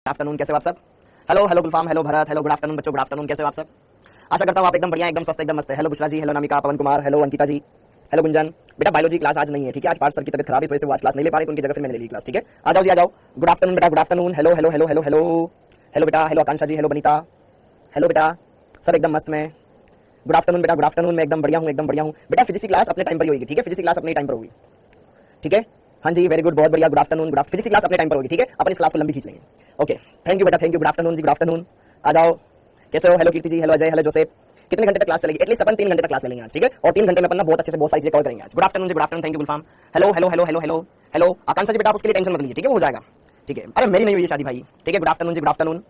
Afternoon, कैसे हो आप सब? Hello hello Gulfam, hello Bharat, hello good afternoon बच्चों, गुड आफ्टरनून, कैसे हो आप सब? आशा करता हूँ आप एकदम बढ़िया, एकदम स्वस्थ, एकदम मस्त है। हेलो बुशरा जी, हेलो नमिका, पवन कुमार, हेलो अंकिता जी, हेलो गुंजन। बेटा बायोलॉजी क्लास आज नहीं है, ठीक है? आज पार्थ सर की तबीयत खराब है, इस वजह से वो आज क्लास नहीं ले पा रहे, तो उनकी जगह फिर मैंने ले ली क्लास, ठीक है? आ जाओ जी, आ जाओ। गुड आफ्टरनून बेटा, good afternoon. Hello hello hello hello hello hello बेटा, हेलो आकांक्षा जी, हेलो बनीता, हेलो बेटा, सब एकदम मस्त में। गुड आफ्टरनून बेटा, गुड आफ्टरनून, मैं एकदम बढ़िया हूँ, एकदम बढ़िया हूँ। बेटा फिजिक्स की क्लास अपने टाइम पर ही होगी, ठीक है? फिजिक्स की क्लास अपने टाइम पर होगी, ठीक है? हाँ जी, वेरी गुड, बहुत बढ़िया, good afternoon, good afternoon. Physics की क्लास अपने टाइम पर होगी, ठीक है? अपन इस क्लास को लंबी खींच लेंगे। ओके, थैंक यू बेटा, थैंक यू, गुड आफ्टरनून जी, गुड आफ्टरनून। आ जाओ, कैसे हो? Hello Kirti ji, hello Ajay, hello Joseph. कितने घंटे तक क्लास चलेगी? एटलीस्ट अपन 3 घंटे तक क्लास लेंगे आज, ठीक है? और 3 घंटे में अपन बहुत अच्छे से बहुत सारी चीजें कवर करेंगे आज। गुड आफ्टरनून जी, good afternoon, thank you Gulfam. Hello hello hello hello hello hello Akanksha ji, बेटा आप उसके लिए टेंशन मत लीजिए, ठीक है? वो हो जाएगा, ठीक है? अरे मेरी नहीं हुई शादी भाई, ठीक है? गुड आफ्टरनून जी, गुड आफ्टरनून,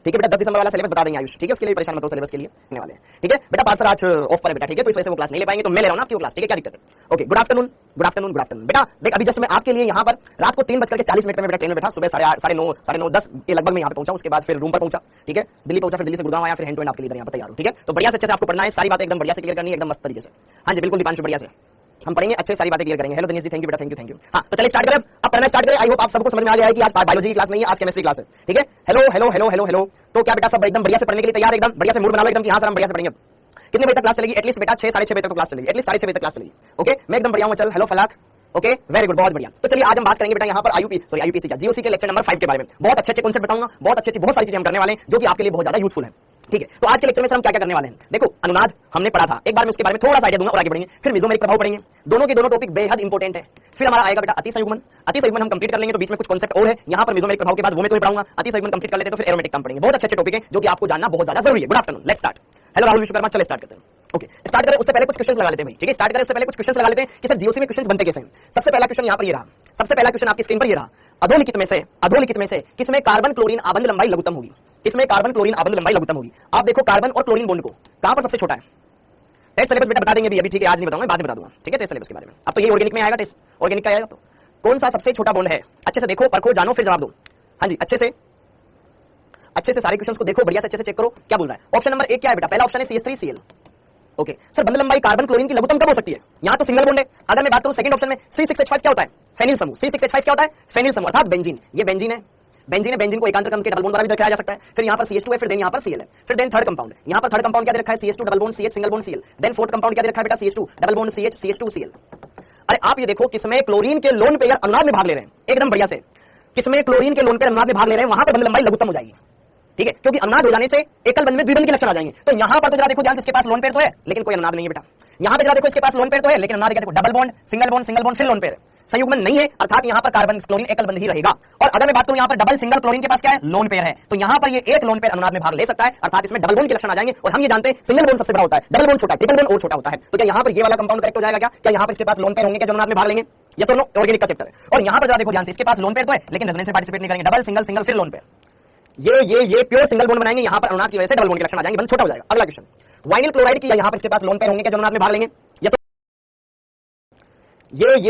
ठीक है बेटा? 10 दिसंबर वाला सिलेबस बता देंगे आयुष, ठीक है? उसके लिए परेशान मत हो, सिलेबस के लिए होने वाले हैं, ठीक है बेटा? पार्थ सर आज ऑफ पर है बेटा, ठीक है? तो इस वजह से वो क्लास नहीं ले पाएंगे, तो मैं ले रहा हूं ना आपकी क्लास, ठीक है? क्या दिक्कत है? Okay, good afternoon, good afternoon, good afternoon. बेटा देख, अभी जस्ट मैं आपके लिए यहाँ पर रात को 3:40 में बेटा ट्रेन में बैठा, सुबह 8:30 10 के लगभग मैं यहाँ पे पहुंचा, उसके बाद फिर रूम पर पहुंचा, ठीक है? दिल्ली पहुंचा, फिर दिल्ली से गुड़गांव आया, फिर हैंड टू हैंड आपके लिए यहाँ पर तैयार हूं, ठीक है? तो बढ़िया से अच्छे से आपको पढ़ना है, सारी बातें एकदम बढ़िया से क्लियर करनी है, एकदम मस्त तरीके से। हाँ जी बिल्कुल दीपांशु, बढ़िया से हम पढ़ेंगे, अच्छे सारी बातें क्लियर करेंगे। Hello Dinesh ji, thank you बेटा, थैंक यू, थैंक यू। हाँ तो चलिए स्टार्ट करें, अब पढ़ना स्टार्ट करें। आई होप आप सबको समझ में आ गया है कि आज बायोलॉजी की क्लास नहीं है, आज केमिस्ट्री क्लास है, ठीक है? Hello hello hello hello hello. तो क्या बेटा सब एकदम बढ़िया से पढ़ने के लिए तैयार? एकदम बढ़िया से मूड बना लो एकदम कि हाँ सर हम बढ़िया से पढ़ेंगे। कितने बजे तक क्लास चलेगी? एटलीस्ट बेटा 6 साढ़े 6 बजे तक क्लास चलेगी, एटलीस्ट 6:30 बजे तक क्लास चलेगी। ओके, मैं एकदम बढ़िया हूँ। चल hello Falak, okay very good, बहुत बढ़िया। तो चलिए आज हम बात करेंगे बेटा यहाँ पर आईयूपीएसी का जीओसी के लेक्चर नंबर 5 के बारे में। बहुत अच्छे अच्छे कॉन्सेप्ट बताऊंगा, बहुत अच्छी बहुत सारी चीजें हम करने वाले हैं जो कि आपके लिए बहुत ज्यादा यूजफुल है, ठीक है? तो आज के लेक्चर में हम क्या क्या करने वाले हैं? देखो अनुनाद हमने पढ़ा था, एक बार मैं उसके बारे में थोड़ा सा आइडिया दूंगा और आगे बढ़ेंगे। फिर मेसोमेरिक प्रभाव पढ़ेंगे, दोनों के दोनों टॉपिक बेहद इंपॉर्टेंट है। फिर हमारा आएगा बेटा अतिसंयुग्मन, अतिसंयुग्मन हम कंप्लीट कर लेंगे, तो बीच में कुछ कॉन्सेप्ट और है यहाँ पर मेसोमेरिक प्रभाव के बाद, वो मैं तुम्हें पढ़ाऊंगा। अतिसंयुग्मन कंप्लीट कर लेते तो फिर एरोमेटिक काम पढ़ेंगे। बहुत अच्छे अच्छे टॉपिक है जो कि आपको जानना बहुत ज्यादा जरूरी है। Good afternoon, let's start. Hello Rahul Vishwakarma, चले स्टार्ट करते हैं। ओके स्टार्ट करें उससे पहले कुछ क्वेश्चंस लगा लेते हैं भाई, ठीक है? स्टार्ट करें उससे पहले कुछ क्वेश्चंस लगा लेते हैं कि सर जीओसी में क्वेश्चंस बनते कैसे हैं। सबसे पहला क्वेश्चन यहाँ पर ये रहा, सबसे पहला क्वेश्चन आपकी स्क्रीन पर ये रहा, अधोलिखित में से किसमें कार्बन क्लोरीन आबंध लंबाई लघुत्तम होगी? किसमें कार्बन क्लोरीन आबंध लंबाई लघुत्तम होगी? आप देखो कार्बन और क्लोरीन बॉन्ड को कहां पर सबसे छोटा है? टेस्ट सिलेबस बेटा बता देंगे अभी, ठीक है? आज नहीं बताऊंगा, बाद में बता दूंगा, ठीक है? टेस्ट सिलेबस के बारे में अब तो ये ऑर्गेनिक में आएगा, टेस्ट ऑर्गेनिक का आएगा। तो कौन सा सबसे छोटा बॉन्ड है? अच्छे से देखो, परखो, जानो, फिर जवाब दो। हाँ जी, अच्छे से सारे क्वेश्चंस को देखो, बढ़िया से अच्छे से चेक करो क्या बोल रहा है। ऑप्शन नंबर 1 क्या है बेटा? पहला ऑप्शन है CH3Cl। ओके सर बंध लंबाई कार्बन क्लोरीन की लघुत्तम कब हो सकती है? यहाँ तो सिंगल बॉन्ड है। अगर मैं बात करूं सेकंड ऑप्शन में C6H5 क्या होता है? फेनिल समूह। C6H5 क्या होता है? फेनिल समूह अर्थात बेंजीन। ये बेंजीन है, बेंजीन को एकांतर क्रम के डबल बॉन्ड द्वारा भी दिखाया जा सकता है। फिर यहाँ पर CH2 है, फिर देन यहाँ पर Cl है, फिर देन थर्ड कंपाउंड है। यहाँ पर थर्ड कंपाउंड क्या दे रखा है? CH2 double bond CH single bond Cl। Then fourth compound क्या दे रखा है बेटा? CH2 double bond CH CH2 Cl। अरे आप ये देखो किसमें क्लोरीन के लोन पेयर अनुनाद में भाग ले रहे हैं, एकदम बढ़िया से किसमें क्लोरीन के लोन पेयर अनुनाद में भाग ले रहे हैं, वहां पर बंध लंबाई लघुत्तम हो जाएगी, ठीक है? क्योंकि अनुनाद हो जाने से एकल बंध में द्विबंध के लक्षण आ जाएंगे। तो यहां पर तो जरा देखो ध्यान से, इसके पास लोन पेयर तो है लेकिन कोई अनुनाद नहीं है बेटा। यहां पे जरा देखो इसके पास लोन पेयर तो है लेकिन अनुनाद क्या? देखो डबल बॉन्ड सिंगल बॉन्ड फिर लोन पेयर, संयुग्मन नहीं है, अर्थात यहां पर कार्बन क्लोरीन एकल बंध ही रहेगा। और अगर मैं बात करूं यहां पर डबल सिंगल क्लोरीन के पास क्या है? लोन पेयर है, तो यहां पर ये एक लोन पेयर अनुनाद में भाग ले सकता है, अर्थात इसमें डबल बॉन्ड के लक्षण आ जाएंगे। और हम ये जानते हैं सिंगल बॉन्ड सबसे बड़ा होता है, डबल बॉन्ड छोटा है, ट्रिपल बॉन्ड और छोटा होता है। तो क्या यहां पर ये वाला कंपाउंड करेक्ट हो जाएगा? क्या यहां पर इसके पास लोन पेयर होंगे क्या जो अनुनाद में भाग लेंगे? यस और नो, ऑर्गेनिक का चैप्टर है। और यहां पर जरा देखो ध्यान से, इसके पास लोन पेयर तो है लेकिन रेजोनेंस में पार्टिसिपेट नहीं करेंगे, डबल सिंगल फिर लोन पेयर, ये प्योर सिंगल बॉन्ड बनाएंगे, यहां पर अनुनाद की वजह से डबल बॉन्ड के लक्षण आ जाएंगे, बंध छोटा हो जाएगा। अगला क्वेश्चन, वाइनिल क्लोराइड की यहां पर इसके पास लोन पेयर होंगे क्या जो अनुनाद में भाग लेंगे? यस,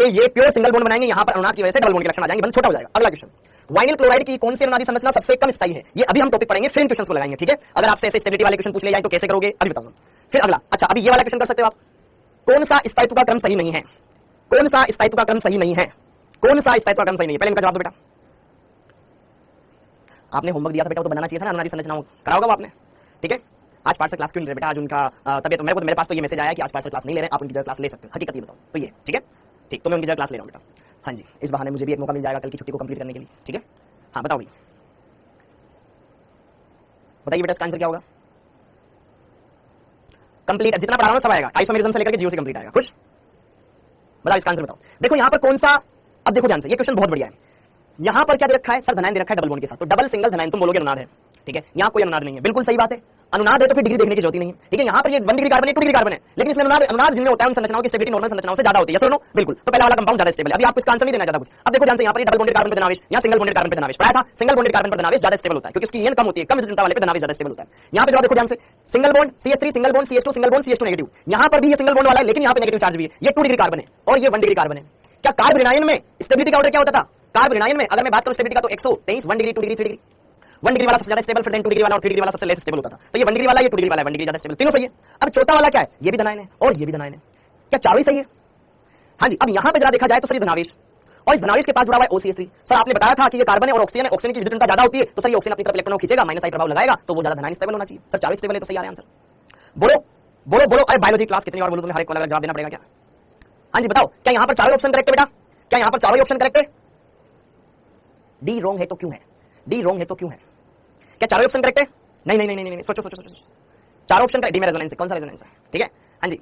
ये प्योर सिंगल बॉन्ड बनाएंगे, यहां पर अनुनाद की वजह से डबल बॉन्ड के लक्षण आ जाएंगे, बंध छोटा हो जाएगा। अगला क्वेश्चन, वाइनिल क्लोराइड की कौन सी अनुनादी संरचना सबसे कम स्थायी है? ये अभी हम टॉपिक पढ़ेंगे, फिर इन क्वेश्चन को लगाएंगे, ठीक है? अगर आपसे ऐसे स्टेबिलिटी वाले क्वेश्चन पूछ ले जाए तो कैसे करोगे अभी बताऊंगा। फिर अगला, अच्छा अभी ये वाला क्वेश्चन कर सकते हो आप, कौन सा स्थायित्व का क्रम सही नहीं है? कौन सा स्थायित्व का क्रम सही नहीं है? कौन सा स्थायित्व का क्रम सही नहीं है? पहले इनका जवाब दो बेटा। आपने होमवर्क दिया था बेटा, वो तो बनाना चाहिए था ना, अनुनादी संरचनाओं कराओगे वो आपने, ठीक है? आज पार्ट से क्लास क्यों ले रहे बेटा? आज उनका तबियत, मेरे पास तो ये मैसेज आया कि आज पार्ट से क्लास नहीं ले रहे, आप उनकी जगह क्लास ले सकते हो, हकीकत ये बताओ तो ये, ठीक है? ठीक, तो मैं उनकी जगह क्लास ले रहा हूं बेटा। हाँ जी, इस बहाने मुझे भी एक मौका मिल जाएगा कल की छुट्टी को कंप्लीट करने के लिए, ठीक है? हाँ बताओ भाई, बताइए बेटा इसका आंसर क्या होगा? कंप्लीट जितना पढ़ा रहा हूं सब आएगा, आइसोमेरिज्म से लेकर के जीओसी कंप्लीट आएगा। खुश? बताओ इसका आंसर बताओ। देखो यहां पर कौन सा, अब देखो ध्यान से, ये क्वेश्चन बहुत बढ़िया है। यहां पर क्या दे रखा है? सर धनायन दे रखा है डबल बॉन्ड के साथ, तो डबल सिंगल धनायन तुम बोलोगे अनुनाद है, ठीक है? यहां कोई अनुनाद नहीं है, बिल्कुल सही बात है। अनुनाद है तो फिर डिग्री देखने की जरूरत ही नहीं है, ठीक है? यहां पर ये 1 डिग्री कार्बन है, 2 डिग्री कार्बन है, लेकिन इसमें अनुनाद जिनमें होता है उन संरचनाओं की स्टेबिलिटी नॉर्मल संरचनाओं से ज्यादा होती है, यस और नो? बिल्कुल। तो पहला वाला कंपाउंड ज्यादा स्टेबल है। अभी आपको इसका आंसर नहीं देना ज्यादा कुछ। अब देखो ध्यान से, यहां पर डबल बॉन्डेड कार्बन पर धनावेश या सिंगल बॉन्डेड कार्बन पर धनावेश पढ़ा था। सिंगल बॉन्डेड कार्बन पर धनावेश ज्यादा स्टेबल होता है क्योंकि इसकी ईएन कम होती है, कम विद्युतता वाले पे धनावेश ज्यादा स्टेबल होता है। यहां पे जरा देखो ध्यान से, single bond CH3 single bond CH2 single bond CH2 negative, यहां पर भी ये सिंगल बॉन्ड वाला है लेकिन यहां पे नेगेटिव चार्ज भी है। ये 2 डिग्री कार्बन है और ये 1 डिग्री कार्बन है। क्या कार्ब एनायन में स्टेबिलिटी का ऑर्डर क्या होता था? कार्ब एनायन में अगर मैं बात करूं स्टेबिलिटी का तो 123, 1 डिग्री 2 डिग्री 3 डिग्री, 1 डिग्री वाला सबसे ज्यादा स्टेबल, फिर 2 डिग्री वाला और 3 डिग्री वाला सबसे लेस स्टेबल होता था। तो ये 1 डिग्री वाला, ये 2 डिग्री वाला, 1 डिग्री ज्यादा स्टेबल, तीनों सही है। अब चौथा वाला क्या है? ये भी धनायन है और ये भी धनायन है। क्या चारों ही सही है? हाँ जी। अब यहां पे जरा देखा जाए तो सर धनावेश और इस धनावेश के पास जुड़ा हुआ है OCH3। सर आपने बताया था कि ये कार्बन है और ऑक्सीजन है, ऑक्सीजन की विद्युत ज्यादा होती है, तो सर ये ऑक्सीजन अपनी तरफ इलेक्ट्रॉन खींचेगा, माइनस आई प्रभाव लगाएगा, तो वो ज्यादा धनायन स्टेबल होना चाहिए। सर चार्ज स्टेबल है तो सही आ रहा है आंसर। बोलो बोलो बोलो, अरे बायोलॉजी क्लास कितनी बार बोलूं तुम्हें, हर एक को अलग जवाब देना पड़ेगा क्या? हाँ जी बताओ, क्या यहाँ पर चारों ऑप्शन करेक्ट है बेटा? क्या यहाँ पर चारों ऑप्शन करेक्ट है? डी रॉन्ग है तो क्यों है? डी रॉन्ग है तो क्यों है? क्या चारों ऑप्शन करेक्ट है? नहीं नहीं नहीं नहीं, सोचो सोचो सोचो, चारों ऑप्शन करेक्ट। डी में रेजोनेंस है, कौन सा रेजोनेंस है? ठीक है, हाँ जी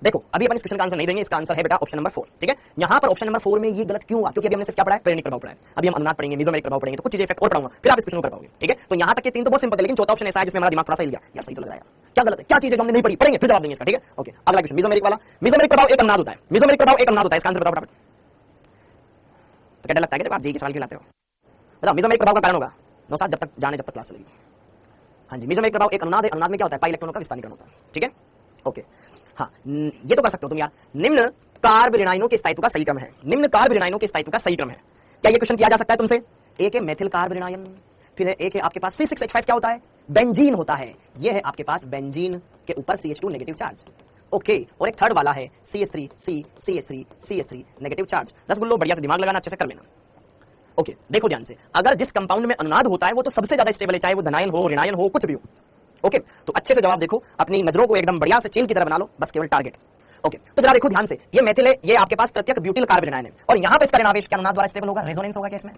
देखो अभी अपन इस क्वेश्चन का आंसर नहीं देंगे, इसका आंसर है बेटा ऑप्शन नंबर 4। ठीक है, यहाँ पर ऑप्शन नंबर 4 में ये गलत क्यों हुआ? क्योंकि अभी हमने सिर्फ क्या पढ़ा है? प्रेरणिक प्रभाव पढ़ा है। अभी हम अनुनाद पढ़ेंगे, मेसोमेरिक प्रभाव पढ़ेंगे, तो कुछ चीजें इफेक्ट और पढ़ाऊंगा, फिर आप इस क्वेश्चन को कर पाओगे। ठीक है, तो यहाँ तक के तीन तो बहुत सिंपल है, लेकिन चौथा ऑप्शन ऐसा है जिसमें हमारा दिमाग थोड़ा सा हिल गया, यार सही तो लग रहा है, क्या गलत है, क्या चीज है जो हमने नहीं पढ़ी, पढ़ेंगे फिर जवाब देंगे इसका। ठीक है, ओके अगला क्वेश्चन, मेसोमेरिक वाला। मेसोमेरिक प्रभाव एक अनुनाद होता है, मेसोमेरिक प्रभाव एक अनुनाद होता है, इसका आंसर बताओ फटाफट। तो क्या डर लगता है कि जब आप जेई के सवाल खिलाते हो? बताओ मेसोमेरिक प्रभाव का कारण होगा नौसाद, जब तक जाने जब तक क्लास चलेगी। हाँ जी, मेसोमेरिक प्रभाव एक अनुनाद है, अनुनाद में क्या होता है? पाई इलेक्ट्रॉनों का विस्थानीकरण होता है। ठीक है, ओके हाँ ये तो कर सकते हो तुम यार। निम्न कार्ब ऋणायनों के स्थायित्व का सही क्रम है, निम्न कार्ब ऋणायनों के स्थायित्व का सही क्रम है। क्या ये क्वेश्चन किया जा सकता है तुमसे? एक है मेथिल कार्ब ऋणायन, फिर है एक है आपके पास C6H5 क्या होता है? बेंजीन होता है। ये है आपके पास बेंजीन के ऊपर CH2 नेगेटिव चार्ज। ओके, और एक थर्ड वाला है CH3 CH3 नेगेटिव चार्ज। रसगुल्लो बढ़िया से दिमाग लगाना, अच्छे से कर लेना। ओके देखो ध्यान से, अगर जिस कंपाउंड में अनुनाद होता है वो तो सबसे ज्यादा स्टेबल है, चाहे वो धनायन हो ऋणायन हो कुछ भी हो। ओके तो अच्छे से जवाब देखो, अपनी नजरों को एकदम बढ़िया से चील की तरह बना लो, बस केवल टारगेट। ओके तो जरा देखो ध्यान से, ये मेथिल है, ये आपके पास प्रत्यक्ष ब्यूटिल कार्ब ऋणायन है, और यहाँ पे इसका ऋणावेश क्या अनुनाद द्वारा स्टेबल होगा? रेजोनेंस होगा क्या इसमें?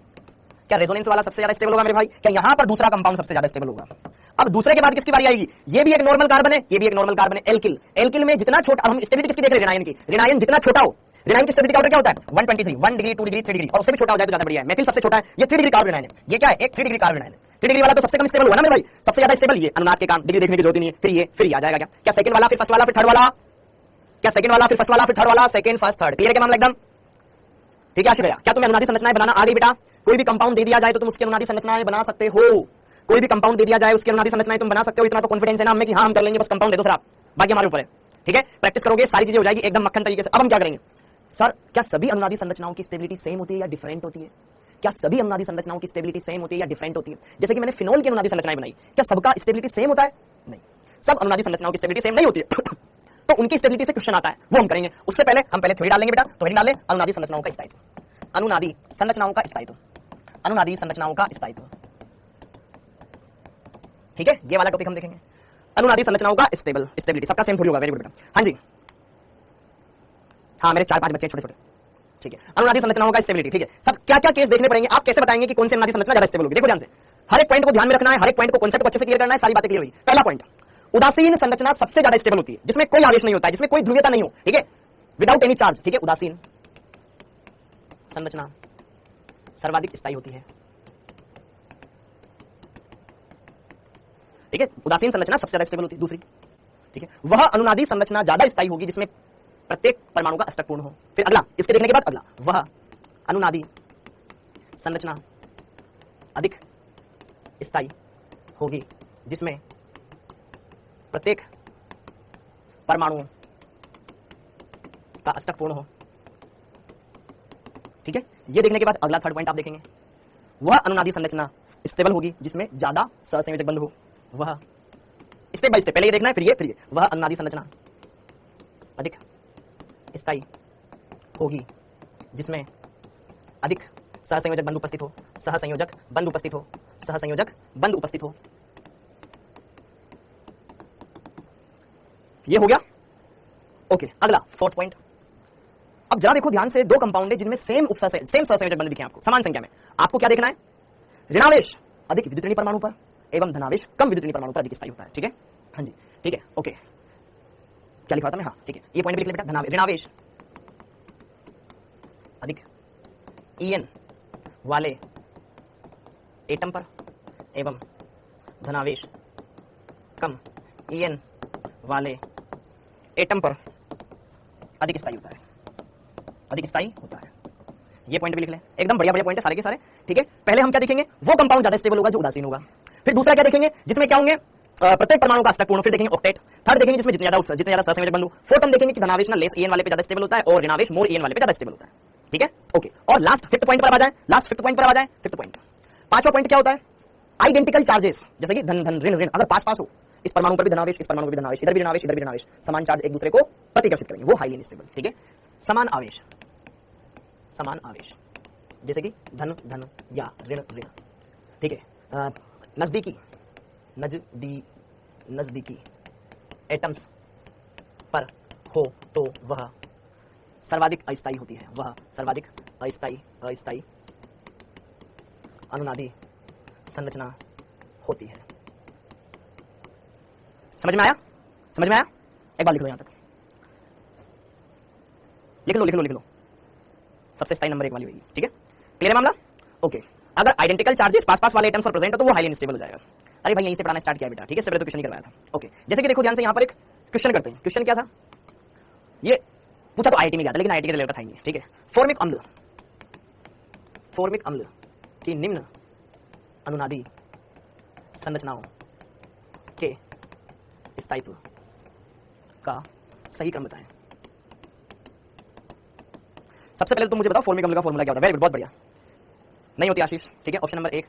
क्या रेजोनेंस वाला सबसे ज्यादा स्टेबल होगा मेरे भाई? क्या यहाँ पर दूसरा कंपाउंड सबसे ज्यादा स्टेबल होगा? अब दूसरे के बाद किसकी बारी आएगी? ये भी एक नॉर्मल कार्बन है, ये भी एक नॉर्मल कार्बन है, एल्किल। एल्किल में जितना छोटा, हम स्टेबिलिटी किसकी देख रहे हैं? ऋणायन की। ऋणायन जितना छोटा हो, ऋणायन की स्टेबिलिटी का ऑर्डर क्या होता है? 123, 1 डिग्री 2 डिग्री 3 डिग्री, और उससे भी छोटा हो जाए तो ज्यादा बढ़िया है। मेथिल सबसे छोटा है, ये 3 डिग्री कार्ब ऋणायन है। ये क्या है? एक 3 डिग्री कार्ब ऋणायन है। 3 डिग्री वाला तो सबसे कम स्टेबल हुआ ना मेरे भाई, सबसे ज्यादा स्टेबल ये अनुनाद के कारण, डिग्री देखने की जरूरत नहीं है। फिर ये आ जाएगा क्या? क्या सेकंड वाला फिर फर्स्ट वाला फिर थर्ड वाला? क्या सेकंड वाला फिर फर्स्ट वाला फिर थर्ड वाला? सेकंड फर्स्ट थर्ड, क्लियर है क्या मामला एकदम? ठीक है आशिक, क्या तुम्हें अनुनादी संरचनाएं बनाना आ गई बेटा? कोई भी कंपाउंड दे दिया जाए तो तुम उसकी अनुनादी संरचनाएं बना सकते हो। कोई भी कंपाउंड दे दिया जाए उसकी अनुनादी संरचनाएं तुम बना सकते हो, इतना तो कॉन्फिडेंस है ना हमें कि हाँ हम कर लेंगे, बस कंपाउंड दे दो सर आप, बाकी हमारे ऊपर है। ठीक है, प्रैक्टिस करोगे सारी चीजें हो जाएगी एकदम मक्खन तरीके से। अब हम क्या करेंगे सर? क्या सभी अनुनादी संरचनाओं की स्टेबिलिटी सेम होती है या डिफरेंट होती है? क्या सभी अनुनादी संरचनाओं की स्टेबिलिटी सेम होती है या डिफरेंट होती है? जैसे कि मैंने फिनोल की अनुनादी संरचनाएं बनाई, क्या सबका स्टेबिलिटी सेम होता है? नहीं, सब अनुनादी संरचनाओं की स्टेबिलिटी सेम नहीं होती है। तो उनकी स्टेबिलिटी से क्वेश्चन आता है, वो हम करेंगे। उससे पहले हम थ्योरी डालेंगे बेटा, तो डालें अनुनादी संरचनाओं का स्थायित्व, अनुनादी संरचनाओं का स्थायित्व, अनुनादी संरचनाओं का स्थायित्व। ठीक है, ये वाला टॉपिक हम देखेंगे, अनुनादी संरचनाओं का स्टेबिलिटी। सबका सेम थोड़ी होगा, वेरी गुड बेटा। हाँ जी, हाँ मेरे 4-5 बच्चे छोटे छोटे। ठीक है, अनुनादी संरचनाओं का स्टेबिलिटी। ठीक है, सब क्या क्या केस देखने पड़ेंगे, आप कैसे बताएंगे कि कौन सी अनुनादी संरचना ज्यादा स्टेबल होगी? देखो ध्यान से, हर एक पॉइंट को ध्यान में रखना है, हर एक पॉइंट को कांसेप्ट को अच्छे से क्लियर करना है, सारी बातें क्लियर हुई। पहला पॉइंट, उदासीन संरचना सबसे ज्यादा स्टेबल होती है, जिसमें कोई आवेश नहीं होता है, जिसमें कोई ध्रुवीयता नहीं हो। ठीक है, विदाउट एनी चार्ज। ठीक है, उदासीन संरचना सर्वाधिक स्थायी होती है। ठीक है, उदासीन संरचना सबसे ज्यादा स्टेबल होती है। दूसरी, ठीक है, वह अनुनादी संरचना ज्यादा स्थायी होगी जिसमें प्रत्येक परमाणु का अष्टक पूर्ण हो। फिर अगला, इसके देखने के बाद अगला, वह अनुनादी संरचना अधिक स्थायी होगी जिसमें प्रत्येक परमाणु का अष्टक पूर्ण हो। ठीक है, ये देखने के बाद अगला थर्ड पॉइंट आप देखेंगे, वह अनुनादी संरचना स्टेबल होगी जिसमें ज्यादा सहसंयोजक बंध हो। वह स्टेप बाय स्टेप, पहले ये देखना है फिर ये वह अनुनादी संरचना अधिक स्थायी होगी जिसमें अधिक सहसंयोजक बंध उपस्थित हो, सहसंयोजक बंध उपस्थित हो, सहसंयोजक बंध उपस्थित हो। ये हो गया। ओके, अगला फोर्थ पॉइंट। अब जरा देखो ध्यान से, दो कंपाउंड है जिनमें सेम सहसंयोजक बंध दिखे आपको समान संख्या में। आपको क्या देखना है? ऋणावेश अधिक विद्युतऋणी परमाणु पर एवं धनावेश कम विद्युतऋणी परमाणु पर अधिक स्थायी होता है। ठीक है, हाँ जी ठीक है, ओके क्या लिखा था मैं? हाँ ठीक है, ये पॉइंट भी लिख ले बेटा। ऋणावेश अधिक EN वाले एटम पर एवं धनावेश कम EN वाले एटम पर अधिक स्थायी होता है, अधिक स्थायी होता है। ये पॉइंट भी लिख ले, एकदम बढ़िया बढ़िया पॉइंट है सारे के सारे। ठीक है, पहले हम क्या देखेंगे? वो कंपाउंड ज्यादा स्टेबल होगा जो उदासीन होगा। फिर दूसरा क्या देखेंगे? जिसमें क्या होंगे? प्रत्येक परमाणु का अष्टक पूर्ण। फिर देखेंगे ऑक्टेट। थर्ड देखेंगे जिसमें जितने ज्यादा सहसंयोजक बंधु। फोर्थ हम देखेंगे कि धनावेश ना लेस EN वाले पे ज्यादा स्टेबल होता है और ऋणावेश मोर EN वाले पे ज्यादा स्टेबल होता है। ठीक है, ओके। और लास्ट फिफ्थ पॉइंट पर आ जाए, फिफ्थ पॉइंट, पांचवा पॉइंट क्या होता है? आइडेंटिकल चार्जेस, जैसे कि धन धन ऋण ऋण, अगर पास पास हो, इस परमाणु पर भी धनावेश, इस परमाणु पर भी धनावेश, इधर भी धनावेश, इधर भी धनावेश, समान चार्ज एक दूसरे को प्रतिकर्षित करेंगे, वो हाईली अनस्टेबल। ठीक है, समान आवेश, समान आवेश, जैसे कि धन धन या ऋण ऋण, ठीक है। नजदीकी नजदीकी एटम्स पर हो तो वह सर्वाधिक अस्थायी होती है, वह सर्वाधिक अस्थायी अनुनादी संरचना होती है। समझ में आया? समझ में आया? एक बार लिख लो, यहां तक लिख लो। सबसे स्थायी नंबर 1 वाली होगी, ठीक है। क्लियर है मामला? ओके। अगर आइडेंटिकल चार्जेस पास वाले एटम्स पर प्रेजेंट हो तो वो हाईली अनस्टेबल हो जाएगा। अरे भाई यहीं से पढ़ाना स्टार्ट किया बेटा, ठीक है। इससे पहले तो क्वेश्चन नहीं करवाया था। ओके, जैसे कि देखो ध्यान से, यहां पर एक क्वेश्चन करते हैं। क्वेश्चन क्या था? ये पूछा तो आईआईटी में गया था, लेकिन आईआईटी के रिलेटेड था ही नहीं, ठीक है। फॉर्मिक अम्ल की निम्न अनुनादी संरचनाओं के स्थायित्व का सही क्रम बताएं। सबसे पहले तो मुझे बताओ फॉर्मिक अम्ल का फॉर्मूला क्या होता है। वेरी गुड, बहुत बढ़िया। नहीं होती आशीष, ठीक है। Option number 1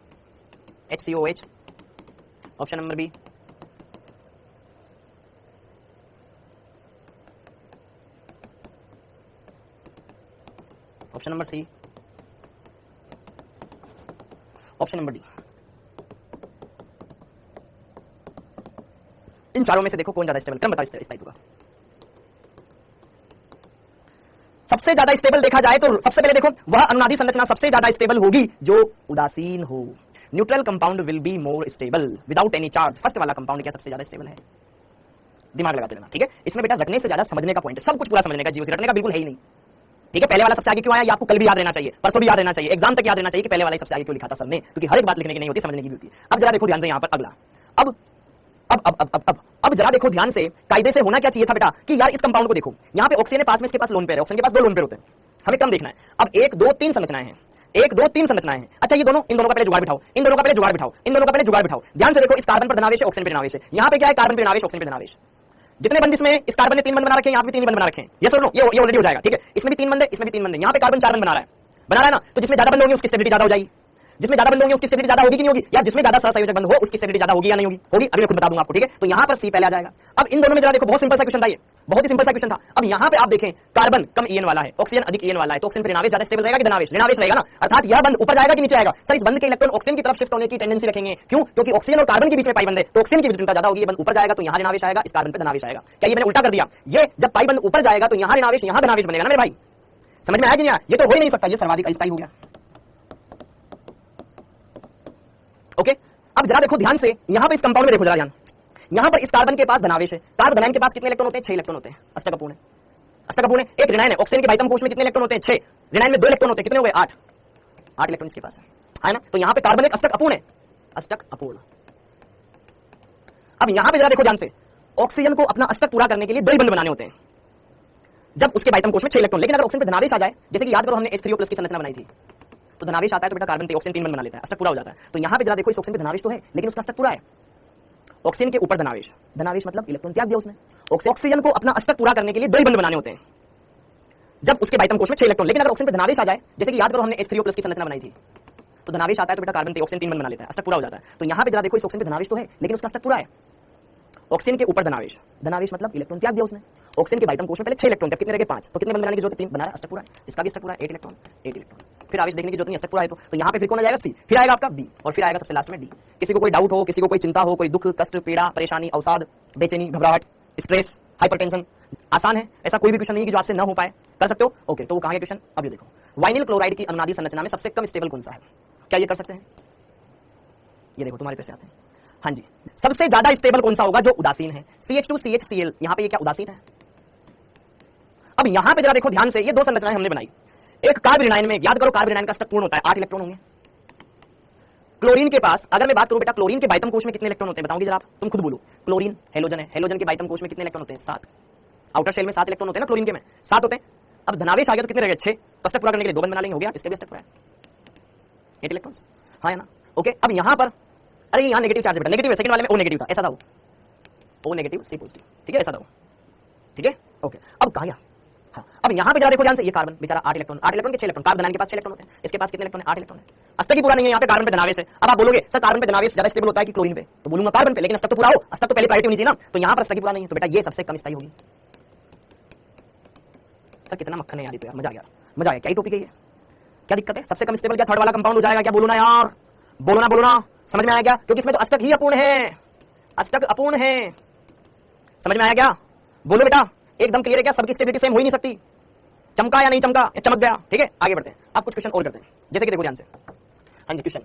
HCOH, option number B option number C, option number D. इन चारों में से देखो कौन ज्यादा स्टेबल, क्रम बताओ स्थायित्व का। सबसे ज्यादा स्टेबल देखा जाए तो सबसे पहले देखो वह अनुनादी संरचना सबसे ज्यादा स्टेबल होगी जो उदासीन हो। Neutral compound will be more stable without any charge. First वाला कंपाउंड क्या सबसे ज्यादा स्टेबल है? दिमाग लगाते रहना, ठीक है। इसमें बेटा रटने से ज्यादा समझने का पॉइंट है, सब कुछ पूरा समझने का, जीव से रटने का बिल्कुल है ही नहीं, ठीक है। पहले वाला सबसे आगे क्यों आया ये आपको कल भी याद रहना चाहिए, परसों भी याद रहना चाहिए, एग्जाम तक याद रहना चाहिए कि पहले वाला सबसे आगे क्यों लिखा था सर ने, क्योंकि हर एक बात लिखने की नहीं होती, समझने की भी होती है। अब जरा देखो ध्यान से, यहां पर अगला, अब जरा देखो ध्यान से, कायदे से होना क्या चाहिए था बेटा कि यार इस कंपाउंड को देखो, यहां पे ऑक्सीजन है पास में, इसके पास लोन पेयर है, ऑक्सीजन के पास 2 लोन पेयर होते हैं, हमें क्रम देखना है। अब 1 2 3 संरचनाएं हैं, 1 2 3 संरचनाएं हैं। अच्छा ये दोनों, इन दोनों का पहले जुगाड़ बिठाओ, इन दोनों का पहले जुगाड़ बिठाओ, इन दोनों का पहले जुगाड़ बिठाओ। ध्यान से देखो, इस कार्बन पर धनावेश है, ऑक्सीजन पर ऋणावेश है। यहां पे क्या है? कार्बन पर ऋणावेश, ऑक्सीजन पर धनावेश। जितने बंद इसमें, इस कार्बन ने 3 बंद बना रखे हैं, यहां पे 3 बंद बना रखे हैं, ये सुनो, ये ऑलरेडी हो जाएगा, ठीक है। इसमें भी 3 बंद है, इसमें भी 3 बंद है, यहां पे कार्बन 4 बंद बना रहा है ना। तो जिसमें ज्यादा बंद होंगे उसकी स्टेबिलिटी ज्यादा हो जाएगी, जिसमें ज्यादा बंद होंगे उसकी स्टेबिलिटी ज्यादा होगी कि नहीं होगी? या जिसमें ज्यादा सहसंयोजक बंद हो उसकी स्टेबिलिटी ज्यादा होगी या नहीं होगी? होगी, अभी मैं खुद बता दूंगा आपको, ठीक है। तो यहां पर सी पहले आ जाएगा। अब इन दोनों में जरा देखो, बहुत सिंपल सा क्वेश्चन था ये, बहुत ही सिंपल सा क्वेश्चन था। अब यहां पे आप देखें, कार्बन कम ईएन वाला है, ऑक्सीजन अधिक ईएन वाला है, तो ऑक्सीजन पर ऋणावेश ज्यादा स्टेबल रहेगा कि धनावेश? ऋणावेश रहेगा ना। अर्थात यह बंद ऊपर जाएगा कि नीचे आएगा? सर इस बंद के इलेक्ट्रॉन ऑक्सीजन की तरफ शिफ्ट होने की टेंडेंसी रखेंगे, क्यों? क्योंकि ऑक्सीजन और कार्बन के बीच में पाई बंद है, तो ऑक्सीजन की विद्युतता ज्यादा होगी, ये बंद ऊपर जाएगा तो यहां ऋणावेश आएगा, इस कार्बन पे धनावेश आएगा। क्या ये मैंने उल्टा कर दिया? ये जब पाई बंद ऊपर जाएगा तो यहां ऋणावेश यहां धनावेश बनेगा ना मेरे भाई, समझ में आया कि नहीं आया? ये तो हो ही नहीं सकता, ये सर्वाधिक अस्थायी हो गया। ओके, अब जरा देखो ध्यान से, यहां पर इस कंपाउंड में देखो जरा ध्यान, यहां पर इस कार्बन के पास धनावेश है, कार्बन धनायन के पास कितने इलेक्ट्रॉन होते हैं? 6 इलेक्ट्रॉन होते हैं। अष्टक अपूर्ण है, अष्टक अपूर्ण है। एक ऋणायन है, ऑक्सीजन के बाइतम कोश में कितने इलेक्ट्रॉन होते हैं? 6। ऋणायन में 2 इलेक्ट्रॉन होते हैं, कितने हो गए? 8 इलेक्ट्रॉन इसके पास है ना। तो यहां पे कार्बन एक अष्टक अपूर्ण है, अष्टक अपूर्ण। अब यहां पे जरा देखो ध्यान से, ऑक्सीजन को अपना अष्टक पूरा करने के लिए 2 ही बंध बनाने होते हैं, जब उसके बाइतम कोश में 6 इलेक्ट्रॉन। लेकिन अगर ऑक्सीजन पे धनावेश आ जाए, जैसे कि याद करो हमने H3O+ की संरचना बनाई थी, तो धनावेश आता है तो बेटा कार्बन पे ऑक्सीजन 3 बंध बना लेता है, अष्टक पूरा हो जाता है। तो यहां पे जरा देखो, इस ऑक्सीजन पे धनावेश तो है लेकिन उसका अष्टक पूरा है, ऑक्सीजन के ऊपर धनावेश, धनावेश मतलब इलेक्ट्रॉन त्याग दिया उसने। ऑक्सीजन को अपना अष्टक पूरा करने के लिए 2 ही बंध बनाने होते हैं, जब उसके बाइतम कोश में 6 इलेक्ट्रॉन। लेकिन अगर ऑक्सीजन पे धनावेश आ जाए, जैसे कि याद करो हमने H3O+ की संरचना बनाई थी, तो धनावेश आता है तो बेटा कार्बन पे ऑक्सीजन 3 बंध बना लेता है, अष्टक पूरा हो जाता है। तो यहां पे जरा देखो, इस ऑक्सीजन पे धनावेश तो है लेकिन उसका अष्टक पूरा है, ऑक्सीजन के ऊपर धनावेश, धनावेश मतलब इलेक्ट्रॉन त्याग दिया उसने। ऑक्सीजन के बाइतम कोश में पहले 6 इलेक्ट्रॉन थे, कितने रह गए? 5। तो कितने बंध बनाने की जरूरत है? 3 बना रहा है, अष्टक पूरा है। इसका भी अष्टक पूरा है, 8 इलेक्ट्रॉन, 8 इलेक्ट्रॉन। फिर आवेश देखने की जरूरत नहीं, अष्टक पूरा है। तो यहां पे फिर कौन आ जाएगा? सी। फिर आएगा आपका बी, और फिर आएगा सबसे लास्ट में डी। किसी को कोई डाउट हो, किसी को कोई चिंता हो, कोई दुख कष्ट पीड़ा परेशानी अवसाद बेचैनी घबराहट स्ट्रेस हाइपरटेंशन, आसान है, ऐसा कोई भी क्वेश्चन नहीं है कि जो आपसे ना हो पाए, कर सकते हो। ओके, तो वो कहां है क्वेश्चन? अब ये देखो, वाइनिल क्लोराइड की अनुनादी संरचना में सबसे कम स्टेबल कौन सा है? क्या ये कर सकते हैं? ये देखो तुम्हारे पैसे आते हैं। हाँ जी, सबसे ज्यादा स्टेबल कौन सा होगा? जो उदासीन है, CH2CHCl। यहां पे ये क्या उदासीन है? अब यहां पे जरा देखो ध्यान से, ये 2 संरचनाएं हमने बनाई। एक कार्ब ऋणायन में, याद करो कार्ब ऋणायन का अष्टक पूर्ण होता है, 8 इलेक्ट्रॉन होंगे। क्लोरीन के पास अगर मैं बात करूं बेटा, क्लोरीन के बाइतम कोश में कितने इलेक्ट्रॉन होते हैं? बताओगे जरा आप, तुम खुद बोलो। क्लोरीन हेलोजन है, हेलोजन के बाइतम कोश में कितने इलेक्ट्रॉन होते हैं? 7। आउटर शेल में 7 इलेक्ट्रॉन होते हैं ना, क्लोरीन के में 7 होते हैं। अब धनावेश आ गया तो कितने रह गए? 6। अष्टक पूरा करने के लिए 2 बंद बना लेंगे, हो गया। इसके भी अष्टक पूरा है, 8 इलेक्ट्रॉन, हाँ है ना। ओके, अब यहां पर, अरे यहां नेगेटिव चार्ज है बेटा, नेगेटिव है, सेकंड वाले में O नेगेटिव था, ऐसा था वो, O नेगेटिव C पॉजिटिव, ठीक है, ऐसा था वो, ठीक है। ओके, अब कहां गया? हाँ, अब यहां पे जरा देखो ध्यान से, ये कार्बन बेचारा 8 इलेक्ट्रॉन, 8 इलेक्ट्रॉन के 6 इलेक्ट्रॉन, कार्बन धनायन के पास 6 इलेक्ट्रॉन होते हैं, इसके पास कितने इलेक्ट्रॉन है? 8 इलेक्ट्रॉन है। अष्टक ही पूरा नहीं है, यहां पे कार्बन पे धनावेश है। अब आप बोलोगे सर कार्बन पे धनावेश ज्यादा स्टेबल होता है कि क्लोरीन पे? तो बोलूंगा कार्बन पे, लेकिन अष्टक तो पूरा हो, अष्टक तो पहले प्रायोरिटी होनी चाहिए ना। तो यहां पर अष्टक ही पूरा नहीं है, तो बेटा ये सबसे कम स्थायी होगी। सर कितना मक्खन है यार, ये तो यार मजा आ गया, मजा आया। क्या ही टॉपिक है ये, क्या दिक्कत है? सबसे कम स्टेबल क्या थर्ड वाला कंपाउंड हो जाएगा क्या? बोलो ना यार, बोलो ना, बोलो ना। समझ में आया क्या? क्योंकि इसमें तो अष्टक ही अपूर्ण है, अष्टक अपूर्ण है। समझ में आया क्या? बोलो बेटा, एकदम क्लियर है क्या? सबकी स्टेबिलिटी सेम हो ही नहीं सकती। चमका या नहीं चमका, या चमक गया। ठीक है, आगे बढ़ते हैं। अब कुछ क्वेश्चन और करते हैं, जैसे कि देखो ध्यान से। हाँ जी, क्वेश्चन,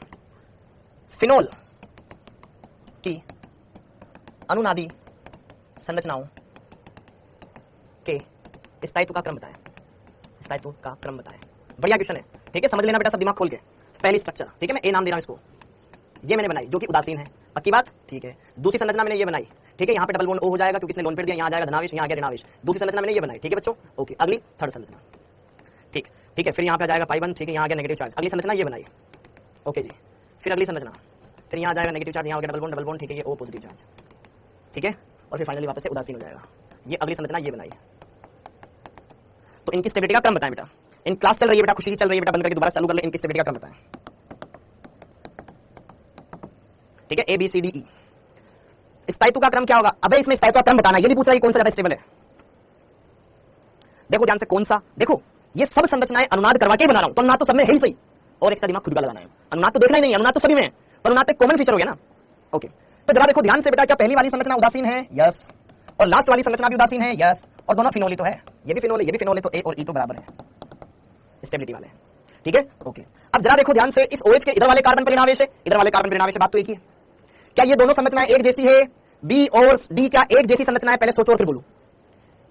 फिनोल की अनुनादी संरचनाओं के स्थायित्व का क्रम बताएं, स्थायित्व का क्रम बताएं। बढ़िया क्वेश्चन है, ठीक है, समझ लेना बेटा सब दिमाग खोल के। पहली स्ट्रक्चर, ठीक है, मैं ए नाम दे रहा हूं इसको, ये मैंने बनाई जो कि उदासीन है, पक्की बात, ठीक है। दूसरी संरचना मैंने ये बनाई, ठीक है, यहाँ पे डबल बॉन्ड ओ हो जाएगा क्योंकि इसने लोन पेड़ दिया, यहाँ जाएगा धनावेश, यहाँ आ गया ऋणावेश। दूसरी संरचना मैंने ये बनाई, ठीक है बच्चों, ओके। अगली थर्ड संरचना, ठीक, ठीक है, फिर यहाँ पे आ जाएगा पाई बंद, ठीक है, यहाँ आ गया नेगेटिव चार्ज। अगली संरचना ये बनाई, ओके जी। फिर अगली संरचना, फिर यहाँ आ जाएगा नेगेटिव चार्ज, यहाँ हो गया डबल बॉन्ड, ठीक है, ये ओ पॉजिटिव चार्ज, ठीक है, और फिर फाइनली वापस से उदासीन हो जाएगा। ये अगली संरचना ये बनाई। तो इनकी स्टेबिलिटी का क्रम बताएं बेटा। इन क्लास चल रही है बेटा, खुशी चल रही है बेटा, बंद करके दोबारा चालू कर ले। इनकी स्टेबिलिटी का क्रम बताएं, ठीक है, A B C D E. स्थायित्व का क्रम क्या होगा? अबे इसमें स्थायित्व का क्रम बताना, ये नहीं पूछ रहा है कौन सा ज्यादा स्टेबल है। देखो ध्यान से, कौन सा, देखो ये सब संरचनाएं अनुनाद करवा के बना रहा हूं, तो अनुनाद तो सब में है ही सही, और एक्स्ट्रा दिमाग खुद का लगाना है। अनुनाद तो देखना ही नहीं, अनुनाद तो सभी में है, पर अनुनाद एक कॉमन फीचर हो गया ना। ओके, तो जरा देखो ध्यान से बेटा, क्या पहली वाली संरचना उदासीन है? यस। और लास्ट वाली संरचना भी उदासीन है? यस। और दोनों फिनोल ही तो है, ये भी फिनोल है, ये भी फिनोल है, तो ए और ई तो बराबर है स्टेबिलिटी वाले, ठीक है, ओके। अब जरा देखो ध्यान से, इस OH के इधर वाले कार्बन पर ऋणावेश है, इधर वाले कार्बन पर ऋणावेश है, बात तो एक ही है। क्या ये दोनों संरचनाएं एक जैसी है? बी और डी क्या एक जैसी संरचना है? पहले सोचो और फिर बोलो।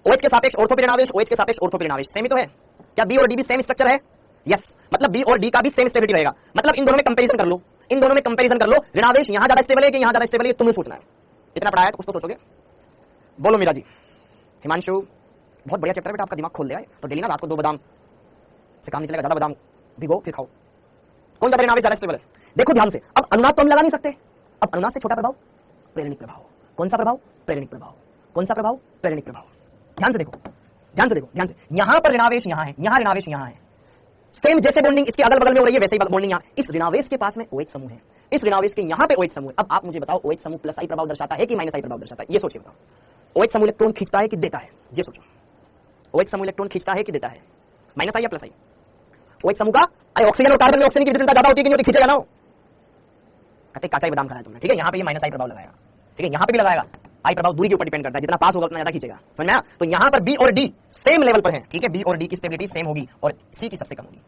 OH के सापेक्ष ऑर्थो पे ऋणावेश, OH के सापेक्ष ऑर्थो पे ऋणावेश, सेम ही तो है। क्या बी और डी भी सेम स्ट्रक्चर है? यस, मतलब बी और डी का भी सेम स्टेबिलिटी रहेगा। मतलब इन दोनों में कंपैरिजन कर लो, इन दोनों में कंपैरिजन कर लो, ऋणावेश यहां ज्यादा स्टेबल है कि यहां ज्यादा स्टेबल है, तुम्हें सोचना है। इतना पढ़ाया तो कुछ तो सोचोगे। बोलो मीरा जी। हिमांशु, बहुत बढ़िया चैप्टर बेटा, आपका दिमाग खोल दिया है। तो डेली ना रात को 2 बादाम से काम नहीं चलेगा, ज्यादा बादाम भिगो फिर खाओ। कौन ज्यादा ऋणावेश ज्यादा स्टेबल है? देखो ध्यान से, अब अनुनाद तो हम लगा नहीं सकते। अब अनुनाद से छोटा प्रभाव प्रेरणिक प्रभाव। कौन सा प्रभाव? प्रेरणिक प्रभाव। कौन सा प्रभाव? प्रेरणिक प्रभाव। ध्यान से देखो, ध्यान से देखो, ध्यान से। यहां पर ऋणावेश यहां है, यहां ऋणावेश यहां है, सेम जैसे बॉन्डिंग इसके अगल बगल में हो रही है वैसे ही बॉन्डिंग यहां। इस ऋणावेश के पास में OH समूह है, इस ऋणावेश के यहां पे OH समूह है। अब आप मुझे बताओ, OH समूह प्लस आई प्रभाव दर्शाता है कि माइनस आई प्रभाव दर्शाता है? ये सोचिए बताओ। OH समूह इलेक्ट्रॉन खींचता है कि देता है? ये सोचो। OH समूह इलेक्ट्रॉन खींचता है कि देता है? माइनस आई या प्लस आई? OH समूह का ऑक्सीजन और कार्बन में ऑक्सीजन की विद्युतता ज्यादा होती है कि नहीं होती? खींचेगा ना। कहते काचा ही बादाम खाया तुमने, ठीक है। यहां पे ये माइनस आई प्रभाव लगाएगा, ठीक है, यहां पे भी लगाएगा। आई प्रभाव दूरी के ऊपर डिपेंड करता है, जितना पास होगा उतना ज्यादा खींचेगा, समझ में आया? तो यहां पर बी और डी सेम लेवल पर है, ठीक है, बी और डी की स्टेबिलिटी सेम होगी और सी की सबसे कम होगी।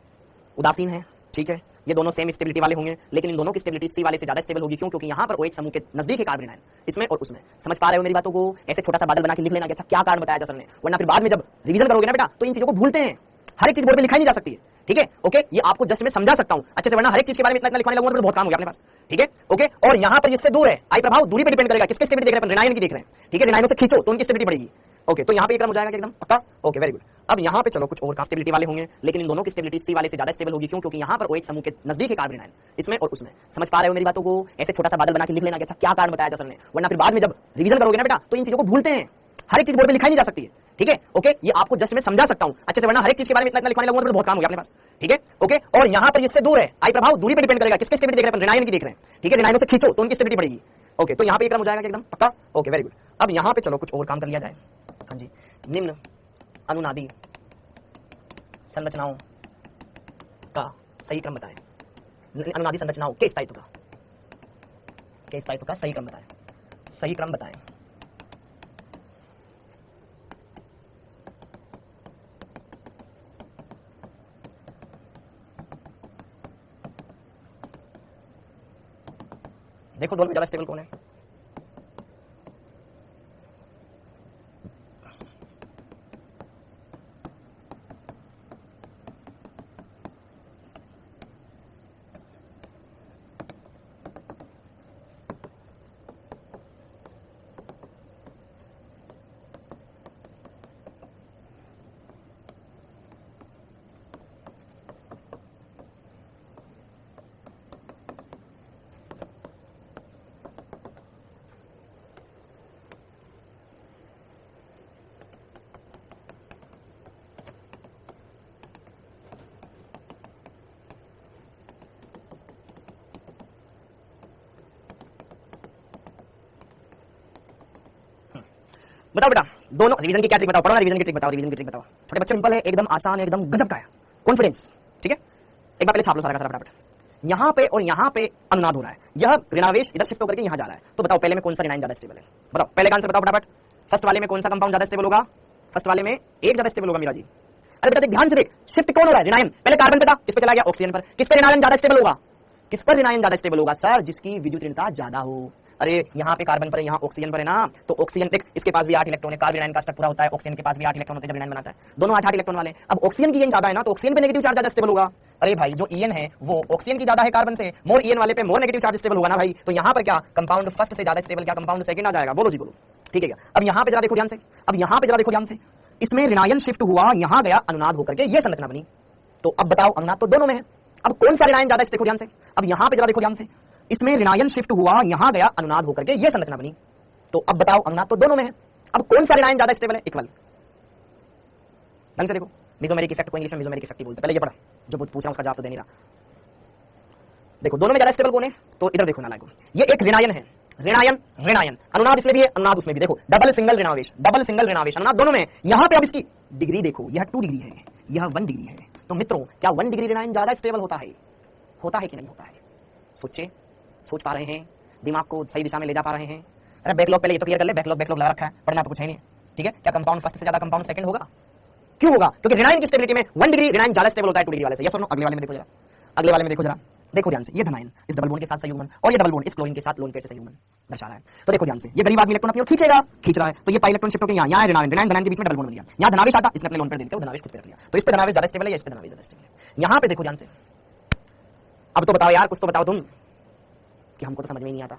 उदासीन है, ठीक है, ये दोनों सेम स्टेबिलिटी वाले होंगे, लेकिन इन दोनों की स्टेबिलिटी सी वाले से ज्यादा स्टेबल होगी। क्यों? क्योंकि यहां पर OH समूह के नजदीक है कार्बन आयन, इसमें और उसमें। समझ पा रहे हो मेरी बातों को? ऐसे छोटा सा बादल बना के लिख लेना, क्या कारण बताया था सर ने, वरना फिर बाद में जब रिवीजन करोगे ना बेटा तो इन चीजों को भूलते हैं। हर एक चीज बोर्ड पे लिखाई नहीं जा सकती है, ठीक है, ओके। ये आपको जस्ट मैं समझा सकता हूं अच्छे से, वरना हर एक चीज के बारे में इतना लिखवाने लगूंगा तो बहुत काम हो गया अपने पास, ठीक है, ओके। और यहां पर जिससे दूर है, आई प्रभाव दूरी पे डिपेंड करेगा। किसके स्टेबिलिटी देख रहे हैं? ऋणायन की देख रहे हैं, ठीक है, ऋणायनों से खींचो तो उनकी स्टेबिलिटी बढ़ेगी, ओके। तो यहां पे क्रम हो जाएगा एकदम पक्का, ओके, वेरी गुड। अब यहां पे चलो कुछ और का स्टेबिलिटी वाले होंगे, लेकिन इन दोनों की स्टेबिलिटी सी वाले से ज्यादा स्टेबल होगी। क्यों? क्योंकि यहां पर OH समूह के नजदीक है कार्बन आयन, इसमें और उसमें। समझ पा रहे हो मेरी बातों को? ऐसे छोटा सा बादल बना के लिख लेना, क्या कारण बताया था सर ने, वरना फिर बाद में जब रिवीजन करोगे ना बेटा तो इन चीजों को भूलते हैं। हर एक चीज बोर्ड पे लिखाई नहीं जा सकती है, ठीक है, ओके। ये आपको जस्ट मैं समझा सकता हूं अच्छे से, वरना हर एक चीज के बारे में इतना लिखवाने लगूंगा तो बहुत काम हो गया अपने पास, ठीक है, ओके। और यहां पर जिससे दूर है, आई प्रभाव दूरी पे डिपेंड करेगा। किसके स्टेबिलिटी देख रहे हैं? ऋणायन की देख रहे हैं, ठीक है, ऋणायनों से खींचो तो उनकी स्टेबिलिटी बढ़ेगी, ओके। तो यहां पे क्रम हो जाएगा एकदम पक्का, ओके, वेरी गुड। अब यहां पे चलो कुछ और काम कर लिया जाए। हाँ जी, निम्न अनुनादी संरचनाओं का सही क्रम बताएं। अनुनादी संरचनाओं के स्थायित्व का सही क्रम बताएं, सही क्रम बताएं। देखो दोनों में ज्यादा स्टेबल कौन है? बताओ बेटा, दोनों रिवीजन की क्या ट्रिक बताओ, पढ़ो ना रिवीजन की ट्रिक बताओ, रिवीजन की ट्रिक बताओ। छोटे बच्चे सिंपल है, एकदम आसान है, एकदम गजब का है, कॉन्फिडेंस, ठीक है। एक बार पहले छाप लो सारा का सारा फटाफट। यहां पे और यहां पे अनुनाद हो रहा है, यह ऋणावेश इधर शिफ्ट होकर के यहां जा रहा है। तो बताओ पहले में कौन सा ऋणायन ज्यादा स्टेबल है? बताओ पहले का आंसर बताओ फटाफट। फर्स्ट वाले में कौन सा कंपाउंड ज्यादा स्टेबल होगा? फर्स्ट वाले में एक ज्यादा स्टेबल होगा मीरा जी। अरे बेटा देख ध्यान से देख, शिफ्ट कौन हो रहा है? ऋणायन। पहले कार्बन पे था, इस पे चला गया ऑक्सीजन पर। किस पर ऋणायन ज्यादा स्टेबल होगा? किस पर ऋणायन ज्यादा स्टेबल होगा? सर जिसकी विद्युत ऋणता ज्यादा हो। अरे यहाँ पे कार्बन पर है, यहाँ ऑक्सीजन पर है ना, तो ऑक्सीजन देख इसके पास भी 8 इलेक्ट्रॉन है, कार्बन का स्ट्रक्चर पूरा होता है, ऑक्सीजन के पास भी 8 इलेक्ट्रॉन होते हैं जब ऋणायन बनाता है, दोनों 8 इलेक्ट्रॉन वाले। अब ऑक्सीजन की ज्यादा है ना, तो ऑक्सीजन पे नेगेटिव चार्ज ज्यादा स्टेबल होगा। अरे भाई जो ईएन है वो ऑक्सीजन की ज्यादा है कार्बन से, मोर ईएन वाले पे मोर नेगेटिव चार्ज स्टेबल होगा ना भाई। तो यहाँ पर क्या कंपाउंड फर्स्ट से ज्यादा स्टेबल, क्या कंपाउंड सेकंड आ जाएगा? बोलो जी बोलो, ठीक है क्या? अब यहाँ पे जरा देखो ध्यान से, अब यहाँ पे जरा देखो ध्यान से, इसमें ऋणायन शिफ्ट हुआ, यहाँ गया अनुनाद होकर के ये संरचना बनी। तो अब बताओ अनुनाद तो दोनों में है, अब कौन सा ऋणायन ज्यादा? देखो ध्यान से, अब यहाँ पे जरा देखो ध्यान से, इसमें ऋणायन शिफ्ट हुआ, यहां गया अनुनाद होकर के ये संरचना बनी। तो अब बताओ अनुनाद तो दोनों में है, अब कौन सा ऋणायन ज्यादा स्टेबल है? इक्वल। ढंग से देखो, मेसोमेरिक इफेक्ट को इंग्लिश में मेसोमेरिक इफेक्ट बोलते हैं। पहले ये पढ़ा, जो पूछ रहा हूं उसका जवाब तो दे नहीं रहा। देखो दोनों में ज्यादा स्टेबल कौन है? तो इधर देखो नालायक, ये एक ऋणायन है, ऋणायन ऋणायन, अनुनाद इसमें भी है, अनुनाद उसमें भी। देखो डबल सिंगल ऋणावेश, डबल सिंगल ऋणावेश, अनुनाद दोनों में। यहां पे अब इसकी डिग्री देखो, यह 2 डिग्री है, यह 1 डिग्री है। तो मित्रों क्या 1 डिग्री ऋणायन ज्यादा स्टेबल होता है? होता है कि नहीं होता है? सोचिए, सोच पा रहे हैं? दिमाग को सही दिशा में ले जा पा रहे हैं? अरे बैकलॉग पहले ये तो क्लियर कर ले, बैकलॉग लगा रखा है, पढ़ना तो कुछ है नहीं, ठीक है? क्या कंपाउंड फर्स्ट से ज्यादा कंपाउंड सेकंड होगा? क्यों होगा? क्योंकि ऋणायन की स्टेबिलिटी में 1 डिग्री ऋणायन ज्यादा स्टेबल होता है 2 डिग्री वाले से। ये सुनो, अगले वाले में देखो जरा, अगले वाले में देखो जरा, देखो ध्यान से, ये धनायन इस डबल बॉन्ड के साथ संयुग्मन, और ये डबल बॉन्ड इस क्लोरीन के साथ लोन पेयर से संयुग्मन दर्शा रहा है। तो देखो ध्यान से, ये गरीब आदमी इलेक्ट्रॉन अपनी ओर खींचेगा, खींच रहा है, तो ये पाई इलेक्ट्रॉन शिफ्ट होकर यहाँ ऋणायन ऋणायन धनायन के बीच में डबल बॉन्ड बन गया। यहाँ धनावेश आता, इसने अपने लोन पेयर दे दिया, धनावेश खुद पे रख लिया। तो इस पे धनावेश ज्यादा स्टेबल है या इस पे धनावेश ज्यादा स्टेबल है? यहाँ पे देखो ध्यान से, अब तो बताओ यार, कुछ तो बताओ तुम, कि हमको तो समझ में नहीं आता।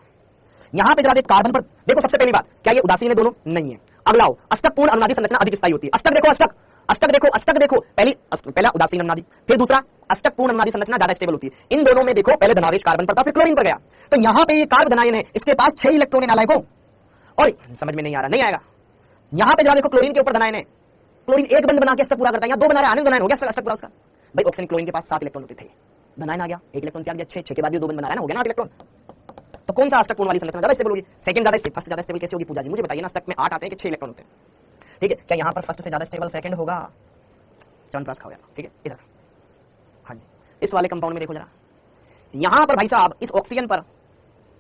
यहां पे जरा देख कार्बन पर देखो, सबसे पहली बात, क्या ये उदासीन है दोनों? नहीं है। अगला आओ, अष्टक पूर्ण अनुनादी संरचना अधिक स्थायी होती है। अष्टक देखो, अष्टक अष्टक देखो, अष्टक देखो, पहला उदासीन अनुनादी, फिर दूसरा अष्टक पूर्ण अनुनादी संरचना ज्यादा स्टेबल होती है। इन दोनों में देखो, पहले धनावेश कार्बन पर था, फिर क्लोरीन पर गया। तो यहां पे ये कार्ब धनायन है, इसके पास 6 इलेक्ट्रॉन है नालायकों, और समझ में नहीं आ रहा, नहीं आएगा। यहां पे जरा देखो, क्लोरीन के ऊपर धनायन है, क्लोरीन एक बंद बना के अष्टक पूरा करता है, यहाँ 2 बना रहा है, धनायन हो गया अष्टक पूरा उसका। भाई ऑक्सीजन क्लोरीन के पास 7 इलेक्ट्रॉन होते थे, धनायन आ गया, 1 इलेक्ट्रॉन त्याग दिया, 6 के बाद ये 2 बंद बना रहा है ना, हो गया ना 8 इलेक्ट्रॉन। तो कौन सा अष्टक पूर्ण वाली संरचना ज्यादा स्टेबल होगी? सेकंड ज्यादा स्टेबल, फर्स्ट ज्यादा स्टेबल कैसे होगी? पूजा जी मुझे बताइए ना, अष्टक में 8 आते हैं कि 6 इलेक्ट्रॉन होते हैं? ठीक है, क्या यहाँ पर फर्स्ट से ज्यादा स्टेबल सेकंड होगा? चवनप्राश खाओ यार, ठीक है? इधर हाँ जी, इस वाले कंपाउंड में देखो जरा, यहां पर भाई साहब इस ऑक्सीजन पर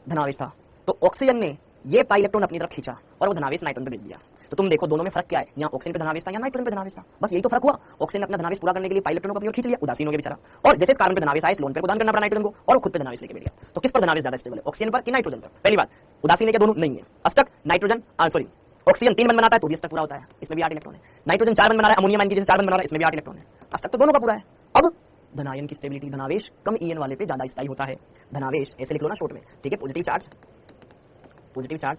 धनावेश था, तो ऑक्सीजन ने ये पाई इलेक्ट्रॉन अपनी तरफ खींचा और वो धनावेश नाइट्रोजन पे भेज दिया। तो तुम देखो दोनों में फर्क क्या है? यहाँ ऑक्सीजन पे धनावेश था, यहाँ नाइट्रोजन पे धनावेश था, बस यही तो फर्क हुआ। ऑक्सीजन ने अपना धनावेश पूरा करने के लिए पाई इलेक्ट्रॉन को अपनी ओर खींच लिया, उदासीन हो गया बेचारा, और जैसे कार्बन पे धनावेश आया, इस लोन पे प्रदान करना पड़ा नाइट्रोजन को, और खुद पे धनावेश लेके बैठ गया। तो किस पर धनावेश ज्यादा स्टेबल है, ऑक्सीजन पर कि नाइट्रोजन पर? पहली बात, उदासीन है क्या? दोनों नहीं है। अष्टक नाइट्रोजन सॉरी ऑक्सीजन 3 बंद बनाता है तो भी अष्टक पूरा होता है, इसमें भी 8 इलेक्ट्रॉन है। नाइट्रोजन 4 बंद बना रहा है, अमोनियम आयन की जैसे 4 बंद बना रहा है, इसमें भी 8 इलेक्ट्रॉन है, अष्टक तो दोनों का पूरा है। अब धनायन की स्टेबिलिटी, धनावेश कम ईएन वाले पे ज्यादा स्थायी होता है। धनावेश ऐसे लिख लो ना शॉर्ट में, ठीक है? पॉजिटिव चार्ज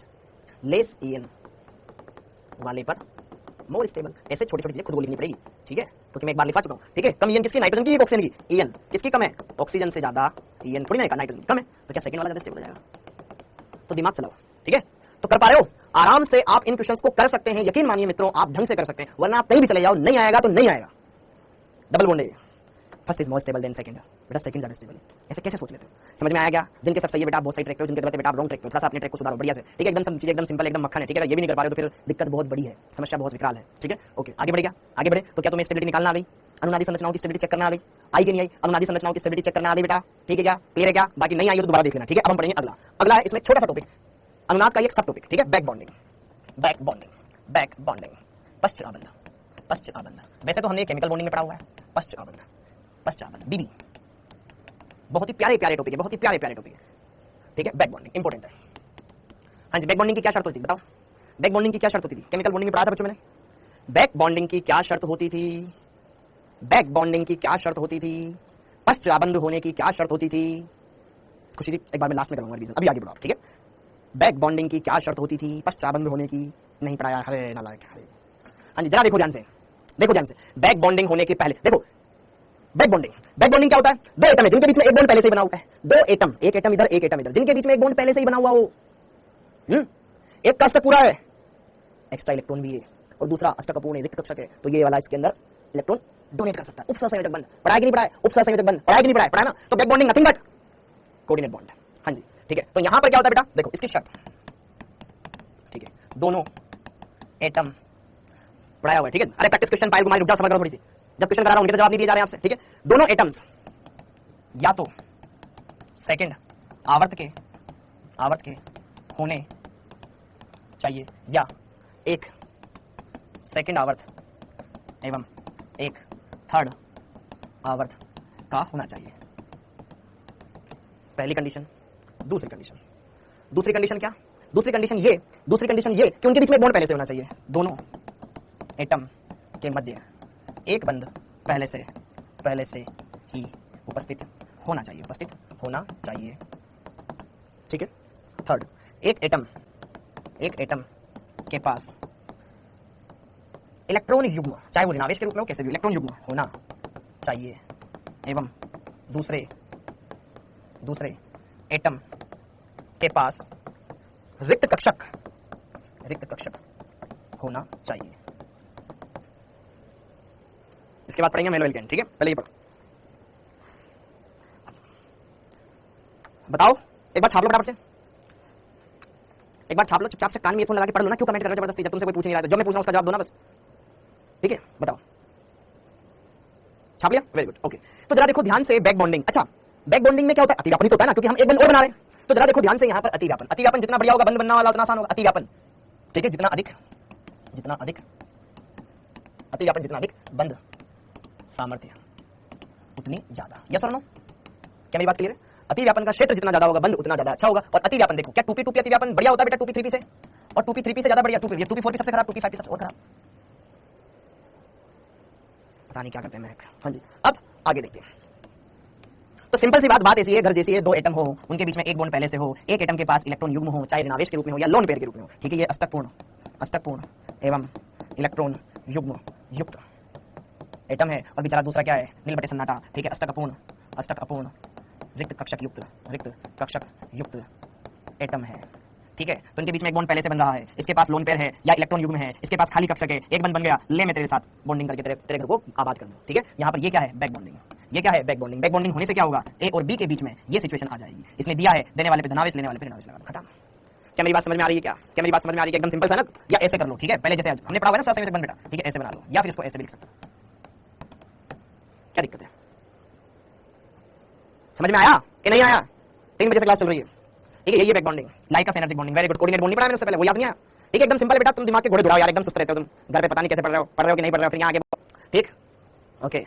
लेस ईएन वाले पर मोर स्टेबल। ऐसे छोटी छोटी चीजें खुद को लिखनी पड़ेगी, ठीक है? क्योंकि मैं एक बार लिखा चुका हूं, ठीक है? कम ईएन किसकी? नाइट्रोजन की, ऑक्सीजन की? ईएन किसकी कम है? ऑक्सीजन से ज्यादा ईएन थोड़ी ना, नाइट्रोजन कम है, तो क्या सेकंड वाला ज्यादा स्टेबल हो जाएगा? तो दिमाग चलाओ, ठीक है? तो कर पा रहे हो? आराम से आप इन क्वेश्चंस को कर सकते हैं, यकीन मानिए मित्रों, आप ढंग से कर सकते हैं, वरना आप कहीं भी चले जाओ, नहीं आएगा तो नहीं आएगा। डबल बॉन्ड है, first is more stable then second, बेटा सेकंड ज्यादा स्टेबल है। ऐसे कैसे सोच लेते हो? समझ में आया? जिनके सब सही है बेटा आप बहुत सही ट्रैक पे हो, जिनके गलत है बेटा आप रॉन्ग ट्रैक पे हो, थोड़ा सा अपने ट्रैक को सुधारो बढ़िया से, ठीक है? एकदम सब चीजें एकदम सिंपल, एकदम मक्खन है, ठीक है? ये भी नहीं कर पा रहे हो तो फिर दिक्कत बहुत बड़ी है, समस्या बहुत विकराल है, ठीक है? ओके, आगे बढ़ेगा, आगे बढ़े। तो क्या तुम्हें स्टेबिलिटी निकालना आ गई? अनुनादी संरचनाओं की स्टेबिलिटी चेक करना आ गई? आई कि नहीं आई? अनुनादी संरचनाओं की स्टेबिलिटी चेक करना आ गई बेटा, ठीक है? क्या क्लियर है? क्या बाकी नहीं आई तो दोबारा देख लेना, ठीक है? अब हम पढ़ेंगे अगला है इसमें छोटा सा टॉपिक, अनुनाद का एक सब टॉपिक, ठीक है? Back bonding, back bonding, back bonding, पश्च आबंध, पश्च आबंध। वैसे तो हमने केमिकल बॉन्डिंग में पढ़ा हुआ है, पश्च आबंध, पश्च आबंध, बीबी बहुत ही प्यारे प्यारे टॉपिक है, बहुत ही प्यारे प्यारे टॉपिक है, ठीक है? बैक बॉन्डिंग इंपॉर्टेंट है। हाँ जी, बैक बॉन्डिंग की क्या शर्त होती थी बताओ? बैक बॉन्डिंग की क्या शर्त होती थी? केमिकल बॉन्डिंग में पढ़ा था बच्चों मैंने। बैक बॉन्डिंग की क्या शर्त होती थी? बैक बॉन्डिंग की क्या शर्त होती थी? पश्च आबंध होने की क्या शर्त होती थी? खुशी जी एक बार मैं लास्ट में करूंगा रिवीजन, अभी आगे बढ़ाओ, ठीक है? बैक बॉन्डिंग की क्या शर्त होती थी? पश्च आबंध होने की नहीं पढ़ाया, अरे नालायक। हाँ जी, जरा देखो ध्यान से, देखो ध्यान से, बैक बॉन्डिंग होने के पहले देखो, बैक बॉन्डिंग क्या होता है? 2 एटम है जिनके बीच में एक बॉन्ड पहले से ही बना हुआ है, 2 एटम, एक एटम इधर एक एटम इधर, जिनके बीच में एक बॉन्ड पहले से ही बना हुआ हो। एक का अष्टक पूरा है, एक्स्ट्रा इलेक्ट्रॉन भी है, और दूसरा अष्टक अपूर्ण है, रिक्त कक्षक है, तो ये वाला इसके अंदर इलेक्ट्रॉन डोनेट कर सकता है। उपसहसंयोजक बंध पढ़ाया कि नहीं पढ़ाया? उपसहसंयोजक बंध पढ़ाया कि नहीं पढ़ाया? पढ़ाया ना? तो back bonding nothing but coordinate bond. हाँ जी, ठीक है? तो यहां पर क्या होता है बेटा? देखो इसकी शर्त, ठीक है? दोनों एटम पढ़ाया हुआ है, ठीक है? अरे प्रैक्टिस क्वेश्चन पाइल घुमाई, रुक जाओ, समझ लो थोड़ी सी, जब क्वेश्चन करा रहा हूं उनके तो जवाब नहीं दिए जा रहे हैं आपसे, ठीक है? दोनों एटम्स या तो सेकंड आवर्त के होने चाहिए या एक सेकंड आवर्त एवं एक थर्ड आवर्त का होना चाहिए। पहली कंडीशन। दूसरी कंडीशन क्या? दूसरी कंडीशन ये कि उनके बीच में बॉन्ड पहले से होना चाहिए। दोनों एटम के मध्य एक बंध पहले से ही उपस्थित होना चाहिए। ठीक है। थर्ड, एक एटम के पास इलेक्ट्रॉन युग्म, चाहे वो ऋणावेश के रूप में हो कैसे भी, इलेक्ट्रॉन युग्म होना चाहिए एवं दूसरे एटम के पास रिक्त कक्षक होना चाहिए। इसके बाद पढ़ेंगे मेल ठीक है। पहले ये पढ़ो, बताओ एक बार छाप लो फटाफट से, एक बार छाप लो चुपचाप से, कान में ईयरफोन लगा के पढ़ लो ना। क्यों कमेंट कर रहे हो जबरदस्ती, जब तुमसे कोई पूछ नहीं रहा है, जो मैं पूछ रहा हूं उसका जवाब दो ना बस। ठीक है, बताओ। छाप लिया? Very good, okay. तो जरा देखो ध्यान से, बैक बॉन्डिंग। अच्छा, बैक बॉन्डिंग में क्या होता है? अतिव्यापन ही तो होता है ना, क्योंकि हम एक बंध और बना रहे हैं। तो जरा देखो ध्यान से, यहां पर अतिव्यापन जितना बढ़िया होगा, बंध बनना वाला उतना आसान होगा। अतिव्यापन, ठीक है, जितना अधिक अतिव्यापन, जितना अधिक बंध सामर्थ्य उतनी ज्यादा। यस और नो? क्या मेरी बात क्लियर है? अतिव्यापन का क्षेत्र जितना ज्यादा होगा, बंध उतना ज्यादा अच्छा होगा। और अतिव्यापन देखो, क्या 2p अतिव्यापन बढ़िया होता है बेटा 2p3p से, और 2p3p से ज्यादा बढ़िया 2p4p सबसे खराब, 2p5p सबसे और खराब। पता नहीं क्या करते हैं महक। हाँ जी, अब आगे देखते हैं। तो सिंपल सी बात ऐसी है, घर जैसी है, दो एटम हो, उनके बीच में एक बॉन्ड पहले से हो, एक एटम के पास इलेक्ट्रॉन युग्म हो, चाहे ऋणावेश के रूप में हो या लोन पेयर के रूप में हो। ठीक है, ये अष्टकपूर्ण एवं इलेक्ट्रॉन युग्म युक्त एटम है, और बेचारा दूसरा क्या है? नील बटे सन्नाटा। ठीक है, अष्टक रिक्त कक्षक युक्त एटम है। ठीक है, तो इनके बीच में एक बॉन्ड पहले से बन रहा है, इसके पास लोन पेयर है या इलेक्ट्रॉन युग्म है, इसके पास खाली कक्षक है, एक बंध बन गया, ले मैं तेरे साथ बॉन्डिंग करके तेरे घर को आबाद कर दूं। ठीक है, यहाँ पर ये क्या है? Back bonding. ये क्या है? Back bonding. बैक बॉन्डिंग होने से क्या होगा? ए और बी के बीच में ये सिचुएशन आ जाएगी। इसने दिया है, देने वाले पे धनावेश, लेने वाले पे ऋणावेश लगा दो, खत्म। क्या मेरी बात समझ में आ रही है? क्या मेरी बात समझ में आ रही है? एकदम सिंपल है ना? या ऐसे कर लो, ठीक है, पहले जैसे हमने पढ़ा हुआ है ना सरसरी बेटा, ठीक है, ऐसे बना लो, या फिर इसको ऐसे भी लिख सकते हो। क्या दिक्कत है? समझ में आया कि नहीं आया? 3 बजे से क्लास चल रही है। ठीक है, ये back bonding, like energic bonding, very good. Coordinate bonding पढ़ा मैंने उससे पहले, वो याद नहीं आया? ठीक है, एकदम सिंपल है बेटा, तुम दिमाग के घोड़े दौड़ाओ यार, एकदम सुस्त रहते हो तुम। घर पे पता नहीं कैसे पढ़ रहे हो कि नहीं पढ़ रहे हो, फिर यहाँ आगे। ठीक, ओके,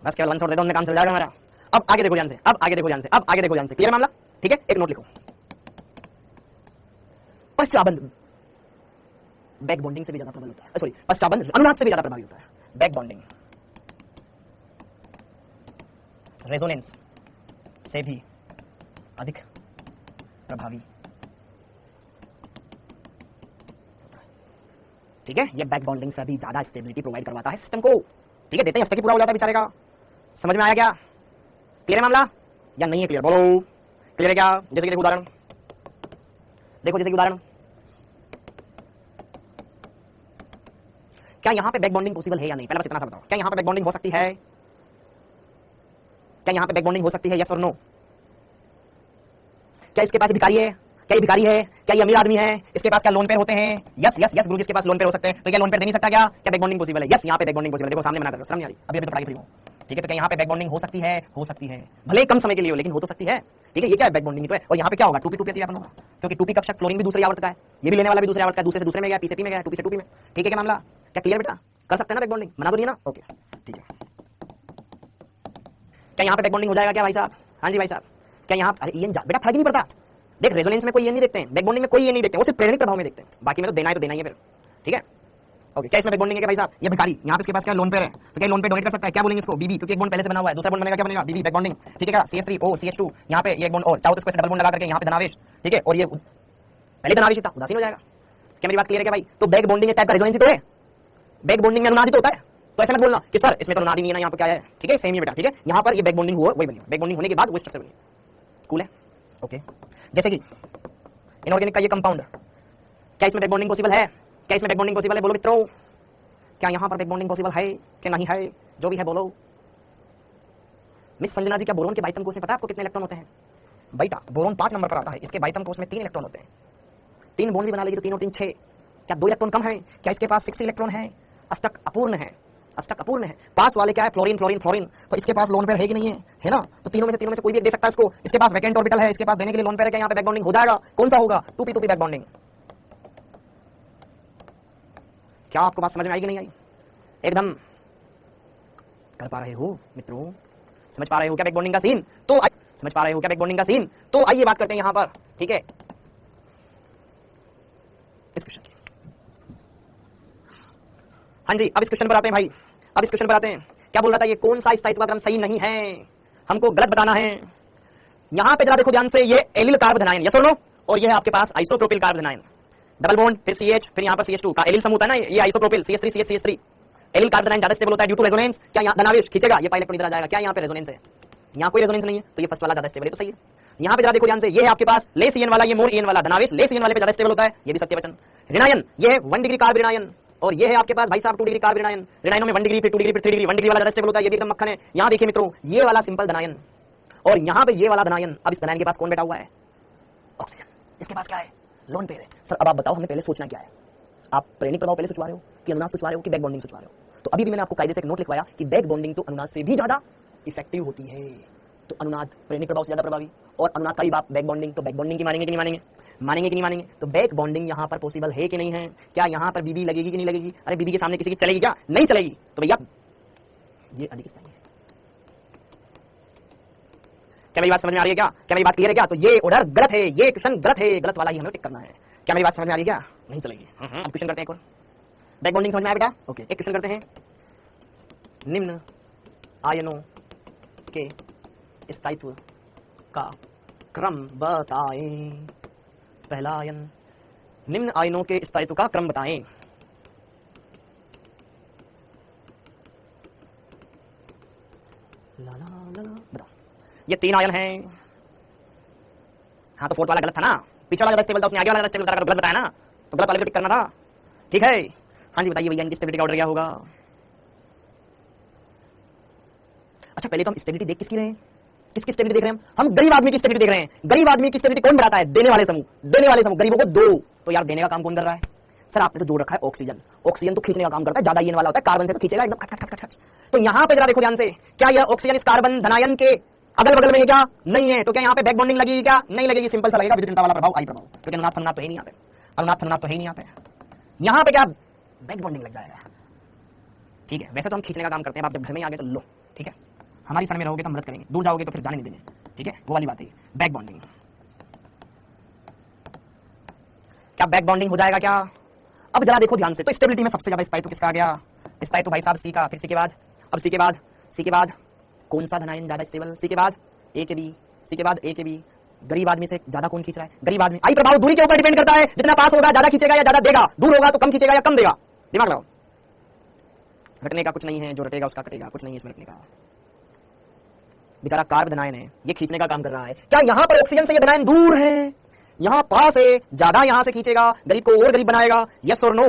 बस केवल आंसर दे दो, काम चल जाएगा हमारा। अब आगे देखो ध्यान से, अब आगे देखो ध्यान से, क्लियर मामला? ठीक है, एक नोट लिखो, पश्चाबंध बैक बॉन्डिंग से भी ज्यादा प्रबल होता है, सॉरी, पश्चाबंध अनुनाद से भी ज्यादा प्रभावी होता है। बैक बॉन्डिंग रेजोनेंस से भी अधिक प्रभावी। ठीक है, ये बैक बॉन्डिंग से भी ज्यादा स्टेबिलिटी प्रोवाइड करवाता है सिस्टम को। ठीक है, देते ही हफ्ते की पूरा हो जाता है बेचारे का। समझ में आया क्या? क्लियर है मामला या नहीं है? क्लियर बोलो, क्लियर है क्या? जैसे कि देखो उदाहरण, देखो जैसे कि उदाहरण, क्या यहां पे बैक बॉन्डिंग पॉसिबल है या नहीं? पहले बस इतना सा बताओ, क्या यहां पे बैक बॉन्डिंग हो सकती है? क्या यहां पे बैक बॉन्डिंग हो सकती है? यस और नो? क्या इसके पास भिखारी है? क्या ये भिखारी है? क्या ये अमीर आदमी है? इसके पास क्या लोन पेयर होते हैं? यस यस यस गुरु, इसके पास लोन पेयर हो सकते हैं, तो क्या लोन पेयर दे नहीं सकता? क्या बैक बॉन्डिंग पॉसिबल है? यस, यहां पे बैक बॉन्डिंग पॉसिबल है। देखो सामने मना कर रहा हूं, समझ नहीं आ रही? अभी तो पढ़ाई फ्री हूं। ठीक है, तो क्या यहां पे बैक बॉन्डिंग हो सकती है? हो सकती है, भले ही कम समय के लिए हो, लेकिन हो तो सकती है। ठीक है, ये क्या है? बैक बॉन्डिंग तो है। और यहां पे क्या होगा? 2p2p अतिव्यापन होगा, क्योंकि 2p कक्षक क्लोरीन भी दूसरी आवर्त का है, ये भी लेने वाला भी दूसरी आवर्त का है, दूसरे से दूसरे में गया, p से p में गया, 2p से 2p में। ठीक है, क्या मामला? क्या क्लियर बेटा? कर सकते हैं ना बैक बॉन्डिंग? मना तो नहीं ना? ओके, ठीक है। क्या यहां पे बैक बॉन्डिंग हो जाएगा क्या भाई साहब? हाँ जी भाई साहब, क्या यहां? अरे ये बेटा फर्क ही नहीं पड़ता। देख, रेजोनेंस में कोई ये नहीं देखते हैं, बैक बॉन्डिंग में कोई ये नहीं देखते, वो सिर्फ प्रेरणिक प्रभाव में देखते हैं, बाकी में तो देना है तो देना ही है फिर। ठीक है, ओके। क्या इसमें बैक बॉन्डिंग है भाई साहब? ये भिखारी, यहाँ पे इसके पास क्या लोन पेयर है, तो क्या लोन पे डोनेट कर सकता है? क्या बोलेंगे इसको? बीबी, क्योंकि एक बॉन्ड पहले से बना हुआ है, दूसरा बॉन्ड बनेगा, क्या बनेगा? बीबी, बैक बॉन्डिंग। ठीक है, CH3O CH2, यहाँ पे ये एक बॉन्ड और, चाहो तो इसको डबल बॉन्ड लगा करके यहाँ पे धनावेश। ठीक है, और ये पहले धनावेश था, उदासीन हो जाएगा। क्या मेरी बात क्लियर है क्या भाई? तो बैक बॉन्डिंग एक टाइप का रेजोनेंस तो है, बैक बॉन्डिंग में अनुनाद तो होता है, तो ऐसा मत बोलना कि सर इसमें तो अनुनाद ही नहीं है ना, यहाँ पे क्या है? ठीक है, सेम ही बेटा। ठीक है, यहाँ पर ये बैक बॉन्डिंग हुआ, वही बनी, बैक बॉन्डिंग होने के बाद वो स्ट्रक्चर बनी। कूल है, ओके। जैसे कि इनऑर्गेनिक का ये कंपाउंड, क्या इसमें बैक बॉन्डिंग पॉसिबल है? क्या इसमें बैक बॉन्डिंग पॉसिबल है? बोलो मित्रों, क्या यहां पर बैक बॉन्डिंग पॉसिबल है कि नहीं है? जो भी है बोलो। मिस संजना जी, क्या बोरोन के बाइटम कोष में पता है आपको कितने इलेक्ट्रॉन होते हैं? बेटा बोरोन 5 नंबर पर आता है, इसके बाइटम कोष में 3 इलेक्ट्रॉन होते हैं। 3 बॉन्ड भी बना लेगी तो 3 और 3 6, क्या 2 इलेक्ट्रॉन कम है? क्या इसके पास 6 इलेक्ट्रॉन है? अष्टक अपूर्ण है, अष्टक अपूर्ण है। पास वाले क्या है, फ्लोरीन फ्लोरीन फ्लोरीन, तो इसके पास लोन पेयर है कि नहीं है ना, तो तीनों में से कोई भी एक दे सकता है इसको। इसके पास वैकेंट ऑर्बिटल है, इसके पास देने के लिए लोन पेयर है, क्या यहाँ पे बैक बॉन्डिंग हो जाएगा? कौन सा होगा? 2p2p back bonding. क्या आपको बात समझ में आई कि नहीं आई? एकदम कर पा रहे हो मित्रों? समझ पा रहे हो क्या बैक बॉन्डिंग का सीन? तो समझ पा रहे हो क्या बैक बॉन्डिंग का सीन? तो आइए बात करते हैं यहां पर, ठीक है, इस क्वेश्चन की। हाँ जी, अब इस क्वेश्चन पर आते हैं भाई, अब इस क्वेश्चन पर आते हैं। क्या बोल रहा था ये? कौन सा स्थायित्व का क्रम सही नहीं है, हमको गलत बताना है। यहां पे जरा देखो ध्यान से, ये एलिल कार्ब धनायन, यस और नो, और ये है आपके पास आइसोप्रोपिल कार्ब धनायन, डबल बॉन्ड, फिर CH, फिर यहां पर CH2 का एलिल समूह होता है ना, ये isopropyl CH3 CH CH3। Allyl carb धनायन ज्यादा स्टेबल होता है ड्यू टू रेजोनेंस। क्या यहां धनावेश खींचेगा, ये इलेक्ट्रॉन इधर आ जाएगा। क्या यहां पे रेजोनेंस है? यहां कोई रेजोनेंस नहीं है, तो ये फर्स्ट वाला ज्यादा स्टेबल है, तो सही है। यहां पे जरा देखो ध्यान से, ये है आपके पास लेस EN वाला, ये मोर EN वाला धनावेश लेस EN वाले पे ज्यादा स्टेबल होता है, ये भी सत्य वचन। ऋणायन, ये है 1 डिग्री कार्ब ऋणायन, और ये है आपके पास भाई साहब 2 डिग्री कार्ब ऋणायन। ऋणायनों में 1 डिग्री, फिर 2 डिग्री, फिर 3 डिग्री, 1 डिग्री वाला ज्यादा स्टेबल होता है, ये भी एकदम मक्खन है। यहां देखिए मित्रों, ये वाला सिंपल धनायन और यहां पे ये वाला धनायन। अब इस धनायन के पास कौन बैठा हुआ है? ऑक्सीजन। इसके पास क्या है? लोन पेयर है। सर अब आप बताओ, हमें पहले सोचना क्या है? आप प्रेरणिक प्रभाव पहले सोचवा रहे हो कि अनुनाद सोचवा रहे हो कि बैक बॉन्डिंग सोचवा रहे हो? तो अभी भी मैंने आपको कायदे से एक नोट लिखवाया कि बैक बॉन्डिंग तो अनुनाद से भी ज्यादा इफेक्टिव होती है। तो अनुनाद प्रेरणिक प्रभाव से ज्यादा प्रभावी, और अनुनाद का ही बाप बैक बॉन्डिंग, तो बैक बॉन्डिंग की मानेंगे कि नहीं मानेंगे? मानेंगे कि नहीं मानेंगे? तो बैक बॉन्डिंग यहां पर पॉसिबल है कि नहीं है? क्या यहां पर बीबी लगेगी कि नहीं लगेगी? अरे बीबी के सामने किसी की चलेगी क्या? नहीं चलेगी। तो भैया ये अधिक स्थायी है। क्या मेरी बात समझ में आ रही है? क्या मेरी बात क्लियर है? क्या तो ये ऑर्डर गलत है, ये क्वेश्चन गलत है, गलत वाला ही हमें टिक करना है। क्या मेरी बात समझ में आ रही है? क्या नहीं चलेगी? अब क्वेश्चन करते हैं एक और। बैक बॉन्डिंग समझ में आया बेटा? ओके, एक क्वेश्चन करते हैं। निम्न आयनों के स्थायित्व का क्रम बताएं। पहला आयन, निम्न आयनों के स्थायित्व का क्रम बताएं। ला ला ला ला, बताओ। ये 3 आयन हैं। हाँ तो फोर्थ वाला गलत था ना, पीछे वाला ज्यादा स्टेबल था, उसने आगे वाला ज्यादा स्टेबल था, तो गलत बताया ना, तो गलत वाले को टिक करना था। ठीक है, हाँ जी बताइए भैया, इनकी स्टेबिलिटी का ऑर्डर क्या होगा? अच्छा पहले तो हम स्टेबिलिटी देख किसकी रहे हैं? किसकी स्टेबिलिटी देख रहे हैं? हम गरीब आदमी की स्टेबिलिटी देख रहे हैं। गरीब आदमी की स्टेबिलिटी कौन बढ़ाता है? देने वाले समूह। देने वाले समूह गरीबों को दो, तो यार देने का काम कौन कर रहा है? सर आपने तो जोड़ रखा है ऑक्सीजन। ऑक्सीजन तो खींचने का काम करता है, ज्यादा EN वाला होता है, कार्बन से तो खींचेगा एकदम खच खच खच खच। तो यहां पे जरा देखो ध्यान से, क्या यह ऑक्सीजन इस कार्बन धनायन के अगल बगल में है क्या? नहीं है। तो क्या यहाँ पे बैक बॉन्डिंग लगेगी क्या? नहीं लगेगी, सिंपल सा लगेगा विद्युत ऋणता वाला प्रभाव, आई प्रभाव, क्योंकि अनुनाद फनुनाद तो है नहीं यहाँ पे, अनुनाद फनुनाद तो है नहीं यहाँ पे। यहाँ पे क्या बैक बॉन्डिंग लग जाएगा। ठीक है, वैसे तो हम खींचने का काम करते हैं, आप जब घर में आ गए तो लो, ठीक है, हमारी शरण में रहोगे तो मदद करेंगे, दूर जाओगे तो फिर जाने नहीं देंगे। ठीक है, वो वाली बात है बैक बॉन्डिंग। क्या बैक बॉन्डिंग हो जाएगा क्या? अब जरा देखो ध्यान से, तो स्टेबिलिटी में सबसे ज्यादा स्थायित्व किसका आ गया? स्थायित्व भाई साहब सी का, फिर सी के बाद, अब सी के बाद कौन सा धनायन ज्यादा स्टेबल? सी के बाद ए के बी, सी के बाद ए के बी। गरीब आदमी से ज्यादा कौन खींच रहा है? गरीब आदमी। आई प्रभाव दूरी के ऊपर डिपेंड करता है, जितना पास होगा ज्यादा खींचेगा या ज्यादा देगा, दूर होगा तो कम खींचेगा या कम देगा। दिमाग लगाओ, रटने का कुछ नहीं है, जो रटेगा उसका कटेगा, कुछ नहीं है इसमें रटने का। बेचारा कार्ब धनायन है, ये खींचने का काम कर रहा है। क्या यहाँ पर ऑक्सीजन से ये धनायन दूर है? यहाँ पास है, ज्यादा यहाँ से खींचेगा, गरीब को और गरीब बनाएगा। यस और नो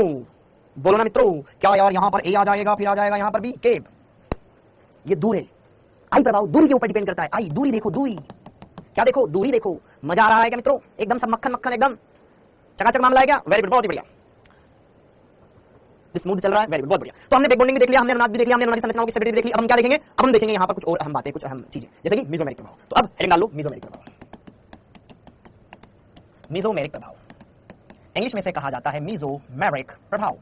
बोलो ना मित्रों। क्या यार यहाँ पर ए आ जाएगा, फिर आ जाएगा यहाँ पर बी, केब, ये दूर है। आई प्रभाव दूरी के ऊपर डिपेंड करता है। आई दूरी देखो, दूरी क्या देखो, दूरी देखो। मजा आ रहा है क्या मित्रों? एकदम सब मक्खन मक्खन, एकदम चकाचक मामला है क्या? वेरी गुड, बहुत ही बढ़िया, स्मूथ चल रहा है, वेरी गुड, बहुत बढ़िया। तो हमने बैक बॉन्डिंग भी देख लिया, हमने अनुनाद भी देख लिया, हमने अनुनादी संरचनाओं की स्टेबिलिटी देख ली। अब हम क्या देखेंगे? अब हम देखेंगे यहाँ पर कुछ और अहम बातें, कुछ अहम चीजें, जैसे कि मेसोमेरिक प्रभाव। तो अब हेडिंग डाल लो, मेसोमेरिक प्रभाव। मेसोमेरिक प्रभाव इंग्लिश में से कहा जाता है मेसोमेरिक प्रभाव।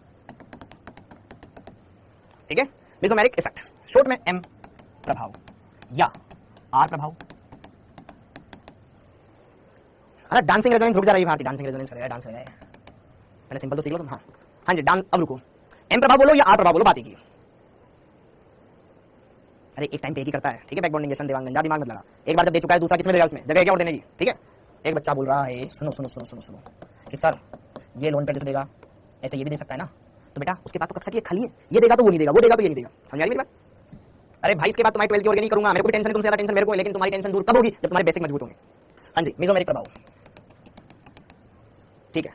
ठीक है, मेसोमेरिक इफेक्ट, शॉर्ट में एम प्रभाव या आर प्रभाव। अरे डांसिंग रेजोनेंस, रुक जा रही भारती, डांसिंग रेजोनेंस करेगा, डांस करेगा। पहले सिंपल तो सीख लो तुम। हाँ हाँ जी, डांस। अब रुको, एम प्रभाव बोलो या आर प्रभाव बोलो, बात की। अरे एक टाइम पे एक ही करता है, ठीक है, बैक बॉन्डिंग जैसा देवांगन, जा दिमाग मत लगा। एक बार जब दे चुका है, दूसरा किसमें देगा? उसमें जगह क्या और देने की। ठीक है, एक बच्चा बोल रहा है, सुनो सुनो सुनो सुनो सुनो कि सर ये लोन पे जैसे देगा, ऐसे ये भी दे सकता है ना। तो बेटा उसके बाद तो कक्षा की खाली है, ये देगा तो वो नहीं देगा, वो देगा तो ये नहीं देगा। समझ आई मेरी बात? अरे भाई इसके बाद तुम्हारी 12th की ऑर्गेनिक करूंगा, मेरे को भी टेंशन है, तुमसे ज्यादा टेंशन मेरे को है, लेकिन तुम्हारी टेंशन दूर कब होगी? जब तुम्हारे बेसिक मजबूत होंगे। हाँ जी, मेसोमेरिक प्रभाव। ठीक है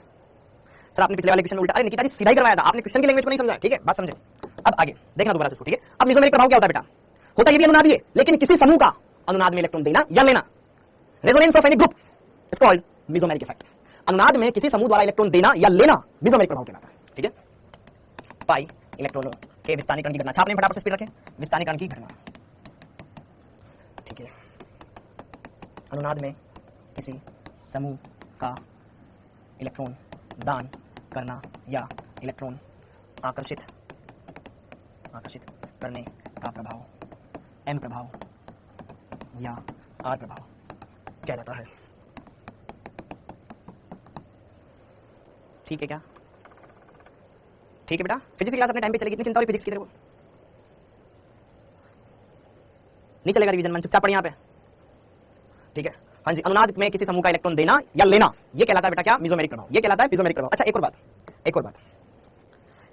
सर, आपने पिछले वाले क्वेश्चन उल्टा, अरे निकिता जी सीधा ही करवाया था, आपने क्वेश्चन की लैंग्वेज को नहीं समझा। ठीक है, बात समझे? अब आगे देखना दोबारा से। ठीक है, अब मेसोमेरिक प्रभाव क्या होता है बेटा? होता ये भी अनुनादी है, लेकिन किसी समूह का अनुनाद में इलेक्ट्रॉन देना या लेना, resonance of any group is called mesomeric effect. अनुनाद में किसी समूह द्वारा इलेक्ट्रॉन देना या लेना मेसोमेरिक प्रभाव कहलाता है। ठीक है, पाई इलेक्ट्रॉनों के विस्थानीकरण की घटना। छाप लें फटाफट से, स्पीड रखें। विस्थानीकरण की घटना, ठीक है। अनुनाद में किसी समूह का इलेक्ट्रॉन दान करना या इलेक्ट्रॉन आकर्षित करने का प्रभाव एम प्रभाव या आर प्रभाव कहलाता है। ठीक है क्या? ठीक है बेटा, फिजिक्स की क्लास अपने टाइम पे चलेगी, इतनी चिंता हो रही फिजिक्स की तेरे को? नहीं चलेगा रिवीजन, मन चुपचाप पढ़ यहाँ पे, ठीक है। हाँ जी, अनुनाद में किसी समूह का इलेक्ट्रॉन देना या लेना, ये कहलाता है बेटा क्या? मेसोमेरिक प्रभाव, ये कहलाता है मेसोमेरिक प्रभाव। अच्छा, एक और बात,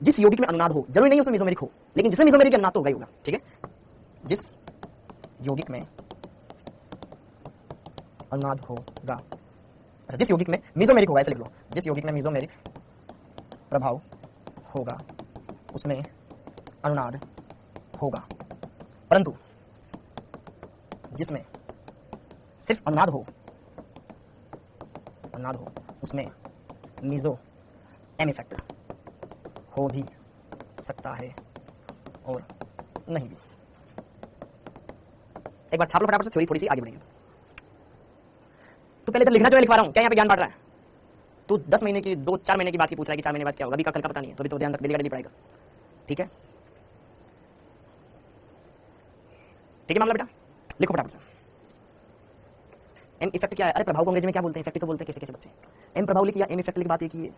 जिस यौगिक में अनुनाद हो, जरूरी नहीं उसमें मेसोमेरिक हो, लेकिन जिसमें मेसोमेरिक अनुनाद तो होगा ही होगा, ठीक है। जिस यौगिक में अनुनाद होगा, अच्छा जिस यौगिक में मेसोमेरिक होगा, ऐसे लिख लो, जिस यौगिक में मेसोमेरिक प्रभाव होगा उसमें अनुनाद होगा, परंतु जिसमें सिर्फ अनुनाद हो उसमें मेसो एम इफेक्ट हो भी सकता है और नहीं भी। एक बार छाप लो फटाफट से, थ्योरी थोड़ी सी आगे बढ़ेगी। तो पहले तो लिखना जो मैं लिखवा रहा हूं, क्या यहाँ पे ज्ञान बांट रहा है? तू 10 महीने की 2-4 महीने की बात की पूछ रहा है कि 4 महीने बाद क्या होगा, अभी का कल का पता नहीं है, तो अभी तो ध्यान रख, डेली का डेली पढ़ाएगा, ठीक है। ठीक है मामला बेटा, लिखो फटाफट से। एम इफेक्ट क्या है? अरे प्रभाव को अंग्रेजी में क्या बोलते हैं? इफेक्ट तो बोलते हैं कैसे कैसे बच्चे। एम प्रभाव लिखी या एम इफेक्ट लिखी, बात एक ही है,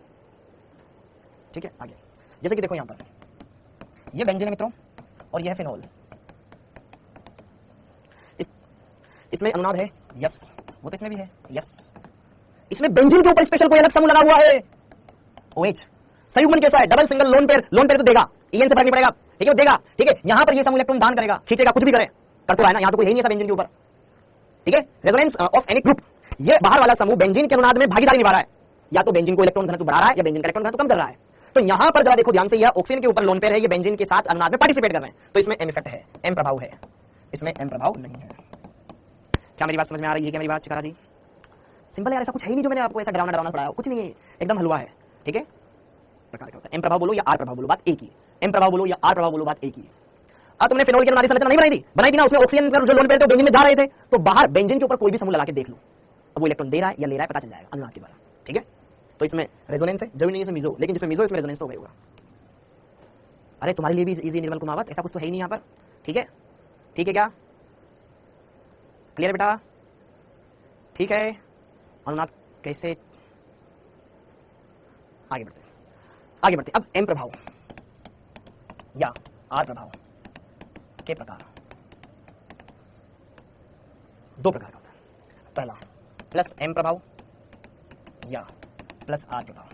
ठीक है। आगे जैसे कि देखो यहां पर ये बेंजीन है मित्रों और ये है फिनोल, इसमें अनुनाद है, यस, वो तो इसमें भी है, यस। इसमें बेंजीन के ऊपर स्पेशल कोई अलग समूह लगा हुआ है, OH। संयुग्मन कैसा है? डबल सिंगल लोन पेयर तो देगा, EN से फर्क नहीं पड़ेगा, ठीक है, वो देगा, ठीक है। यहां पर ये समूह इलेक्ट्रॉन दान करेगा, खींचेगा, कुछ भी करे, कर तो रहा है ना, यहां तो कोई है नहीं ऐसा बेंजीन के ऊपर, ठीक है। रेजोनेंस ऑफ एनी ग्रुप, ये बाहर वाला समूह बेंजीन के अनुनाद में भागीदारी निभा रहा है, या तो बेंजीन को इलेक्ट्रॉन घनत्व बढ़ा रहा है या बेंजीन का इलेक्ट्रॉन घनत्व कम कर रहा है। तो यहां पर जरा देखो ध्यान से, यह ऑक्सीजन के ऊपर लोन पेयर है, ये बेंजीन के साथ अनुनाद में पार्टिसिपेट कर रहे हैं, तो इसमें एम इफेक्ट है, एम प्रभाव है, इसमें एम प्रभाव नहीं है। क्या मेरी बात समझ में आ रही है? क्या मेरी बात शिकारा जी? सिंपल यार, ऐसा कुछ है ही नहीं जो मैंने आपको ऐसा डरावना पढ़ाया, कुछ नहीं है, एकदम हलवा है, ठीक है। प्रकार होता है एम प्रभाव बोलो या आर प्रभाव बोलो, बात एक ही। एम प्रभाव बोलो या आर प्रभाव बोलो, बात एक ही। अब तुमने फिनोल की अनुनादी संरचना नहीं बनाई थी ना, उसमें ऑक्सीजन पर जो लोन पेयर थे बेंजीन में जा रहे थे, तो बाहर बेंजीन के ऊपर कोई भी समूह लगा के देख लो, अब वो इलेक्ट्रॉन दे रहा है या ले रहा है पता चल जाएगा अनुनाद के द्वारा, ठीक है। तो इसमें रेजोनेंस है, जरूरी नहीं है मिजो, लेकिन जिसमें मिजो इसमें रेजोनेंस तो होगा। अरे तुम्हारे लिए भी इजी निर्मल कुमावत, ऐसा कुछ तो है ही नहीं यहाँ पर, ठीक है। ठीक है क्या? क्लियर बेटा? ठीक है। अनुनाद कैसे, आगे बढ़ते। अब एम प्रभाव या आर प्रभाव के प्रकार, दो प्रकार का होता है। पहला प्लस एम प्रभाव या प्लस आर प्रभाव।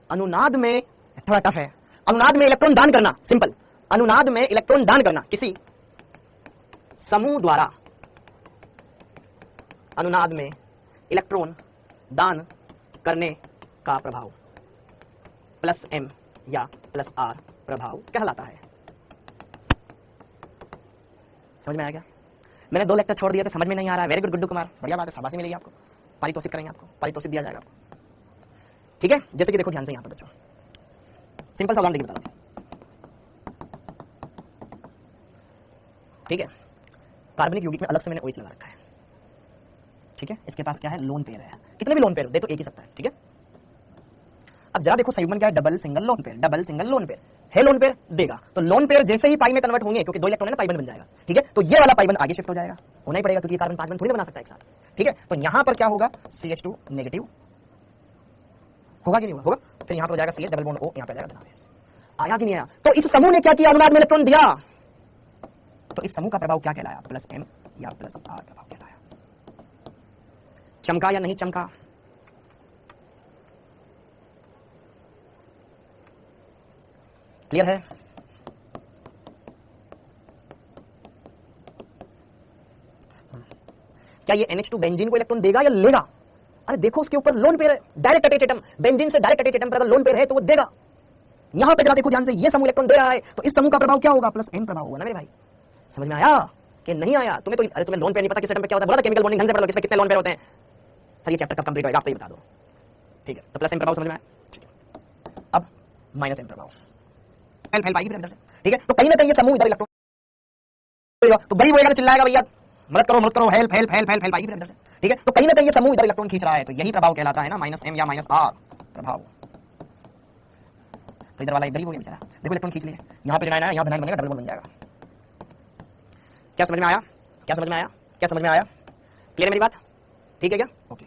अनुनाद में थोड़ा टफ है, अनुनाद में इलेक्ट्रॉन दान करना, सिंपल, अनुनाद में इलेक्ट्रॉन दान करना किसी समूह द्वारा, अनुनाद में इलेक्ट्रॉन दान करने का प्रभाव प्लस एम या प्लस आर प्रभाव कहलाता है। समझ में आया क्या? मैंने 2 लेक्चर छोड़ दिए थे, समझ में नहीं आ रहा है, वेरी गुड गुड्डू कुमार, बढ़िया बात है, शाबाशी मिलेगी आपको, पारितोषिक करेंगे, आपको पारितोषिक दिया जाएगा आपको, ठीक है। जैसे कि देखो ध्यान से यहां पर बच्चों, सिंपल सा उदाहरण देखिए, बता रहा हूं, ठीक है। कार्बनिक यौगिक में अलग से मैंने OH लगा रखा है, ठीक है। इसके पास क्या है? लोन पेयर है, कितने भी लोन पेयर दे तो एक ही सकता है, ठीक है। अब जरा देखो संयुग्मन क्या है? Double single lone pair, double single lone pair है, लोन पेयर देगा, तो लोन पेयर जैसे ही पाई में कन्वर्ट होंगे, क्योंकि 2 इलेक्ट्रॉन है ना, पाई बंद बन जाएगा, ठीक है। तो ये वाला पाई बंद आगे शिफ्ट हो जाएगा, होना ही पड़ेगा, क्योंकि कार्बन 5 बंद थोड़ी ना बना सकता है एक साथ, ठीक है। तो यहां पर क्या होगा? CH2 नेगेटिव होगा कि नहीं होगा? फिर यहां पर हो जाएगा CH डबल बॉन्ड O, यहां पे आ जाएगा, आया कि नहीं आया? तो इस समूह ने क्या किया? अनुनाद में इलेक्ट्रॉन दिया, तो इस समूह का प्रभाव क्या कहलाया? प्लस एम या प्लस आर प्रभाव कहलाया। चमका या नहीं चमका? क्लियर है? क्या ये NH2 बेंजीन को इलेक्ट्रॉन देगा या लेगा? अरे देखो उसके ऊपर लोन पेयर है, डायरेक्ट अटैच एटम, बेंजीन से डायरेक्ट अटैच एटम पर अगर लोन पेयर है तो वो देगा। यहां पे जरा देखो ध्यान से, ये समूह इलेक्ट्रॉन दे रहा है, तो इस समूह का प्रभाव क्या होगा? प्लस एम प्रभाव होगा ना मेरे भाई। समझ में आया कि नहीं आया? तुम्हें तो, अरे तुम्हें लोन पेयर नहीं पता किस एटम पे क्या होता है, बोला था केमिकल बॉन्डिंग ढंग से पढ़ लो, किसमें कितने लोन पेयर होते हैं। सर ये चैप्टर कब कंप्लीट होगा आप तो ये बता दो, ठीक है। तो प्लस एम प्रभाव समझ में आया, ठीक है। अब माइनस एम प्रभाव फैल पाएगी फिर अंदर से, ठीक है। तो कहीं ना कहीं ये समूह इधर इलेक्ट्रॉन, तो गरीब होएगा चिल्लाएगा भैया मदद करो हेल्प हेल्प हेल्प हेल्प पाएगी फिर अंदर से, ठीक है। तो कहीं ना कहीं ये समूह इधर इलेक्ट्रॉन खींच रहा है, तो यही प्रभाव कहलाता है ना माइनस एम या माइनस आर प्रभाव। तो इधर वाला इधर ही हो गया बेचारा, देखो इलेक्ट्रॉन खींच लिए, यहाँ पे जो है यहाँ धनायन बनेगा, डबल बॉन्ड बन जाएगा। क्या समझ में आया, क्या समझ में आया, क्या समझ में आया, क्लियर है मेरी बात, ठीक है क्या, ओके।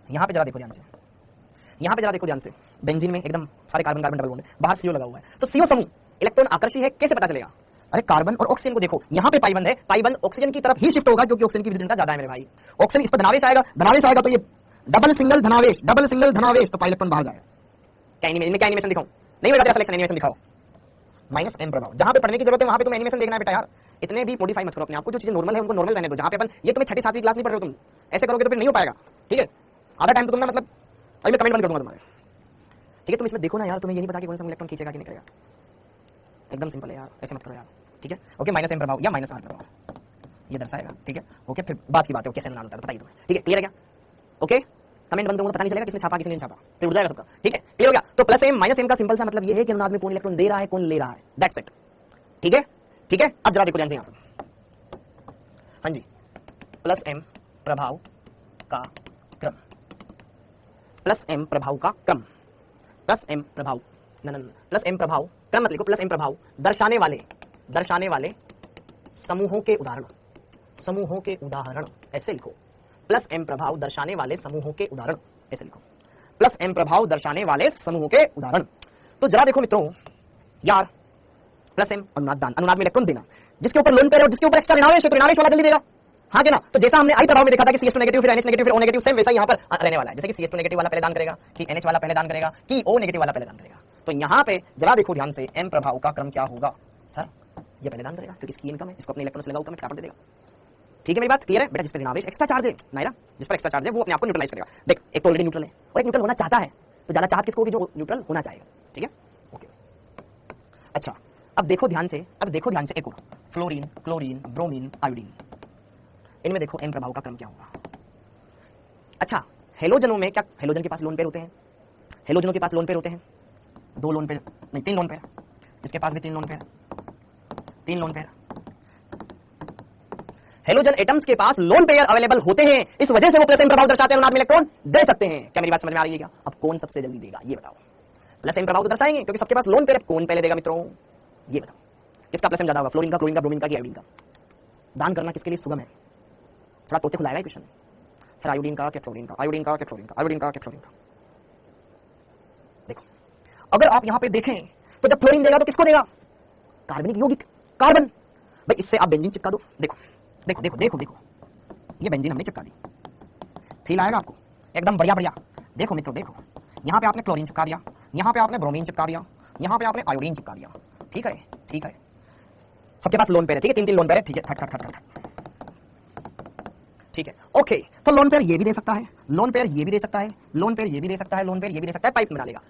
यहाँ पे जरा देखो ध्यान से, यहाँ पे जरा देखो ध्यान से, बेंजीन में एकदम सारे कार्बन कार्बन डबल बॉन्ड है, बाहर सीओ लगा हुआ है, तो सीओ समूह इलेक्ट्रॉन आकर्षी है, कैसे पता चलेगा? अरे कार्बन और ऑक्सीजन को देखो, यहाँ पे पाइबंद है, पाइबंद ऑक्सीजन की तरफ ही शिफ्ट होगा क्योंकि ऑक्सीजन की विद्युत ज्यादा है मेरे भाई। ऑक्सीजन इस पर धनावेश आएगा, धनावेश आएगा तो ये डबल सिंगल धनावेश, डबल सिंगल धनावेश, तो इलेक्ट्रॉन बाहर जाएगा। क्या एनिमेशन दिखाऊं? नहीं बेटा सिलेक्शन एनिमेशन दिखाओ। माइनस एम प्रभाव, जहां पे पढ़ने की जरूरत है वहां पे तुम एनिमेशन देखना है बेटा यार, इतने भी मॉडिफाई मत करो अपने आप को, जो चीजें नॉर्मल है उनको नॉर्मल रहने दो। जहां पे अपन ये तुम्हें छठी सातवीं क्लास नहीं पढ़ रहे हो तुम, ऐसे करोगे तो फिर नहीं हो पाएगा, ठीक है। आधा टाइम तो तुम ना मतलब अभी मैं कमेंट बंद कर दूंगा तुम्हारे, ठीक है। तुम इसमें देखो ना यार, तुम्हें ये नहीं पता कि कौन सा इलेक्ट्रॉन खींचेगा कि नहीं करेगा, एकदम सिंपल है यार, ऐसे मत करो यार, ठीक है। ओके, माइनस एम प्रभाव या माइनस आर प्रभाव ये दर्शाएगा, ठीक है। ओके, फिर बात की बात है कैसे बनाना होता है बताइए तुम्हें, ठीक है, क्लियर है क्या? ओके, कमेंट बंद करूंगा पता नहीं चलेगा किसने छापा किसने नहीं छापा, फिर उड़ जाएगा सबका, ठीक है, क्लियर हो गया। तो प्लस एम माइनस एम का सिंपल सा मतलब ये है कि अनुनाद में कौन इलेक्ट्रॉन दे रहा है कौन ले रहा है, दैट्स इट, ठीक है, ठीक है। अब जरा देखो ध्यान से यहाँ पर, हाँ जी, प्लस एम प्रभाव का क्रम, प्लस एम प्रभाव का क्रम, प्लस एम प्रभाव प्लस एम प्रभाव क्रम मत लिखो, प्लस एम प्रभाव दर्शाने वाले समूहों के उदाहरण, समूहों के उदाहरण ऐसे लिखो, प्लस एम प्रभाव दर्शाने वाले समूहों के उदाहरण ऐसे लिखो, प्लस एम प्रभाव दर्शाने वाले समूहों के उदाहरण। तो जरा देखो मित्रों यार, प्लस एम अनुनाद में इलेक्ट्रॉन देना, जिसके ऊपर लोन पेयर और जिसके ऊपर एक्स्ट्रा ऋणावेश है तो ऋणावेश वाला जल्दी देगा, हाँ क्या ना। तो जैसा हमने आई प्रभाव में देखा था कि CH2 नेगेटिव फिर NH नेगेटिव फिर O नेगेटिव, सेम वैसा यहाँ पर रहने वाला है, जैसे कि CH2 नेगेटिव वाला पहले दान करेगा, कि NH वाला पहले दान करेगा, कि O नेगेटिव वाला पहले दान करेगा। तो यहाँ पे जरा देखो ध्यान से, एम प्रभाव का क्रम क्या होगा सर, ये पहले दान करेगा क्योंकि इसकी इनकम है, इसको अपने इलेक्ट्रॉन लगा ऊपर में फटाफट दे देगा, ठीक है मेरी बात क्लियर है बेटा। जिस पर ऋणावेश एक्स्ट्रा चार्ज है नायरा, जिस पर एक्स्ट्रा चार्ज है वो अपने आप को न्यूट्रलाइज करेगा। देख एक तो ऑलरेडी न्यूट्रल है और एक न्यूट्रल होना चाहता है, तो ज्यादा चार्ज किसको होगी, जो न्यूट्रल होना चाहेगा, ठीक है, ओके। अच्छा अब देखो ध्यान से, एक और फ्लोरीन, क्लोरीन, ब्रोमीन, आयोडीन, इनमें देखो एम प्रभाव का क्रम क्या होगा। अच्छा हेलोजनों में क्या, हेलोजन के पास लोन पेयर होते हैं, हेलोजनों के पास लोन पेयर होते हैं, 2 लोन पेयर नहीं 3 लोन पेयर, इसके पास भी 3 lone pair, 3 lone pair. Halogen atoms के पास लोन पेयर अवेलेबल होते हैं, इस वजह से वो प्लस एम प्रभाव दर्शाते हैं, अनुनाद में इलेक्ट्रॉन दे सकते हैं। क्या मेरी बात समझ में आ रही है क्या? अब कौन सबसे जल्दी देगा ये बताओ, प्लस एम प्रभाव तो दर्शाएंगे क्योंकि सबके पास लोन पेयर, कौन पहले देगा मित्रों ये बताओ, किसका प्लस एम ज्यादा होगा, फ्लोरीन का, क्लोरीन का, ब्रोमीन का, आयोडीन का? दान करना किसके लिए सुगम है, थोड़ा तोते खुलाएगा क्वेश्चन, सर आयोडीन का क्या फ्लोरीन का, आयोडीन का क्या फ्लोरीन का, आयोडीन का क्या फ्लोरीन का। देखो अगर आप यहां पे देखें तो जब फ्लोरीन देगा तो किसको देगा, कार्बनिक यौगिक, कार्बन। भाई इससे आप बेंजीन चिपका दो, देखो देखो देखो देखो देखो, ये बेंजीन हमने चिपका दी, फील आएगा आपको एकदम बढ़िया बढ़िया। देखो मित्रों देखो, यहां पे आपने क्लोरीन चिपका दिया, यहां पे आपने ब्रोमीन चिपका दिया, यहां पे आपने आयोडीन चिपका दिया, ठीक है ठीक है, सबके पास लोन पेयर है, ठीक है, 3 लोन पेयर है, ठीक है, खट खट खट खट, ठीक है ओके। तो लोन पेयर ये भी दे सकता है, लोन पेयर ये भी दे सकता है, लोन पेयर ये भी दे सकता है, लोन पेयर ये भी दे सकता है, पाइप बना लेगा।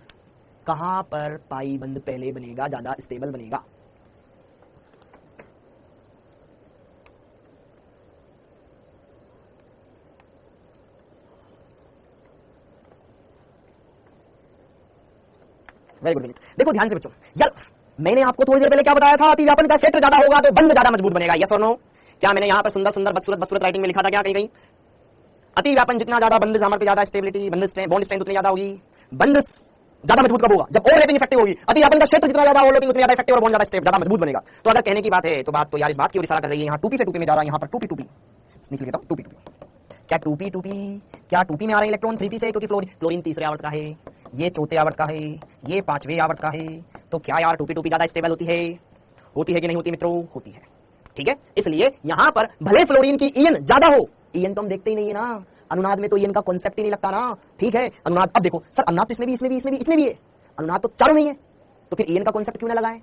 कहां पर पाई बंद पहले बनेगा, ज्यादा स्टेबल बनेगा, वेरी गुड। देखो ध्यान से बच्चों यार, मैंने आपको थोड़ी देर पहले क्या बताया था, अतिव्यापन का क्षेत्र ज्यादा होगा तो बंध ज्यादा मजबूत बनेगा, यस और नो? क्या मैंने यहां पर सुंदर सुंदर बदसूरत राइटिंग में लिखा था क्या कहीं कहीं? अतिव्यापन जितना ज्यादा, बंध सामर्थ्य ज्यादा, स्टेबिलिटी बॉन्ड स्ट्रेंथ उतनी ज्यादा होगी, बंध ज्यादा मजबूत कब होगा, जब ओवरलैपिंग इफेक्टिव होगी। अतिव्यापन का क्षेत्र जितना ज्यादा, ओवरलैपिंग उतनी ज्यादा इफेक्टिव और बॉन्ड ज्यादा स्टेबल, ज्यादा मजबूत बनेगा। तो अगर कहने की बात है तो बात तो यार इस बात की ओर इशारा कर रही है, यहां टूपी से टूपी में जा रहा है, यहां पर टूपी टूपी निकल लेता हूं, टूपी टूपी, क्या टूपी टूपी, क्या टूपी में आ रहे हैं इलेक्ट्रॉन 3p से, क्योंकि क्लोरीन तीसरे आवर्त का है, ये चौथे आवर्त का है, ये 5वें आवर्त का है, तो क्या यार टूपी टूपी ज्यादा स्टेबल होती है कि नहीं होती मित्रों? होती है, ठीक है। इसलिए यहां पर भले फ्लोरीन की ईएन ज्यादा हो, ईएन तो हम देखते ही नहीं है ना, अनुनाद में तो ईएन का कॉन्सेप्ट ही नहीं लगता ना, ठीक है। अनुनाद अब देखो सर, अनुनाद तो इसमें भी इसमें भी इसमें भी इसमें भी है, अनुनाद तो चारों नहीं है, तो फिर ईएन का कॉन्सेप्ट क्यों ना लगाए?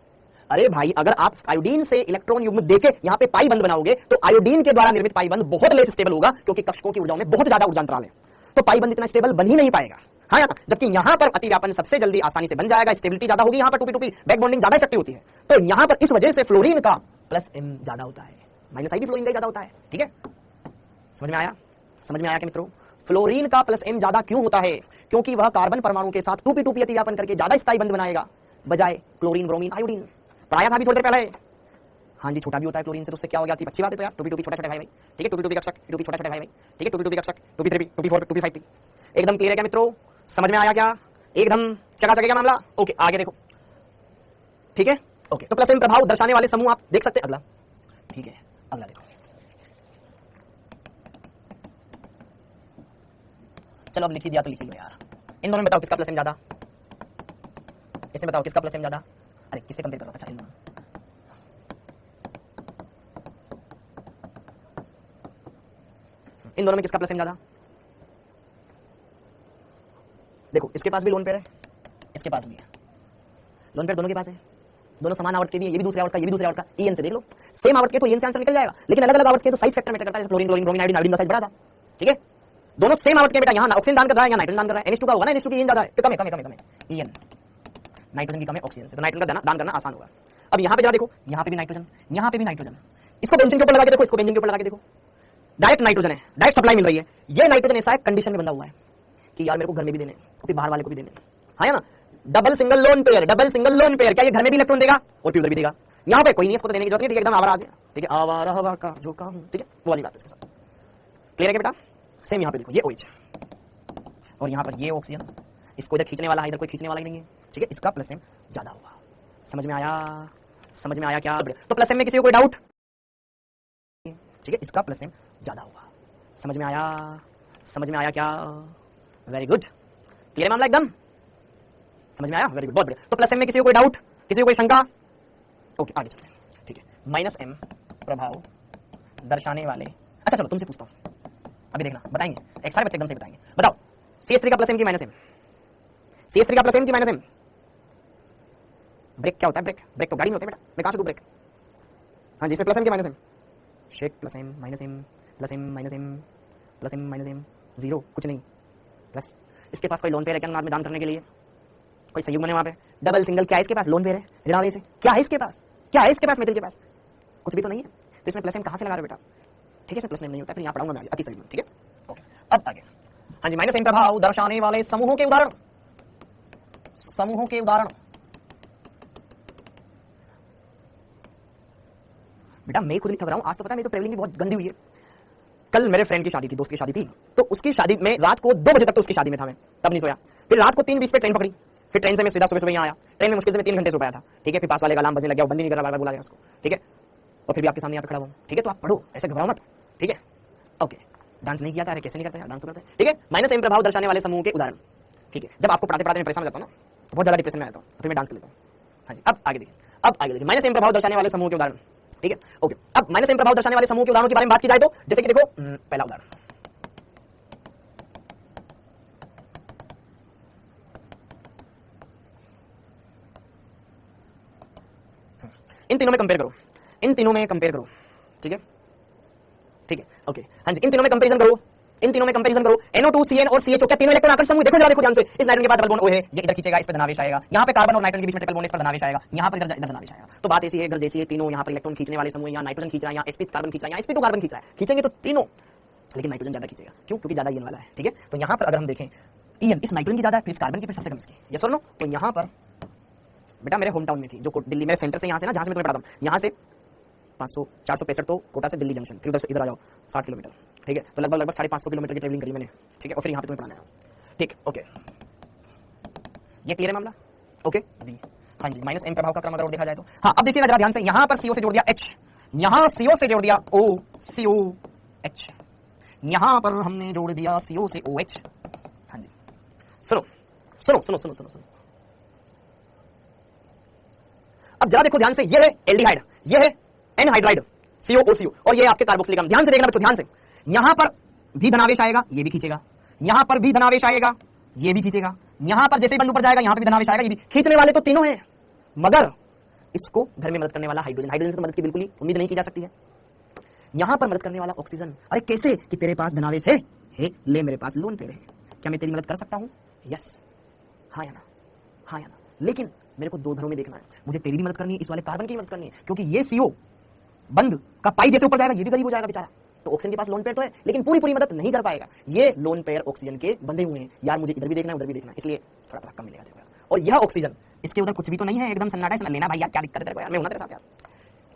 अरे भाई अगर आप आयोडीन से इलेक्ट्रॉन युग्म देके यहां पे पाई बंद बनाओगे तो आयोडीन के द्वारा निर्मित पाई बंद बहुत लेस स्टेबल होगा, क्योंकि कक्षकों की ऊर्जाओं में बहुत ज्यादा ऊर्जा अंतराल है, तो पाई बंद इतना स्टेबल बन ही नहीं पाएगा। हाँ या ना? जबकि यहां पर अतिव्यापन सबसे जल्दी आसानी से बन जाएगा, स्टेबिलिटी ज्यादा होगी, यहां पर टूपी टूपी बैक बॉन्डिंग ज्यादा इफेक्टिव होती है, तो यहां पर इस वजह से फ्लोरीन का प्लस एम ज्यादा होता है, माइनस आई भी फ्लोरीन का ज्यादा होता है, ठीक है। समझ में आया? समझ में आया कि मित्रों फ्लोरीन का प्लस एम ज्यादा क्यों होता है? क्योंकि वह कार्बन परमाणु के साथ 2p2p अतिव्यापन करके ज्यादा स्थायी बंध बनाएगा बजाय क्लोरीन ब्रोमीन आयोडीन। पढ़ाया था अभी थोड़ी देर पहले। हाँ जी, छोटा भी होता है क्लोरीन से, तो उससे क्या हो गया? अच्छी बात है तो यार, 2p2p छोटा छोटा भाई भाई, ठीक है, 2p2p का कक्षक 2p छोटा छोटा भाई भाई, ठीक है, 2p2p का कक्षक 2p3p 2p4 2p5p। एकदम क्लियर है क्या मित्रों? समझ में आया क्या? एकदम चकाचक है क्या मामला? ओके, आगे देखो, ठीक है, ओके। तो प्लस एम प्रभाव दर्शाने वाले समूह आप देख सकते हैं। अगला, ठीक है, अगला देखो। चलो अब लिख ही दिया तो लिख लो यार। इन दोनों में बताओ किसका प्लस एम ज्यादा? इसमें बताओ किसका प्लस एम ज्यादा? अरे किससे कंपेयर करो? अच्छा, इन दोनों। इन दोनों में किसका प्लस एम ज्यादा? देखो, इसके पास भी लोन पेयर है, इसके पास भी है लोन पेयर, दोनों के पास है। दोनों समान आवर्त के भी है, ये भी दूसरे आवर्त का, ये भी दूसरे आवर्त का। ईएन से देख लो, सेम आवर्त के तो ईएन से आंसर निकल जाएगा, लेकिन अलग अलग आवर्त के तो साइज फैक्टर मैटर करता है। जैसे chlorine chlorine bromine iodine iodine का साइज बड़ा था, ठीक है। दोनों सेम आवर्त के बेटा, यहाँ ऑक्सीजन दान कर रहा है, यहाँ नाइट्रोजन दान कर रहा है। NH2 का होगा ना, NH2 की ईएन ज्यादा है, तो कम है ईएन, नाइट्रोजन की कम है ऑक्सीजन से, तो नाइट्रोजन का दान करना आसान होगा। अब यहाँ पे जरा देखो, यहाँ पे भी नाइट्रोजन, यहाँ पे भी नाइट्रोजन। इसको बेंजीन के ऊपर लगा के देखो, इसको बेंजीन के ऊपर लगा के देखो, डायरेक्ट नाइट्रोजन है, डायरेक्ट सप्लाई मिल रही है। ये नाइट्रोजन ऐसा है कंडीशन में बंधा हुआ है कि यार मेरे को घर में भी देने, फिर बाहर वाले को भी देने, है ना। Double single lone pair, double single lone pair, क्या ये घर में भी इलेक्ट्रॉन देगा और फिर उधर भी देगा? यहाँ पे कोई नहीं, इसको तो देने की जरूरत नहीं, ठीक है, एकदम आवारा आ गया, ठीक है, आवारा हवा का जो काम, ठीक है, वो वाली बात है। क्लियर है बेटा? सेम यहाँ पे देखो, ये OH और यहाँ पर ये ऑक्सीजन, इसको इधर खींचने वाला है, इधर कोई खींचने वाला ही नहीं है, ठीक है। इसका प्लस एम ज्यादा होगा। समझ में आया? समझ में आया क्या? तो प्लस एम में किसी को कोई डाउट? ठीक है, इसका प्लस एम ज्यादा होगा। समझ में आया? समझ में आया क्या? वेरी गुड, क्लियर मामला एकदम? समझ में आया? वेरी गुड, बहुत बढ़िया। तो प्लस एम में किसी को कोई डाउट, किसी को कोई शंका? ओके, आगे चलते हैं, ठीक है। माइनस एम प्रभाव दर्शाने वाले, अच्छा चलो तुमसे पूछता हूं, अभी देखना, बताएंगे एक सारे बच्चे एकदम से बताएंगे। बताओ, CH3 का प्लस एम की माइनस एम, CH3 का प्लस एम की माइनस एम। ब्रेक क्या होता है? ब्रेक, ब्रेक तो गाड़ी में होता है बेटा, मैं कहां से दूं ब्रेक? हाँ जी, इसमें प्लस एम की माइनस एम, शेक plus M minus M plus M minus M plus M minus M, zero, कुछ नहीं, प्लस। इसके पास कोई लोन पेयर है क्या बाद में दान करने के लिए? कोई संयुग्म है वहां पे? डबल सिंगल, क्या है इसके पास? लोन पेयर है ऋणावेश से, क्या है इसके पास? क्या है इसके पास? मेटल के पास कुछ भी तो नहीं है, तो इसमें प्लस एम कहां से लगा रहे बेटा? ठीक है, इसमें प्लस एम नहीं होता, फिर यहाँ पढ़ाऊंगा मैं अति संयुग्म, ठीक है, ओके। अब आगे, हाँ जी, माइनस एम प्रभाव दर्शाने वाले समूहों के उदाहरण, समूहों के उदाहरण। बेटा मैं खुद नहीं थक रहा हूं आज, तो पता है मेरी तो ट्रेवलिंग भी बहुत गंदी हुई है। कल मेरे फ्रेंड की शादी थी, दोस्त की शादी थी, तो उसकी शादी में रात को 2 बजे तक तो उसकी शादी में था मैं, तब नहीं सोया। फिर रात को 3:20 पे ट्रेन पकड़ी, फिर ट्रेन से मैं सीधा सुबह यहाँ आया। ट्रेन में मुश्किल से मैं 3 घंटे सो पाया था, ठीक है। फिर पास वाले का अलार्म बजने लग गया, वो बंद ही नहीं कर रहा, बार-बार बुला गया उसको, ठीक है। और फिर भी आपके सामने यहाँ पे खड़ा हूँ, ठीक है। तो आप पढ़ो, ऐसे घबराओ मत, ठीक है, ओके। डांस नहीं किया था, अरे कैसे नहीं करते यार, डांस तो करते हैं, ठीक है। माइनस एम प्रभाव दर्शाने वाले समूह के उदाहरण, ठीक है। जब आपको पढ़ाते पढ़ाते मैं परेशान हो जाता हूँ ना, तो बहुत ज्यादा डिप्रेशन में आता हूँ, फिर मैं डांस कर लेता हूँ। हाँ जी, अब आगे देखिए, अब आगे देखिए, माइनस एम प्रभाव दर्शाने वाले समूह के उदाहरण, ठीक है, ओके। अब माइनस एम प्रभाव दर्शाने वाले समूह के उदाहरणों के बारे में बात की जाए तो जैसे कि देखो, पहला उदाहरण, इन तीनों में कंपेयर करो, इन तीनों में कंपेयर करो, ठीक है, ठीक है, ओके। हाँ जी, इन तीनों में कंपैरिजन करो, इन तीनों में कंपैरिजन करो। NO2 CN और CH2 क्या तीनों इलेक्ट्रॉन आकर्षण समूह? देखो जरा, देखो ध्यान से, इस नाइट्रोजन के बाद डबल बॉन्ड O है, ये इधर खींचेगा, इस पर धनावेश आएगा। यहाँ पे कार्बन और नाइट्रोजन के बीच में ट्रिपल बॉन्ड, इस पर धनावेश आएगा। यहाँ पर इधर धनावेश आएगा। तो बात ऐसी है, अगर जैसे ये तीनों यहाँ पर इलेक्ट्रॉन खींचने वाले समूह, यहाँ नाइट्रोजन खींच रहा है, यहाँ sp कार्बन खींच रहा है, यहाँ sp2 कार्बन खींच रहा है, खींचेंगे तो तीनों, लेकिन नाइट्रोजन ज्यादा खींचेगा, क्यों? क्योंकि ज्यादा ईएन वाला है, ठीक है। तो यहाँ पर अगर हम देखें, ईएन इस नाइट्रोजन की ज्यादा है, फिर कार्बन की, फिर सबसे कम इसकी, यस और नो? तो यहाँ पर बेटा मेरे होम टाउन में थी, जो दिल्ली, मेरे सेंटर से यहाँ से ना, जहाँ से मैं तुम्हें पढ़ाता हूँ, यहाँ से 465 तो कोटा से दिल्ली जंक्शन, फिर इधर आ जाओ 60 किलोमीटर, ठीक है। तो लगभग 550 किलोमीटर की ट्रेवलिंग करी मैंने, ठीक है। और फिर यहाँ पे तुम्हें पढ़ाना है, ठीक, ओके। ये क्लियर है मामला? ओके, बी, हाँ जी। माइनस एम प्रभाव का क्रम अगर और देखा जाए तो, हाँ, अब देखिएगा जरा ध्यान से, यहाँ पर CO से जोड़ दिया H, यहाँ CO से जोड़ दिया O, COH, यहाँ पर हमने जोड़ दिया CO से OH। हाँ जी, सुनो सुनो सुनो सुनो सुनो सुनो, अब जरा देखो ध्यान से, ये है एल्डिहाइड, ये है एनहाइड्राइड, COOCO, और ये आपके कार्बोक्सिलिक अम्ल। ध्यान से देखना बच्चों, ध्यान से, यहां पर भी धनावेश आएगा, ये भी खींचेगा, यहां पर भी धनावेश आएगा, ये भी खींचेगा, यहां पर जैसे ही बंद ऊपर जाएगा, यहां पर भी धनावेश आएगा, ये भी। खींचने वाले तो तीनों हैं, मगर इसको घर में मदद करने वाला हाइड्रोजन, हाइड्रोजन से तो मदद की बिल्कुल ही उम्मीद नहीं की जा सकती है। यहां पर मदद करने वाला ऑक्सीजन, अरे कैसे? कि तेरे पास धनावेश है, ले मेरे पास लोन पेयर है, क्या मैं तेरी मदद कर सकता हूं? यस, हाँ या ना, हाँ या ना। लेकिन मेरे को दो घरों में देखना है, मुझे तेरी भी मदद करनी है, इस वाले कार्बन की मदद करनी है, क्योंकि ये CO बंद का पाई जैसे ऊपर जाएगा, ये भी करीब हो जाएगा बेचारा, तो ऑक्सीजन के पास लोन पेयर तो है लेकिन पूरी पूरी मदद नहीं कर पाएगा। ये लोन पेयर ऑक्सीजन के बंधे हुए हैं। यार मुझे इधर भी देखना है उधर भी देखना है, इसलिए थोड़ा थोड़ा कम मिलेगा देखो यार। और यह ऑक्सीजन, इसके उधर कुछ भी तो नहीं है, एकदम सन्नाटा है। लेना भाई यार, क्या दिक्कत है तेरे को यार, मैं हूं ना तेरे साथ यार।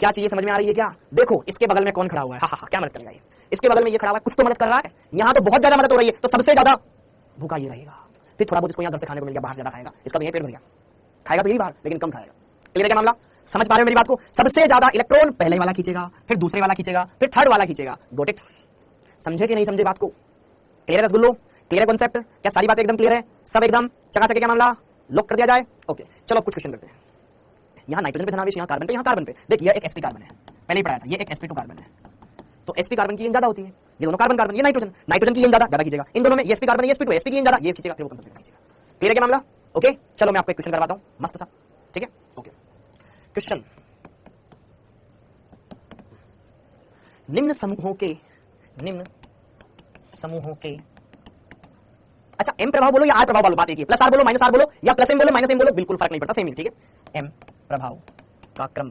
क्या चीज समझ में आ रही है क्या? देखो इसके बगल में कौन खड़ा हुआ है, हा, क्या मदद करेगा ये? इसके बगल में ये खड़ा हुआ है, कुछ तो मदद कर रहा है। यहाँ तो बहुत ज्यादा मदद हो रही है, तो सबसे ज्यादा भूखा ये रहेगा। फिर थोड़ा बहुत इसको यहाँ घर से खाने को मिल गया, बाहर ज्यादा खाएगा, इसका तो ये पेट भर गया, खाएगा तो यही बाहर, लेकिन कम खाएगा। क्लियर है क्या मामला? समझ पा रहे हो मेरी बात को? सबसे ज्यादा इलेक्ट्रॉन पहले वाला खींचेगा, फिर दूसरे वाला खींचेगा, फिर थर्ड वाला खींचेगा। Got it? समझे कि नहीं समझे बात को? क्लियर है रसगुल्लो? क्लियर है कॉन्सेप्ट? क्या सारी बातें एकदम क्लियर है? सब एकदम चकाचक? क्या मामला? लॉक कर दिया जाए? ओके चलो अब कुछ क्वेश्चन करते हैं। यहाँ नाइट्रोजन पे धनावेश, यहाँ कार्बन पे, यहाँ कार्बन पे। देखिए ये एक sp कार्बन है, पहले ही पढ़ाया था, ये एक sp2 कार्बन है। तो sp कार्बन की ज्यादा होती है, ये दोनों कार्बन कार्बन, ये नाइट्रोजन, नाइट्रोजन की ज्यादा ज्यादा खींचेगा। इन दोनों में ये sp कार्बन है, ये sp2 है, sp की ज्यादा, ये खींचेगा, फिर वो कम से खींचेगा। क्लियर है क्या मामला? ओके चलो मैं आपको एक क्वेश्चन करवाता हूँ मस्त सा, ठीक है? ओके क्वेश्चन, निम्न समूहों के, अच्छा एम प्रभाव बोलो या आर प्रभाव बोलो, बात एक ही, प्लस आर बोलो माइनस आर बोलो या प्लस एम बोलो माइनस एम बोलो, बिल्कुल फर्क नहीं पड़ता, सेम ही, ठीक है? एम प्रभाव का क्रम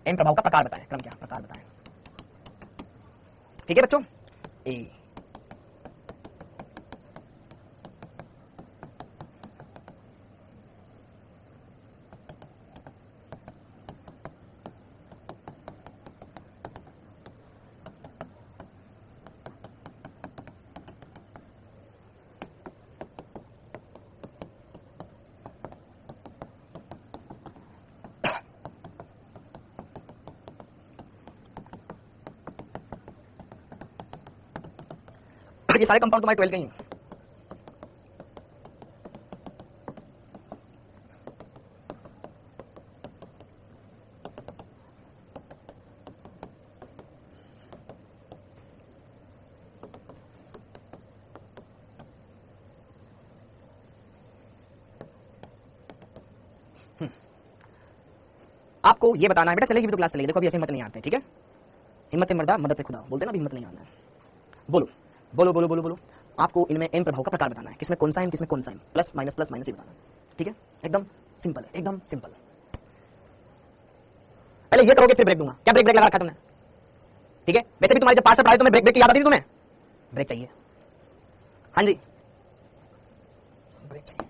एम प्रभाव का प्रकार बताएं, क्रम क्या प्रकार बताएं, ठीक है बच्चों? ए ये सारे कंपाउंड तुम्हारे 12 के ही हैं। आपको ये बताना है बेटा, चलेगी भी तो क्लास चलेगी। देखो अभी ऐसे हिम्मत नहीं आते, ठीक है? हिम्मत मर्दा मदद से खुदा बोलते ना, अभी हिम्मत नहीं आना है। बोलो बोलो बोलो बोलो बोलो। आपको इनमें एम प्रभाव का प्रकार बताना है, किसमें कौन सा एम किसमें कौन सा एम, प्लस माइनस ही बताना है, ठीक है? एकदम सिंपल है, एकदम सिंपल। पहले ये करोगे फिर ब्रेक दूंगा। क्या ब्रेक लगा रखा तुमने? ठीक है, वैसे भी तुम्हारे जब पास से पढ़ाए तो मैं ब्रेक की याद आती थी तुम्हें? ब्रेक चाहिए? हाँ जी ब्रेक चाहिए।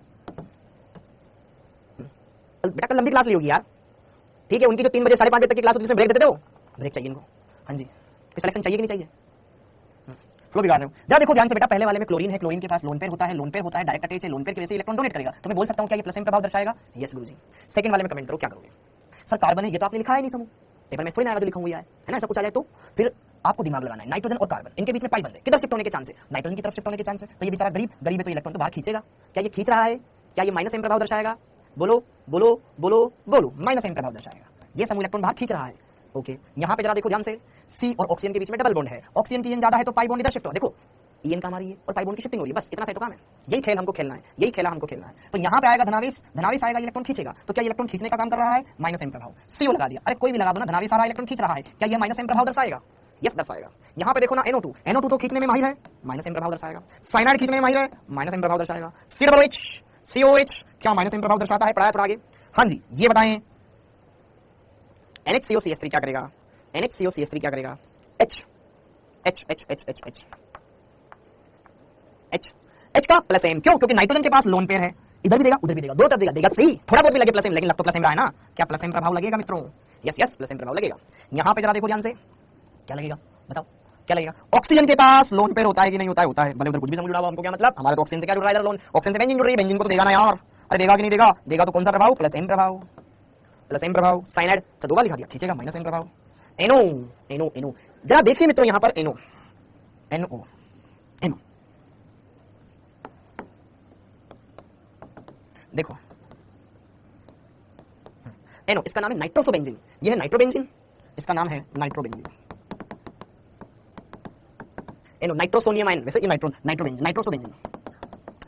बेटा कल लंबी क्लास ली होगी यार, ठीक है? उनकी जो 3 बजे 5:30 बजे तक की क्लास होती है उसमें ब्रेक देते हो? ब्रेक चाहिए इनको। हाँ जी, सिलेक्शन चाहिए कि नहीं चाहिए? फ्लो बिगाड़ रहे हो। जरा देखो ध्यान से बेटा, पहले वाले में क्लोरीन है, क्लोरीन के पास लोन पेयर होता है, लोन पेयर होता है डायरेक्ट अटैच है, लोन पेयर की वजह से इलेक्ट्रॉन डोनेट करेगा। तो मैं बोल सकता हूं क्या ये प्लस एम प्रभाव दर्शाएगा? यस गुरुजी। सेकंड वाले में कमेंट करो क्या करोगे? सर कार्बन है, ये तो आपने लिखा है नहीं समूह, पेपर में थोड़ी ना आया तो लिखा हुआ है ना? ऐसा कुछ आ जाए तो फिर आपको दिमाग लगाना है। नाइट्रोजन और कार्बन इनके बीच में पाई बंद है, किधर शिफ्ट होने के चांस है? नाइट्रोजन की तरफ शिफ्ट होने के चांस है। तो ये बेचारा गरीब है तो इलेक्ट्रॉन तो बाहर खींचेगा। क्या ये खींच रहा है? क्या ये माइनस एम प्रभाव दर्शाएगा? बोलो बोलो बोलो बोलो, माइनस एम प्रभाव दर्शाएगा। ये समूह इलेक्ट्रॉन बाहर खींच रहा है। ओके यहाँ पे जरा देखो ध्यान से, सी और ऑक्सीजन के बीच में डबल बॉन्ड है, ऑक्सीजन की ज्यादा है तो पाई बॉन्ड इधर शिफ्ट हो। देखो ईएन काम आ रही है और पाई बॉन्ड की शिफ्टिंग हो रही है, बस इतना सा तो काम है। यही खेल हमको खेलना है, यही खेला हमको खेलना है। तो यहाँ पे आएगा धनावेश, धनावेश आएगा, इलेक्ट्रॉन खींचेगा। तो क्या इलेक्ट्रॉन खींचने का काम कर रहा है? माइनस एम प्रभाव। सीओ लगा दिया, अरे कोई भी लगा दो ना, धनावेश आ रहा है, इलेक्ट्रॉन खींच रहा है, क्या ये माइनस एम प्रभाव दर्शाएगा? यस दर्शाएगा। यहाँ पे देखो ना NO2, NO2 तो खींचने में माहिर है, माइनस एम प्रभाव दर्शाएगा। साइनाइड खींचने में माहिर है, माइनस एम प्रभाव दर्शाएगा। COOH COH क्या माइनस एम प्रभाव दर्शाता है? पढ़ाया थोड़ा आगे। हाँ जी ये बताएं, NHCOCH3 क्या करेगा? NHCOCH3 क्या करेगा? H H H H H H H H का प्लस एम, क्यों? क्योंकि नाइट्रोजन के पास लोन पेयर है, इधर भी देगा उधर भी देगा, दो तरफ देगा, देगा सही, थोड़ा बहुत भी लगे प्लस एम, लेकिन लग तो प्लस एम रहा है ना। क्या प्लस एम प्रभाव लगेगा मित्रों? यस यस प्लस एम प्रभाव लगेगा। यहाँ पे जरा देखो ध्यान से, क्या लगेगा बताओ, क्या लगेगा? ऑक्सीजन के पास लोन पेयर होता है कि नहीं होता है? होता है। भले उधर कुछ भी समझ जुड़ा हुआ, हमको क्या मतलब? हमारे तो ऑक्सीजन से क्या जुड़ रहा है? लोन ऑक्सीजन से बेंजीन जुड़ रही है, बेंजीन को तो देगा ना यार। अरे देगा कि नहीं देगा? देगा तो कौन सा प्रभाव? प्लस एम प्रभाव, प्लस एम प्रभाव। साइनाइड तो दो बार लिखा दिया, खींचेगा माइनस एम प्रभाव। NO NO NO जरा देखिए मित्रों यहाँ पर NO NO NO देखो NO, इसका नाम है नाइट्रोसोबेंजीन। ये है नाइट्रोबेंजीन, इसका नाम है नाइट्रोबेंजीन। NO नाइट्रोसोनियम आयन, वैसे ये नाइट्रोबेंजीन, नाइट्रोसोबेंजीन,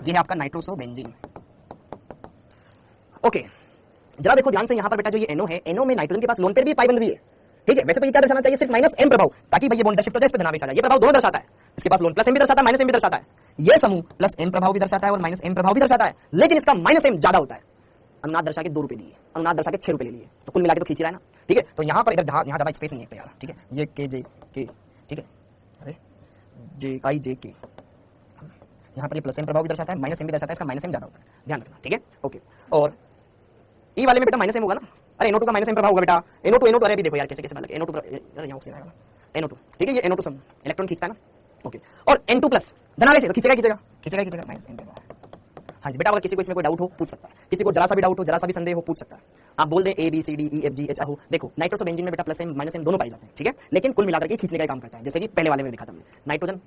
ये है आपका नाइट्रोसोबेंजीन। ओके जरा देखो ध्यान से यहाँ पर बेटा, जो ये NO है, NO में नाइट्रोजन के पास लोन पेयर भी पाई बंद भी है, ठीक है? वैसे तो ये क्या दर्शाना चाहिए? सिर्फ माइनस एम प्रभाव, ताकि भाई ये बॉन्ड शिफ्ट हो जाए, इस पे धनावेश आ जाए। ये प्रभाव दोनों दर्शाता है, इसके पास लोन प्लस एम भी दर्शाता है, माइनस एम भी दर्शाता है। ये समूह प्लस एम प्रभाव भी दर्शाता है और माइनस एम प्रभाव भी दर्शाता है, लेकिन इसका माइनस एम ज्यादा होता है। अनुनाद दर्शा के 2 रुपए दिए, अनुनाद दर्शा के 6 रुपए ले लिए, तो कुल मिला के तो खींच रहा है ना, ठीक है? तो यहाँ पर इधर यहाँ ज्यादा स्पेस नहीं है यार, ठीक है? ये के जे के, ठीक है? अरे जे के, यहाँ पर ये प्लस एम प्रभाव भी दर्शाता है, माइनस एम भी दर्शाता है, इसका माइनस एम ज्यादा होता है, ध्यान रखना, ठीक है, ओके। और ई वाले में बेटा माइनस एम होगा ना, अरे NO2 का माइनस एम प्रभाव होगा बेटा, NO2, अरे भी देखो यार कैसे कैसे अलग, NO2 अरे यहाँ ऑक्सीजन आएगा ना, NO2, ठीक है, ये NO2 सब इलेक्ट्रॉन खींचता है ना, ओके। और N2 प्लस धनावेश है तो खींचेगा माइनस एम प्रभाव। हाँ जी बेटा, अगर किसी को इसमें कोई डाउट हो पूछ सकता है, किसी को जरा सा भी डाउट हो, जरा सा भी संदेह हो पूछ सकता है, आप बोल दें ABCDEFG हो। देखो नाइट्रोस और बेंजीन में बेटा प्लस एम माइनस एम दोनों पाए जाते हैं, ठीक है, लेकिन कुल मिलाकर के खींचने का काम करता है, जैसे कि पहले वाले में दिखा था हमने, नाइट्रोजन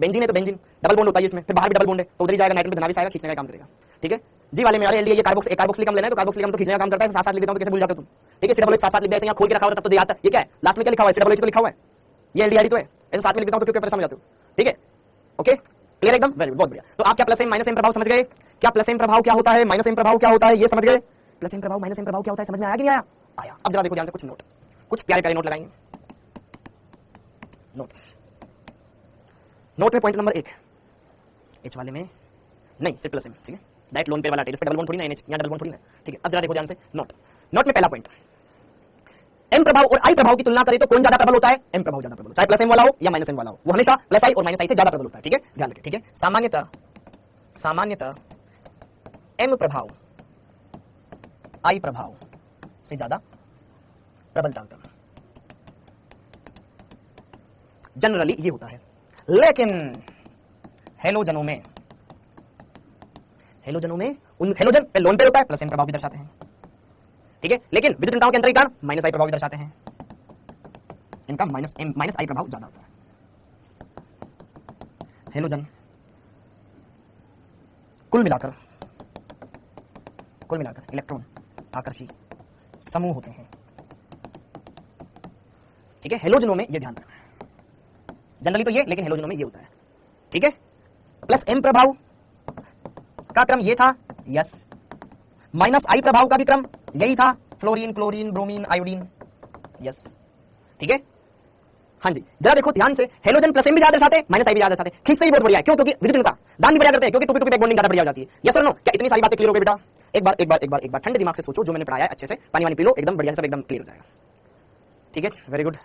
बेंजीन है तो बेंजीन डबल बॉन्ड होता है इसमें, फिर बाहर भी डबल बॉन्ड है तो उधर ही जाएगा, नाइट्रोजन धनावेश आएगा, खींचने का काम करेगा, ठीक है। जी वाले में अरे ये कार्बोक्सिलिक लेना है तो कार्बोक्सिलिक तो खींचने का काम करता है, साथ साथ लिख देता हूं तो कैसे भूल जाते हो तुम, ठीक है, COOH साथ साथ लिख दिया, यहाँ खोल के रखा हुआ तब तो दे आता है, ये क्या है लास्ट में क्या लिखा हुआ है, COOH तो लिखा हुआ है, ये एल्डिहाइड तो है, ऐसे साथ में लिख देता हूं तो क्यों परेशान हो जाते हो, ठीक है, ओके, क्लियर एकदम, वेरी गुड, बहुत बढ़िया। तो आप क्या प्लस एम माइनस एम प्रभाव समझ गए, क्या प्लस एम प्रभाव क्या होता है, माइनस एम प्रभाव क्या होता है, ये समझ गए, प्लस एम प्रभाव माइनस एम प्रभाव क्या होता है, समझ में आया कि नहीं आया, आया। अब जरा देखो ध्यान से कुछ नोट, कुछ प्यारे प्यारे नोट लगाएंगे, नोट में पॉइंट नंबर 1, एच वाले में नहीं सिर्फ प्लस एम, ठीक है, डायरेक्ट लोन पेयर वाला इस पे डबल बॉन्ड थोड़ी ना, यहाँ डबल बॉन्ड थोड़ी ना, ठीक है। अब जरा देखो ध्यान से नोट में पहला पॉइंट, एम प्रभाव और आई प्रभाव की तुलना करें तो कौन ज्यादा प्रबल होता है, एम प्रभाव ज्यादा प्रबल, चाहे प्लस एम वाला हो या माइनस एम वाला हो, वो हमेशा प्लस आई और माइनस आई से ज्यादा प्रबल होता है, ठीक है, ध्यान रखें, ठीक है। सामान्यतः एम प्रभाव आई प्रभाव से ज्यादा प्रबलता होता है, जनरली ये होता है, लेकिन हेलोजनों में उन हेलोजन पे लोन पे होता है, प्लस एम प्रभाव भी दर्शाते हैं, ठीक है, लेकिन विद्युत के अंतर के कारण माइनस आई प्रभाव भी दर्शाते हैं, इनका माइनस आई प्रभाव ज्यादा होता है। हेलोजन कुल मिलाकर इलेक्ट्रॉन आकर्षी समूह होते हैं, ठीक है, हेलोजनों में ये ध्यान रखना है, जनरली तो ये, लेकिन हेलोजनों में ये होता है, ठीक है। प्लस एम प्रभाव का क्रम ये था, यस, माइनस आई प्रभाव का भी क्रम यही था, fluorine, chlorine, bromine, iodine, yes, ठीक है। हाँ जी, जरा देखो ध्यान से, हेलोजन प्लस एम भी ज्यादा दर्शाते हैं, माइनस आई भी ज्यादा दर्शाते हैं, खींचते ही बहुत बढ़िया है, क्यों, क्योंकि विद्युत का दान भी बढ़िया करते हैं, क्योंकि टू टू बैक बॉन्डिंग ज्यादा बढ़िया हो जाती है, यस और नो, क्या इतनी सारी बातें क्लियर हो गई बेटा, एक बार ठंडे दिमाग से सोचो, जो मैंने पढ़ाया अच्छे से, पानी वानी पी लो, एकदम बढ़िया, सब एकदम क्लियर हो जाएगा, ठीक है, वेरी गुड,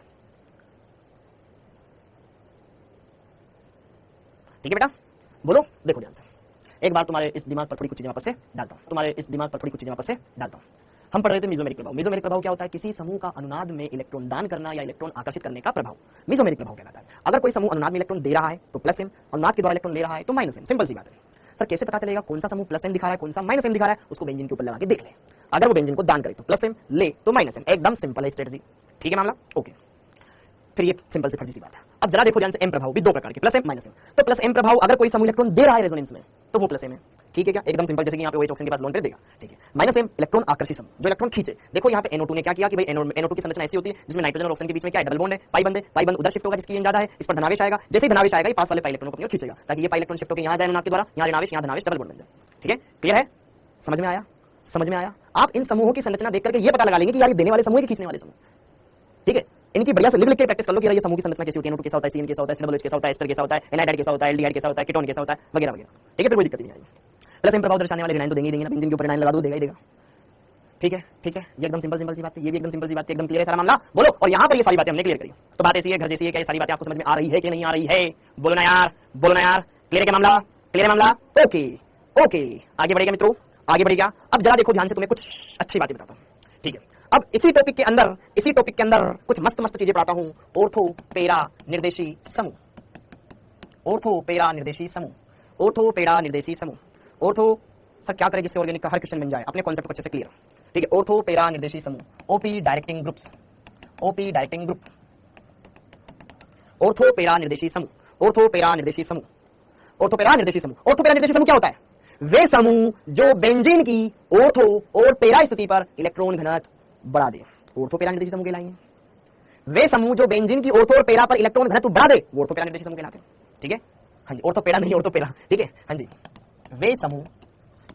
ठीक है बेटा, बोलो, देखो ध्यान से, एक बार तुम्हारे इस दिमाग पर थोड़ी कुछ चीजें वापस से डालता हूं, हम पढ़ रहे थे मेसोमेरिक प्रभाव। मेसोमेरिक प्रभाव क्या होता है, किसी समूह का अनुनाद में इलेक्ट्रॉन दान करना या इलेक्ट्रॉन आकर्षित करने का प्रभाव मेसोमेरिक प्रभाव कहलाता है। अगर कोई समूह अनुनाद में इलेक्ट्रॉन दे रहा है तो प्लस एम, अनुनाद के द्वारा इलेक्ट्रॉन ले रहा है तो माइनस एम, सिंपल सी बात है। सर कैसे पता चलेगा कौन सा समूह प्लस एम दिखा रहा है, कौन सा माइनस एम दिखा रहा है, उसको बेंजीन के ऊपर लगा के देख ले, अगर वो बेंजीन को दान करे तो प्लस एम, ले तो माइनस एम, एकदम सिंपल है स्ट्रेटजी, ठीक है मामला, ओके। फिर ये सिंपल सी फर्जी सी बात है। अब जरा देखो ध्यान से, एम प्रभाव भी दो प्रकार के, प्लस एम माइनस एम। तो प्लस एम प्रभाव अगर कोई समूह इलेक्ट्रॉन दे रहा है रेजोनेंस में तो वो प्लस एम है, ठीक है क्या, एकदम सिंपल, जैसे कि यहाँ पे वही ऑक्सीजन के पास लोन पेयर देगा, ठीक है। माइनस एम इलेक्ट्रॉन आकर्षी समूह, जो इलेक्ट्रॉन खींचे। देखो यहाँ पे NO2 ने क्या किया कि भाई NO2 की संरचना ऐसी होती है जिसमें नाइट्रोजन और ऑक्सीजन के बीच में क्या है, डबल बॉन्ड है, पाई बंद उधर शिफ्ट होगा जिसकी ज्यादा है, इस पर धनावेश आएगा, जैसे ही धनावेश आएगा ये पास वाले पाई इलेक्ट्रॉन को अपनी ओर खींचेगा, ताकि ये पाई इलेक्ट्रॉन शिफ्ट होकर यहाँ जाए के द्वारा, यहाँ ऋणावेश यहाँ धनावेश डबल बॉन्ड बन जाए, ठीक है, क्लियर है, समझ में आया। आप इन समूहों की संरचना देख करके ये पता लगा लेंगे कि यार ये देने वाले समूह है कि खींचने वाले समूह, ठीक है। इनकी बढ़िया से लिख के प्रैक्टिस कर लो कि ये समूह की संरचना कैसी होती है, NO2 कैसा होता है, CN कैसा होता है, COOH कैसा होता है, एस्टर कैसा होता है, एनाइडाइड कैसा होता है, एल्डिहाइड कैसा होता है, कीटोन कैसा होता है, वगैरह वगैरह, ठीक है, फिर कोई दिक्कत नहीं आएगी। प्लस एम प्रभाव दर्शाने वाले ऋणायन तो देंगे ना, बेंजीन के ऊपर ऋणायन लगा दो, देगा ही देगा, ठीक है, ये एकदम सिंपल सी बात है, ये भी एकदम सिंपल सी बात है, एकदम क्लियर है सारा मामला, बोलो। और यहाँ पर ये सारी बातें हमने क्लियर करी, तो बात ऐसी है, घर जैसी है, क्या ये सारी बातें आपको समझ में आ रही है कि नहीं आ रही है, बोलो ना यार, क्लियर है क्या मामला, ओके, आगे बढ़ेगा मित्रों, आगे बढ़ेगा। अब जरा देखो ध्यान से, तुम्हें कुछ अच्छी बातें बताता हूँ, ठीक है। अब इसी टॉपिक के अंदर कुछ मस्त चीजें पढ़ाता हूं। ऑर्थो पेरा निर्देशी समूह, ऑर्थो सर क्या करें जिससे ऑर्गेनिक का हर क्वेश्चन बन जाए, अपने कॉन्सेप्ट को अच्छे से क्लियर, ठीक है। ऑर्थो पेरा निर्देशी समूह, ओपी डायरेक्टिंग ग्रुप, ऑर्थो पेरा निर्देशी समूह क्या होता है, वे समूह जो बेंजीन की ऑर्थो और पेरा स्थिति पर इलेक्ट्रॉन घनत्व बढ़ा दे, ऑर्थो पेरा निर्देशी समूह कहलाएंगे। वे समूह जो बेंजीन की ऑर्थो और पेरा पर इलेक्ट्रॉन घनत्व बढ़ा दे, वो ऑर्थो पेरा निर्देशी समूह कहलाते हैं, ठीक है। हाँ जी, ऑर्थो पेरा नहीं, ऑर्थो पेरा, ठीक है। हाँ जी, वे समूह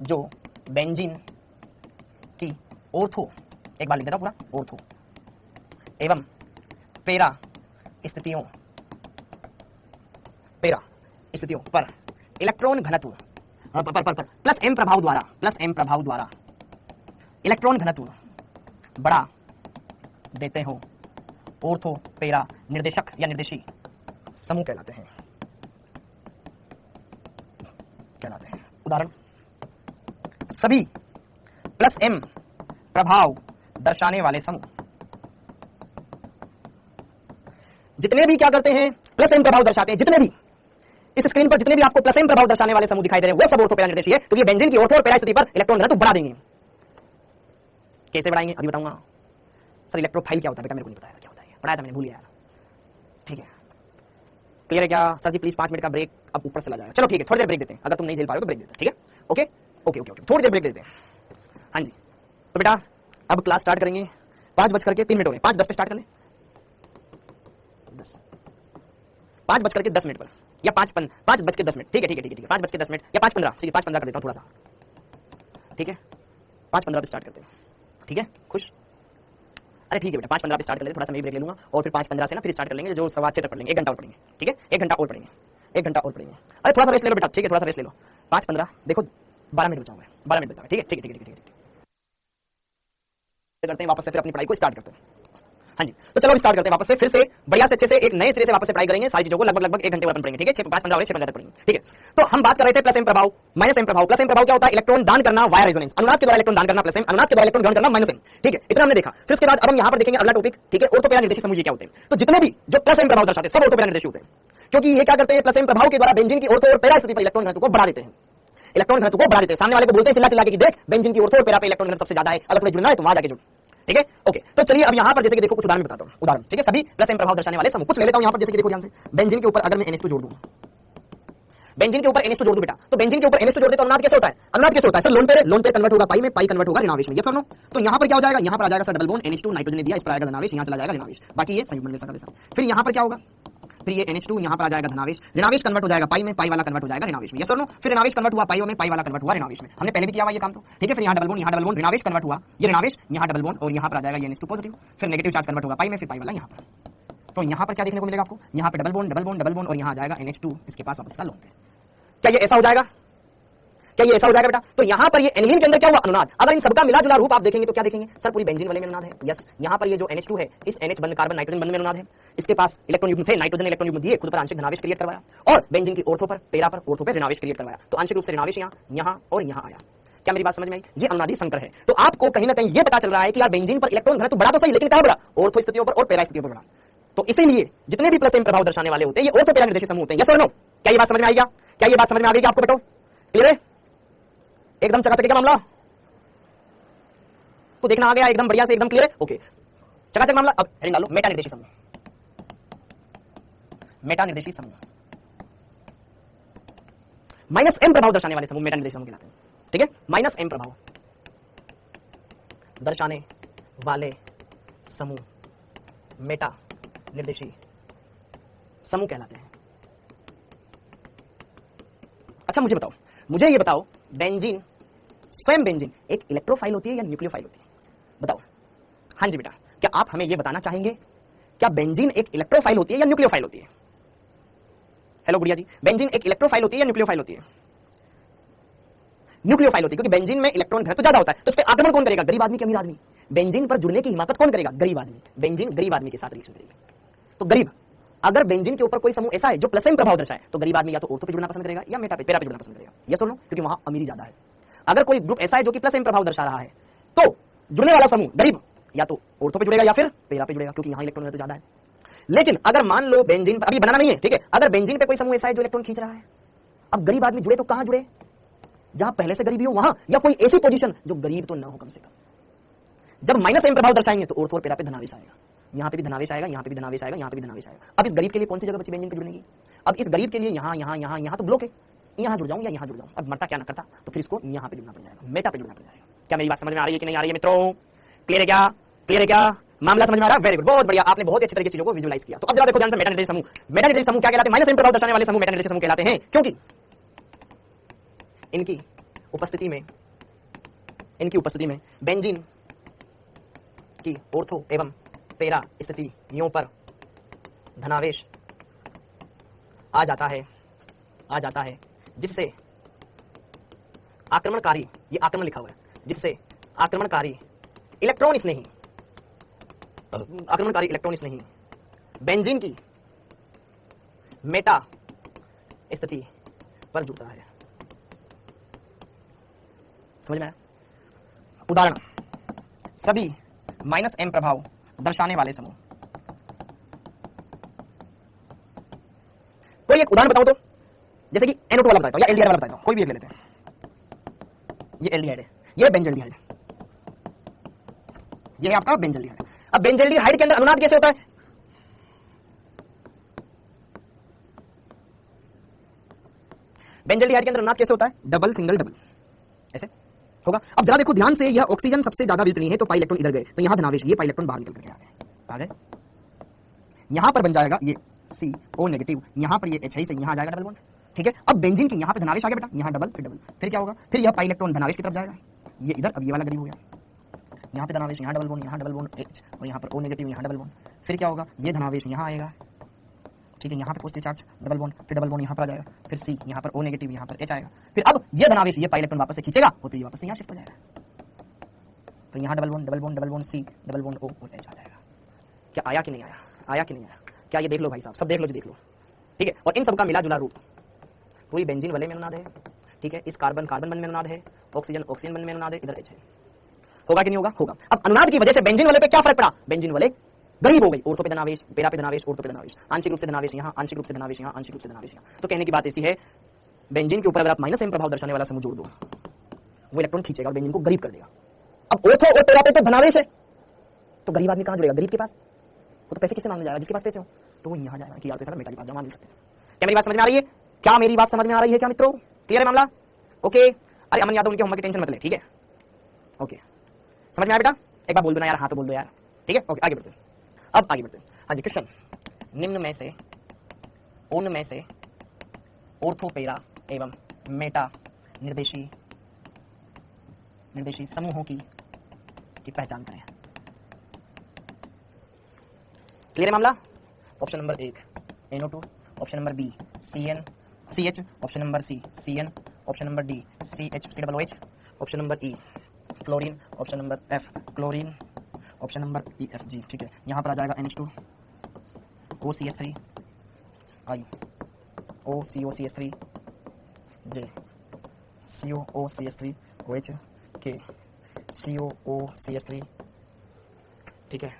जो बेंजीन की ऑर्थो, एक बार लिख देता हूं पूरा, ऑर्थो एवं पेरा स्थितियों पर इलेक्ट्रॉन घनत्व पर प्लस एम प्रभाव द्वारा इलेक्ट्रॉन घनत्व बढ़ा देते हो, ऑर्थो पेरा निर्देशक या निर्देशी समूह कहलाते हैं, कहलाते हैं। उदाहरण, सभी प्लस एम प्रभाव दर्शाने वाले समूह, जितने भी क्या करते हैं, प्लस एम प्रभाव दर्शाते हैं, जितने भी इस स्क्रीन पर जितने भी आपको प्लस एम प्रभाव दर्शाने वाले समूह दिखाई दे रहे हैं वो सब ऑर्थो पैरा निर्देशीय है, क्योंकि ये बेंजीन की ऑर्थो और पैरा स्थिति पर इलेक्ट्रॉन घनत्व बढ़ा देंगे। कैसे बढ़ाएंगे अभी बताऊंगा। सर इलेक्ट्रोफाइल क्या होता है बेटा, मेरे को नहीं पता है क्या होता है, पढ़ाया था मैंने, भूल गया यार। ठीक है, क्लियर है क्या सर जी? प्लीज 5 मिनट का ब्रेक, अब ऊपर चला जाएगा। चलो ठीक है, थोड़ी देर ब्रेक देते हैं, अगर तुम नहीं झेल पा रहे हो तो ब्रेक देते हैं। ठीक है, ओके ओके ओके ओके, थोड़ी देर ब्रेक देते हैं। हाँ जी, तो बेटा अब क्लास स्टार्ट करेंगे। 5:03 हो रहे, 5:10 पे स्टार्ट कर ले, 5:10 मिनट पर, या 5:10 ठीक है ठीक है ठीक है, 5:10 मिनट या 5:15, ठीक है 5:15 कर देता हूँ थोड़ा सा। ठीक है, 5:15 पे स्टार्ट करते हैं। ठीक है, खुश? अरे ठीक है बेटा, 5:15 पे स्टार्ट कर लेते, थोड़ा सा मैं ब्रेक ले लूंगा और फिर 5:15 से ना फिर स्टार्ट कर लेंगे, जो 6:15 तक पढ़ लेंगे, 1 घंटा और पढ़ेंगे। ठीक है, 1 घंटा और पढ़ेंगे, 1 घंटा और पढ़ेंगे। अरे थोड़ा सा रेस्ट ले लो बेटा, ठीक है थोड़ा सा रेस्ट ले लो। 5:15 देखो 12 मिनट बचा हुआ है, 12 मिनट बचा हुआ है। ठीक है ठीक है ठीक है ठीक है, करते हैं वापस से, फिर अपनी पढ़ाई को स्टार्ट करते हैं। हाँ जी, तो चलो स्टार्ट करते हैं वापस से, फिर से बढ़िया से अच्छे से एक नए सिरे से वापस से पढ़ाई करेंगे सारी चीजों को, लगभग 1 घंटे अपन पढ़ेंगे। ठीक है, 5:15 और 6:15 तक पढ़ेंगे। ठीक है, तो हम बात कर रहे थे प्लस एम प्रभाव माइनस एम प्रभाव। प्लस एम प्रभाव क्या होता है? इलेक्ट्रॉन दान करना वाया रेजोनेंस, अनुनाद के द्वारा इलेक्ट्रॉन दान करना प्लस एम, अनुनाद के द्वारा इलेक्ट्रॉन ग्रहण करना माइनस एम। ठीक है, इतना हमने देखा। फिर उसके बाद अब हम यहाँ पर देखेंगे अगला टॉपिक। ठीक है, ऑर्थो पैरा निर्देशित समूह क्या होते हैं? तो जितने भी जो प्लस एम प्रभाव दर्शाते हैं सब ऑर्थो पैरा निर्देशित होते हैं, क्योंकि ये क्या करते हैं? प्लस एम प्रभाव के द्वारा बेंजीन की ऑर्थो और पैरा स्थिति पर इलेक्ट्रॉन घनत्व को बढ़ा देते हैं, इलेक्ट्रॉन घनत्व को बढ़ा देते हैं। सामने वाले को बोलते हैं चिल्ला चिल्ला के कि देख बेंजीन की ऑर्थो और पैरा पे इलेक्ट्रॉन घनत्व सबसे ज्यादा है, अगर तुम्हें जुड़ना है तो वहां जाके जुड़। ठीक है, ओके, तो चलिए अब यहाँ पर जैसे कि देखो कुछ उदाहरण बताता हूँ। उदाहरण, ठीक है, सभी प्लस एम प्रभाव दर्शाने वाले समूह कुछ ले लेता हूँ यहाँ पर, जैसे कि देखो ध्यान से, बेंजीन के ऊपर अगर मैं NH2 जोड़ दूं, बेंजीन के ऊपर NH2 जोड़ दूं बेटा, तो बेंजीन के ऊपर NH2 जोड़ दे तो अनुनाद कैसे होता है? अनुनाद कैसे होता है? सर लोन पे कन्वर्ट होगा पाई में, पाई कन्वर्ट होगा ऋणावेश में, यस और नो? तो यहाँ पर क्या हो जाएगा? यहाँ पर आ जाएगा sir double bond NH2, nitrogen ने दिया, इस पर आएगा धनावेश, यहाँ चला जाएगा ऋणावेश, बाकी ये संयुग्मन में सका। फिर यहाँ पर क्या होगा? फिर ये NH2 यहाँ पर आ जाएगा धनावेश, ऋणावेश कन्वर्ट हो जाएगा पाई में, पाई वाला कन्वर्ट हो जाएगा ऋणावेश में, यस और नो? फिर ऋणावेश कन्वर्ट हुआ पाई में, पाई वाला कन्वर्ट हुआ ऋणावेश में, हमने पहले भी किया हुआ ये काम तो। ठीक है, फिर यहाँ डबल बॉन्ड ऋणावेश कन्वर्ट हुआ, ये ऋणावेश यहाँ डबल बॉन्ड और यहाँ पर आ जाएगा ये NH2 पॉजिटिव, फिर नेगेटिव चार्ज कन्वर्ट होगा पाई में, फिर पाई वाला यहाँ पर। तो यहाँ पर क्या देखने को मिलेगा आपको? यहाँ पे डबल बॉन्ड और यहाँ आ जाएगा NH2 इसके पास वापस का लोन पे। क्या ये ऐसा हो जाएगा? क्या ये ऐसा हो जाएगा बेटा? तो यहाँ पर ये एनिलीन के अंदर क्या हुआ? अनुनाद। अगर इन सबका मिला जुला रूप आप देखेंगे तो क्या देखेंगे? सर पूरी बेंजीन वाले में अनुनाद है, यस। यहाँ पर ये जो NH2 है, इस NH बंद कार्बन नाइट्रोजन बंद में अनुनाद है, इसके पास इलेक्ट्रॉन युग्म थे, नाइट्रोजन इलेक्ट्रॉन युग्म दिए, खुद पर आंशिक धनावेश क्रिएट करवाया, और बेंजीन की ऑर्थो पर पैरा पर ऑर्थो पे ऋणावेश क्रिएट करवाया, तो आंशिक रूप से ऋणावेश यहाँ और यहाँ आया। क्या मेरी बात समझ में आई? ये अनुनादी संकर है। तो आपको कहीं ना कहीं ये पता चल रहा है कि यार बेंजीन पर इलेक्ट्रॉन घनत्व बढ़ा तो सही, लेकिन कहां बढ़ा? ऑर्थो स्थितियों पर और पैरा स्थितियों पर बढ़ा। तो इसीलिए जितने भी प्लस एम प्रभाव दर्शाने वाले होते हैं ये ऑर्थो पैरा निर्देशित समूह होते हैं, यस और नो? क्या ये बात समझ में आई क्या? क्या ये बात समझ में आ गई आपको बेटो? क्लियर है? एकदम चकाचक क्या मामला को देखना आ गया एकदम बढ़िया से, एकदम क्लियर है? ओके, चकाचक मामला। अब हेडिंग डालो, मेटा निर्देशित समूह। मेटा निर्देशित समूह माइनस एम प्रभाव दर्शाने वाले समूह मेटा निर्देशित समूह कहलाते हैं। ठीक है, माइनस एम प्रभाव दर्शाने वाले समूह मेटा निर्देशी समूह कहलाते हैं। अच्छा मुझे ये बताओ बेंजीन, स्वयं बेंजीन एक इलेक्ट्रोफाइल होती है या न्यूक्लियोफाइल होती है? बताओ। हाँ जी बेटा, क्या आप हमें यह बताना चाहेंगे क्या बेंजीन एक इलेक्ट्रोफाइल होती है या न्यूक्लियोफाइल होती है? हेलो गुड़िया जी, बेंजीन एक इलेक्ट्रोफाइल होती है या न्यूक्लियोफाइल होती है? न्यूक्लियोफाइल होती है, क्योंकि बेंजीन में इलेक्ट्रॉन घनत्व ज्यादा होता है, तो उस पर आक्रमण कौन करेगा? गरीब आदमी कि अमीर आदमी? बेंजीन पर जुड़ने की हिमाकत कौन करेगा? गरीब आदमी। बेंजीन गरीब आदमी के साथ रिलेशन करेगी, तो गरीब, अगर बेंजीन के ऊपर कोई समूह ऐसा है जो प्लस एम प्रभाव दर्शाए तो गरीब आदमी या तो ऑर्थो पे जुड़ना पसंद करेगा या मेटा पे, पैरा पे जुड़ना पसंद करेगा, यस और नो? क्योंकि वहां अमीरी ज्यादा है। अगर कोई ग्रुप ऐसा है जो कि प्लस एम प्रभाव दर्शा रहा है तो जुड़ने वाला समूह गरीब या तो ऑर्थो पे जुड़ेगा या फिर पैरा पे जुड़ेगा, क्योंकि यहां इलेक्ट्रॉन घनत्व ज्यादा है। लेकिन अगर मान लो बेंजीन पर, अभी बनाना नहीं है, ठीक है, अगर बेंजीन पे कोई समूह ऐसा है जो इलेक्ट्रॉन खींच रहा है, अब गरीब आदमी जुड़े तो कहां जुड़े? जहां पहले से गरीबी हो वहां, या कोई ऐसी पोजीशन जो गरीब तो ना हो कम से कम। जब माइनस एम प्रभाव दर्शाएंगे तो ऑर्थो और पैरा पे धनावेश आएगा, यहाँ पे भी धनावेश आएगा, यहाँ पे भी धनावेश आएगा, यहाँ पे भी धनावेश आएगा। अब इस गरीब के लिए कौन सी जगह बची बेंजीन पे जुड़ने की? अब इस गरीब के लिए यहाँ तो ब्लॉक है, यहाँ जुड़ जाऊं या यहाँ जुड़ जाऊं, अब मरता क्या ना करता, तो फिर इसको यहाँ पे जुड़ना पड़ जाएगा, मेटा पे जुड़ना पड़ जाएगा। क्या मेरी बात समझ में आ रही है कि नहीं आ रही है मित्रों? क्लियर है क्या? क्लियर है क्या? मामला समझ में आ रहा है? वेरी गुड, बहुत बढ़िया, आपने बहुत अच्छी तरीके से चीजों को विजुअलाइज किया। तो अब जरा देखो ध्यान से, मेटा निर्देशित समूह, मेटा निर्देशित समूह क्या कहलाते हैं? माइनस एम प्रभाव दर्शाने वाले समूह मेटा निर्देशित समूह कहलाते हैं, क्योंकि इनकी उपस्थिति में बेंजीन की ऑर्थो एवं पैरा स्थितियों पर धनावेश आ जाता है जिससे आक्रमणकारी, ये आक्रमण लिखा हुआ है, जिससे आक्रमणकारी इलेक्ट्रॉन नहीं बेंजीन की मेटा स्थिति पर जुड़ता है। समझ में आया? उदाहरण, सभी माइनस एम प्रभाव दर्शाने वाले समूह। कोई एक उदाहरण बताओ तो, जैसे कि NO2 वाला बताता हूं या एल्डिहाइड वाला बताता हूं, कोई भी एक ले लेते हैं। ये एल्डिहाइड है, ये बेंजल्डिहाइड है, ये है आपका बेंजल्डिहाइड। अब बेंजल्डिहाइड के अंदर अनुनाद कैसे होता है? बेंजल्डिहाइड के अंदर अनुनाद कैसे होता है? डबल सिंगल डबल, ऐसे होगा। अब जरा देखो ध्यान से, यह ऑक्सीजन सबसे ज्यादा वितरणी है, तो पाई इलेक्ट्रॉन इधर गए, तो यहां धनावेश, ये पाई इलेक्ट्रॉन बाहर निकल करके आ गए, यहां पर बन जाएगा ये CO नेगेटिव, यहां पर ये H है, यहां आ जाएगा डबल बॉन्ड, ठीक है। अब बेंजीन की यहां पे धनावेश आ गया बेटा, यहां डबल, फिर डबल, फिर क्या होगा? फिर यह पाई इलेक्ट्रॉन धनावेश की तरफ जाएगा, ये इधर, अब ये वाला गरीब हो गया, यहां पे धनावेश, यहां डबल बॉन्ड, यहां डबल बॉन्ड H, और यहां पर O नेगेटिव, यहां डबल बॉन्ड, फिर क्या होगा? ये धनावेश यहां आएगा, ठीक है, यहां पे पॉजिटिव चार्ज, डबल बॉन्ड, फिर डबल बॉन्ड यहां पर आ जाएगा, फिर C, यहां पर O नेगेटिव, यहां पर H आएगा, फिर अब ये धनावेश ये पाई इलेक्ट्रॉन वापस से खींचेगा और फिर ये वापस से यहां शिफ्ट हो जाएगा, तो यहां double bond, double bond, double bond C, double bond O और H आ जाएगा। क्या आया कि नहीं आया? आया कि नहीं आया? क्या ये देख लो भाई साहब, सब देख लो जी, देख लो, ठीक है। और इन सब का मिला जुला रूप, पूरी बेंजीन वाले में अनुनाद है, ठीक है, इस कार्बन कार्बन बंध में अनुनाद है, ऑक्सीजन ऑक्सीजन बंध में अनुनाद है, इधर H है, होगा कि नहीं होगा? होगा। अब अनुनाद की वजह से बेंजीन वाले पे क्या फर्क पड़ा? बेंजीन वाले गरीब हो गई, ऑर्थो पे धनावेश, पेरा पे धनावेश, ऑर्थो पे धनावेश, आंशिक रूप से धनावेश यहां, आंशिक रूप से धनावेश यहां, आंशिक रूप से धनावेश यहां। तो कहने की बात ऐसी है, बेंजीन के ऊपर अगर आप माइनस एम प्रभाव दर्शाने वाला समूह जोड़ दो, वो इलेक्ट्रॉन खींचेगा और बेंजीन को गरीब कर देगा। अब ऑर्थो और पेरा पे तो धनावेश है, तो गरीब आदमी कहां जुड़ेगा? गरीब के पास, वो तो पैसे किसे मांगने जाएगा? जिसके पास पैसे हो, तो वो यहां जाएगा कि यार के साथ मेटा के पास जमा मिल सकते हैं। क्या मेरी बात समझ में आ रही है? क्या मेरी बात समझ में आ रही है क्या मित्रों? क्लियर है मामला? ओके। अरे अमन यादव, उनके होमवर्क की टेंशन मत ले, ठीक है, ओके, समझ में आया बेटा? एक बार बोल दो ना यार, हाँ तो बोल दो यार, ठीक है, ओके, आगे बढ़ते हैं। अब आगे बढ़ते हैं। हाँ जी, क्वेश्चन, निम्न में से उनमें से ऑर्थो, पेरा एवं मेटा निर्देशी समूहों की पहचान करें। क्लियर है मामला? Option number 1 NO2, option number B CH, option number C CN, option number D CH, option number E fluorine, option number F chlorine, option number E F G, ठीक है। यहाँ पर आ जाएगा NH2 OCH3 I OCOCH3 J COOCH3 OH K COOCH3, ठीक है,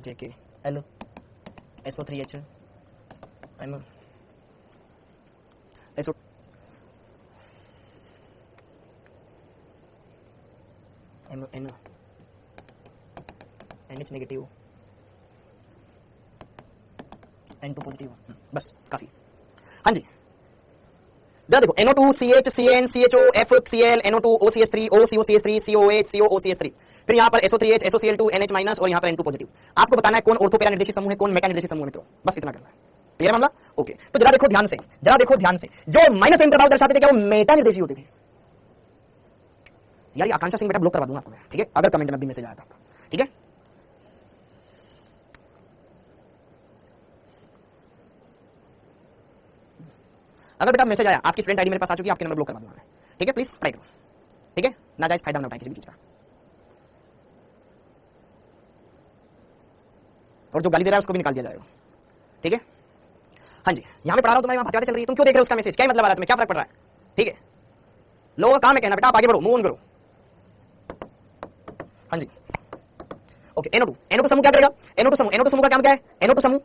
JK L SO3H M SO M N NH negative N2 positive, बस काफी। हाँ जी, जरा देखो NO2 CH CN CHO F Cl NO2 OCH3 OCOCH3 COH COOCH3, फिर यहाँ पर SO3H SOCl2 NH माइनस और यहाँ पर N2 पॉजिटिव। आपको बताना है कौन ऑर्थो पेरा निर्देशित समूह है, कौन मेटा निर्देशित समूह है मित्रों, बस इतना करना है। क्लियर मामला? ओके। तो जरा देखो ध्यान से, जो माइनस एम प्रभाव दर्शाते थे क्या वो मेटा निर्देशी होते थे? यार ये आकांक्षा सिंह बेटा ब्लॉक करवा दूंगा आपको, ठीक है, अगर कमेंट में भी मैसेज आया था, ठीक है। अगर बेटा मैसेज आया, आपकी स्टूडेंट आईडी मेरे पास आ चुकी है, आपके नंबर ब्लॉक करवा दूंगा मैं, ठीक है, प्लीज ट्राई करो, ठीक है, नाजायज फायदा ना उठाए किसी भी चीज का। और जो गाली दे रहा है उसको भी निकाल दिया जाएगा, ठीक है। हाँ जी, यहाँ पे पढ़ा रहा हूं, तुम्हारी वहां बातें चल रही है, तुम क्यों देख रहे हो उसका मैसेज? क्या मतलब आ रहा है तुम्हें? क्या फर्क पड़ रहा है? ठीक है, लोगों का काम है कहना बेटा, आप आगे बढ़ो, मूव ऑन करो। हाँ जी, ओके। NO2 समूह क्या करेगा? NO2 समूह का काम क्या है? NO2 समूह,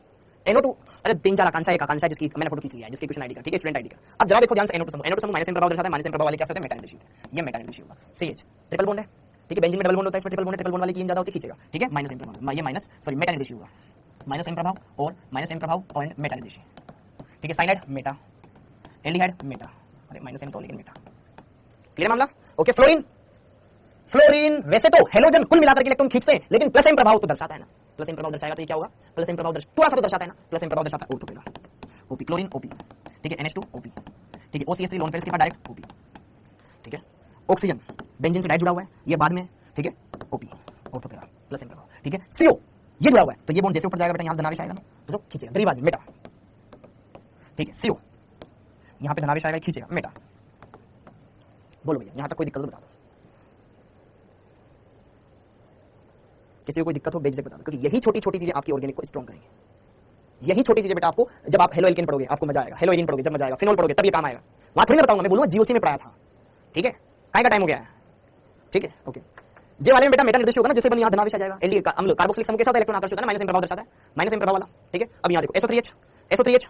NO2, अरे 3-4 आकांक्षा जिसकी मैंने फोटो खींची है, जिसकी क्वेश्चन आईडी का, ठीक है, स्टूडेंट आईडी का। अब जरा देखो ध्यान से, NO2 समूह माइनस एम प्रभाव दर्शाता है, माइनस एम प्रभाव वाले क्या होते हैं? मेटा निर्देशी, ये मेटा निर्देशी होगा। CH ट्रिपल बॉन्ड है, ठीक है, बेंजीन में डबल बॉन्ड होता है, इसमें ट्रिपल बॉन्ड वाली की ज्यादा होती है, खींचेगा, ठीक है, माइनस एम प्रभाव, ये माइनस सॉरी मेटा निर्देशी होगा, माइनस एम प्रभाव और माइनस एम प्रभाव और मेटा निर्देशी, ठीक है। साइनाइड मेटा, एल्डिहाइड मेटा, अरे माइनस एम तो लेकिन मेटा। क्लियर मामला? ओके। फ्लोरीन वैसे तो हेलोजन कुल मिलाकर के इलेक्ट्रॉन खींचते हैं, लेकिन प्लस एम प्रभाव तो दर्शाता है ना, प्लस एम प्रभाव दर्शाएगा तो ये क्या होगा? प्लस एम प्रभाव थोड़ा सा तो दर्शाता है ना, प्लस एम प्रभाव दर्शाता है ऑर्थो पेरा, ओपी क्लोरीन ओपी, ठीक है, NH2 ओपी, ठीक है, OCH3 लोन पेयर के बाद डायरेक्ट ओपी, ठीक है। ऑक्सीजन बेंजीन से डायरेक्ट जुड़ा हुआ है, ये बाद में, ठीक है, ओपी ऑर्थो पेरा प्लस एम प्रभाव, ठीक है। CO ये जुड़ा हुआ है, तो ये बॉन्ड जैसे ऊपर जाएगा बेटा यहां धनावेश आएगा ना, तो खींचेगा, गरीब आदमी मेटा, ठीक है। CO यहां पे धनावेश आएगा, खींचेगा मेटा। बोलो भैया यहां तक कोई दिक्कत तो बता दो, किसी को कोई दिक्कत हो बेझिझक बता दो, क्योंकि यही छोटी छोटी चीजें आपकी ऑर्गेनिक को स्ट्रॉन्ग करेंगी। यही छोटी चीजें बेटा आपको, जब आप हेलो एल्केन पढ़ोगे आपको मजा आएगा, हेलो एल्केन पढ़ोगे जब मजा आएगा, फिनोल पढ़ोगे तब ये काम आएगा। वहां थोड़ी ना बताऊंगा, मैं बोलूंगा GOC में पढ़ाया था, ठीक है, काय का टाइम हो गया है, ठीक है, ओके। जे वाले में बेटा मेटा निर्देश होगा ना, जैसे बन यहां धनावेश आ जाएगा। एल्डिहाइड का अम्ल कार्बोक्सिलिक समूह कैसा होता है, इलेक्ट्रॉन आकर्षित होता है ना, माइनस एम प्रभाव दर्शाता है, माइनस एम प्रभाव वाला, ठीक है। अब यहां देखो SO3H SO3H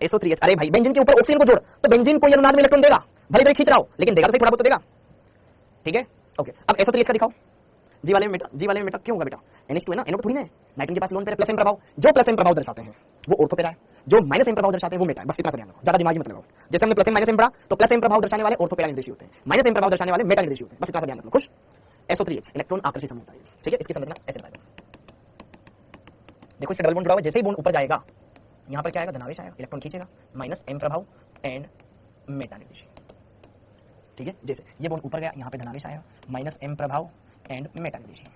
SO3H, अरे भाई बेंजीन के ऊपर ऑक्सीजन को जोड़, तो बेंजीन को ये अनुनाद में इलेक्ट्रॉन देगा, भले भले खींच रहा हो, लेकिन देगा तो सही, थोड़ा बहुत तो देगा, ठीक है, ओके। अब SO3H का दिखाओ, जी वाले में बेटा क्यों होगा बेटा, NH2 है ना, NO थोड़ी ना है, नाइट्रोजन के पास लोन पे प्लस एम प्रभाव, जो प्लस एम प्रभाव दर्शाते हैं वो ऑर्थो पे है, जो माइनस एम प्रभाव दर्शाते हैं वो मेटा है, बस इतना ध्यान रखो, ज्यादा दिमाग मत लगाओ। जैसे हमने प्लस एम माइनस एम पढ़ा, तो प्लस एम प्रभाव दर्शाने वाले ऑर्थो पेरा निर्देशी होते हैं, माइनस एम प्रभाव दर्शाने वाले मेटा निर्देशी होते हैं, बस इतना ध्यान रखो, खुश। SO3H इलेक्ट्रॉन आकर्षित समूह होता है, ठीक है, इसकी संरचना ऐसे बताएगा। देखो इससे डबल बॉन्ड जुड़ा हुआ, जैसे ही बॉन्ड ऊपर जाएगा यहां पर क्या आएगा, धनावेश आएगा, इलेक्ट्रॉन खींचेगा, माइनस एम प्रभाव एंड मेटा निर्देशी, ठीक है। जैसे ये बॉन्ड ऊपर गया, यहां पे धनावेश आया, माइनस एम प्रभाव एंड मेटा निर्देशी,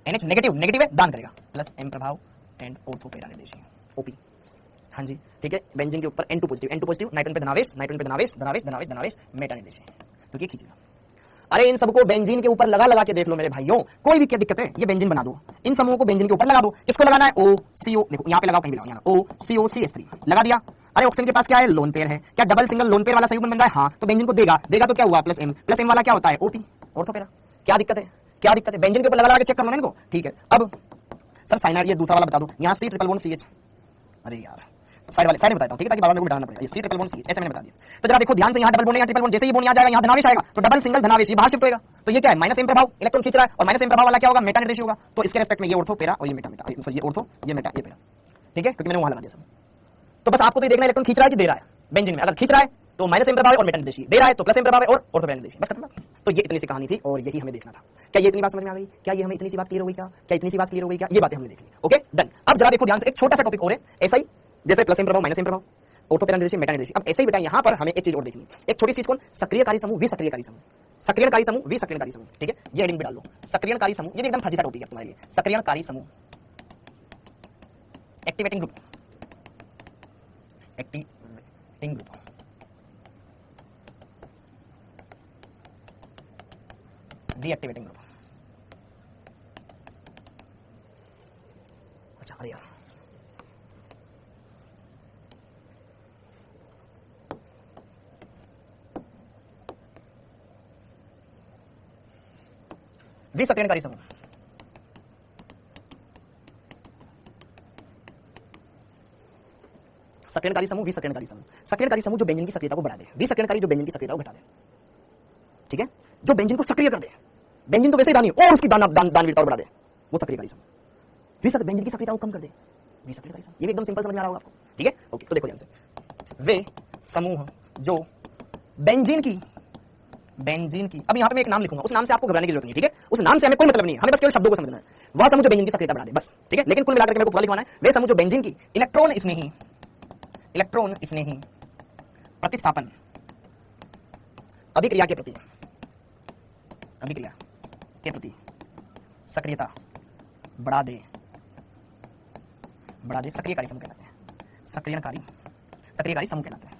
NH नेगेटिव है, दान करेगा, प्लस एम प्रभाव एंड ऑर्थो पेरा निर्देशी, OP, हाँ जी, ठीक है। बेंजीन के ऊपर N2 पॉजिटिव, नाइट्रोजन पे धनावेश, मेटा निर्देशी, तो ये खींचेगा। अरे इन सबको बेंजीन के ऊपर लगा के देख लो मेरे भाइयों, कोई भी क्या दिक्कत है, ये बेंजीन बना दो, इन समूहों को बेंजीन के ऊपर लगा दो। इसको लगाना है OCO, देखो यहाँ पे लगाओ, कहीं भी लगाओ, यहाँ OCOCH3 लगा दिया। अरे ऑक्सीजन के पास क्या है, लोन पेयर है, क्या डबल सिंगल लोन पेयर वाला संयुग्म बन रहा है, हाँ, तो बेंजीन को देगा तो क्या हुआ, प्लस एम वाला क्या होता है, OP, ऑर्थो पेरा। क्या दिक्कत है, बेंजीन के ऊपर लगा के चेक कर लो ना इनको, ठीक है। अब सर साइनाइड ये दूसरा वाला बता दो, यहाँ C�BC, अरे यार साइड में बताता हूं, ठीक है, ताकि बार-बार मेरे को मिटाना पड़ेगा, ये C�BC ऐसे मैंने बता दिया। तो जरा देखो ध्यान से, यहाँ डबल बॉन्ड है, यहाँ ट्रिपल बॉन्ड, जैसे ही बॉन्ड यहाँ जाएगा, यहाँ धनावेश आएगा, तो डबल सिंगल धनावेश ये बाहर शिफ्ट होगा, तो ये क्या है, माइनस एम प्रभाव, इलेक्ट्रॉन खींच रहा है, और माइनस एम प्रभाव वाला क्या होगा, मेटा निर्देशी होगा, तो इसके रेस्पेक्ट में ये ऑर्थो पेरा और ये मेटा, ये ऑर्थो, ये मेटा, ये पेरा, ठीक है, क्योंकि मैंने वहां लगा दिया सब। तो बस आपको तो ये देखना है इलेक्ट्रॉन खींच रहा है कि दे रहा है, बेंजीन में अगर खींच रहा है तो माइनस एम प्रभाव है और मेटा निर्देशी, दे रहा है तो प्लस एम प्रभाव है और ऑर्थो पेरा निर्देशी, बस खत्म। तो ये इतनी सी कहानी थी और यही हमें देखना था। क्या ये इतनी बात समझ में आ गई, क्या ये हमें इतनी सी बात क्लियर हो गई, क्या इतनी सी बात क्लियर हो गई, क्या ये बातें हमने देख ली, ओके डन। अब जरा देखो ध्यान से, एक छोटा सा टॉपिक और है, ऐसा ही जैसे प्लस एम प्रभाव, माइनस एम प्रभाव, ऑर्थो पेरा निर्देशी, मेटा निर्देशी। अब ऐसे ही बेटा यहाँ पर हमें एक चीज और देखनी, एक छोटी चीज, कौन, सक्रियकारी समूह, विसक्रियकारी समूह, सक्रियकारी समूह, विसक्रियकारी समूह, ठीक है, ये हेडिंग भी डाल लो, सक्रियकारी समूह, ये एकदम फर्जी सा टॉपिक है तुम्हारे लिए, सक्रियकारी समूह, activating group, activating group, deactivating group, अच्छा अरे यार विसक्रियणकारी समूह, सक्रियणकारी समूह, विसक्रियणकारी समूह, सक्रियणकारी समूह जो बेंजीन की सक्रियता को बढ़ा दे, विसक्रियणकारी जो बेंजीन की सक्रियता को घटा दे, ठीक है, जो बेंजीन को सक्रिय कर दे, बेंजीन तो वैसे ही दानी और उसकी दानवीरता बढ़ा दे, वो सक्रियकारी समूह। बेंजीन की सक्रियता को कम कर दे, विसक्रियकारी समूह। ये भी एकदम सिंपल समझ में आ रहा होगा आपको, ठीक है, ओके। तो देखो ध्यान से, वे समूह जो बेंजीन की, अब यहाँ पे मैं एक नाम लिखूंगा, उस नाम से आपको घबराने की जरूरत नहीं, ठीक है, उस नाम से हमें कोई मतलब नहीं है, हमें बस केवल शब्दों को समझना है। वह समूह जो बेंजीन की सक्रियता बढ़ा दे, बस, ठीक है। लेकिन कुल मिलाकर के मेरे को पूरा लिखवाना है, वे समूह जो बेंजीन की इलेक्ट्रॉन स्नेही प्रतिस्थापन अभिक्रिया के प्रति सक्रियता बढ़ा दे, सक्रियकारी समूह कहलाते हैं, सक्रियकारी समूह कहलाते हैं,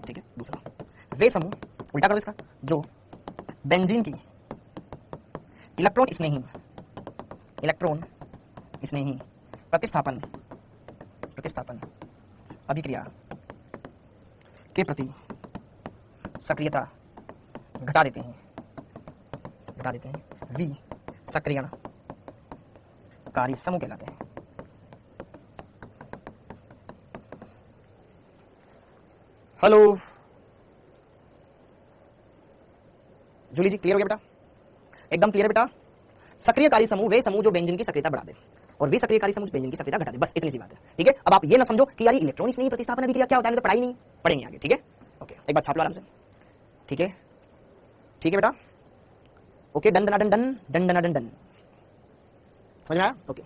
ठीक है। दूसरा, वे समूह, उल्टा करो इसका, जो बेंजीन की इलेक्ट्रॉन स्नेही प्रतिस्थापन अभिक्रिया के प्रति सक्रियता घटा देते हैं, विसक्रियणकारी समूह कहलाते हैं। हेलो जूली जी, क्लियर हो गया बेटा, एकदम क्लियर है बेटा। सक्रियकारी समूह वे समूह जो बेंजीन की सक्रियता बढ़ा दे, और विसक्रियकारी समूह बेंजीन की सक्रियता घटा दे, बस इतनी सी बात है, ठीक है। अब आप ये ना समझो कि यार इलेक्ट्रॉनिक्स नहीं प्रतिस्थापन अभिक्रिया क्या होता है, तो पढ़ाई नहीं पढ़ेंगे आगे, ठीक है, ओके। एक बात छाप लो आराम से, ठीक है बेटा, ओके। डन समझ में आया, ओके,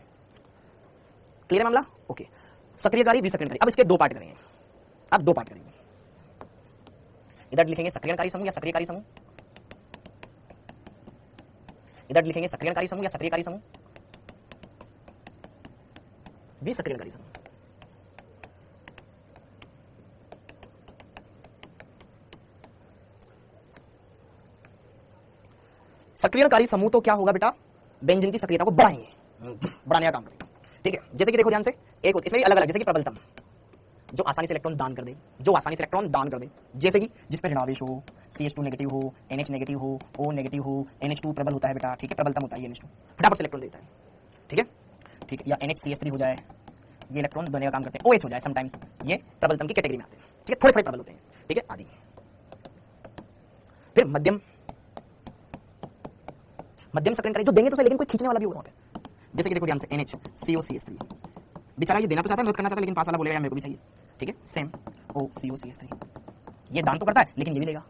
क्लियर है मामला, ओके। सक्रियकारी विसक्रियकारी, अब इसके दो पार्ट करेंगे, इधर लिखेंगे सक्रियकारी समूह या सक्रियकारी समूह, इधर लिखेंगे सक्रियकारी समूह या सक्रियकारी समूह, विसक्रियकारी समूह। सक्रियकारी समूह तो क्या होगा बेटा, बेंजीन की सक्रियता को बढ़ाने का काम करेगा, ठीक है। जैसे कि देखो ध्यान से, एक इसमें भी अलग अलग, जैसे कि प्रबलतम, जो आसानी से इलेक्ट्रॉन दान कर दे, जो आसानी से इलेक्ट्रॉन दान कर दे, जैसे कि जिस पर ऋणावेश हो, CH2 नेगेटिव हो, NH नेगेटिव हो, O नेगेटिव हो, NH2 प्रबल होता है बेटा, ठीक है, प्रबलतम होता है ये NH2, फटाफट से इलेक्ट्रॉन देता है, ठीक है, ठीक है, या NHCH3 हो जाए, ये इलेक्ट्रॉन दोनों का काम करते हैं, OH हो जाए समटाइम्स, ये प्रबलतम की कैटेगरी में आते हैं, ठीक है, थोड़े थोड़े प्रबल होते हैं, ठीक है, आदि। फिर मध्यम, मध्यम सक्रियण जो देंगे तो सही, लेकिन कोई खींचने वाला भी होगा वहां पे, जैसे कि देखो ध्यान से NHCOCH3, बेचारा ये देना तो चाहता है, मदद करना चाहता है, लेकिन पास वाला बोलेगा मेरे को भी चाहिए, ठीक है, सेम OCOCH3, ये दान तो करता है लेकिन ये भी लेगा,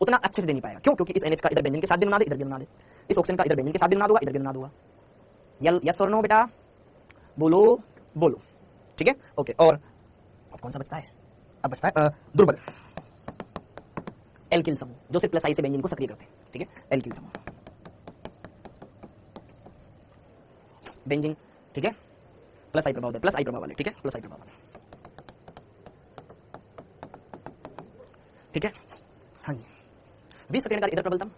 उतना अच्छे से दे नहीं पाएगा, क्यों? क्योंकि इस NH का इधर बेंजीन के साथ भी बना दे, इधर भी बना दे, इस ऑक्सीजन का इधर बेंजीन के साथ भी बना दूंगा, इधर भी बना दूंगा, यस और नो बेटा, बोलो बोलो, ठीक है, ओके। और अब कौन सा बचता है? अब बचता है दुर्बल एल्किल समूह, जो सिर्फ प्लस आई से बेंजीन को सक्रिय करते हैं, ठीक है, एल्किल समूह, बेंजीन, ठीक है, प्लस आई प्रभाव दे, प्लस आई प्रभाव वाले, ठीक है, प्लस आई प्रभाव वाले, ठीक है, हाँ जी। वी सक्रियण इधर प्रबलतम,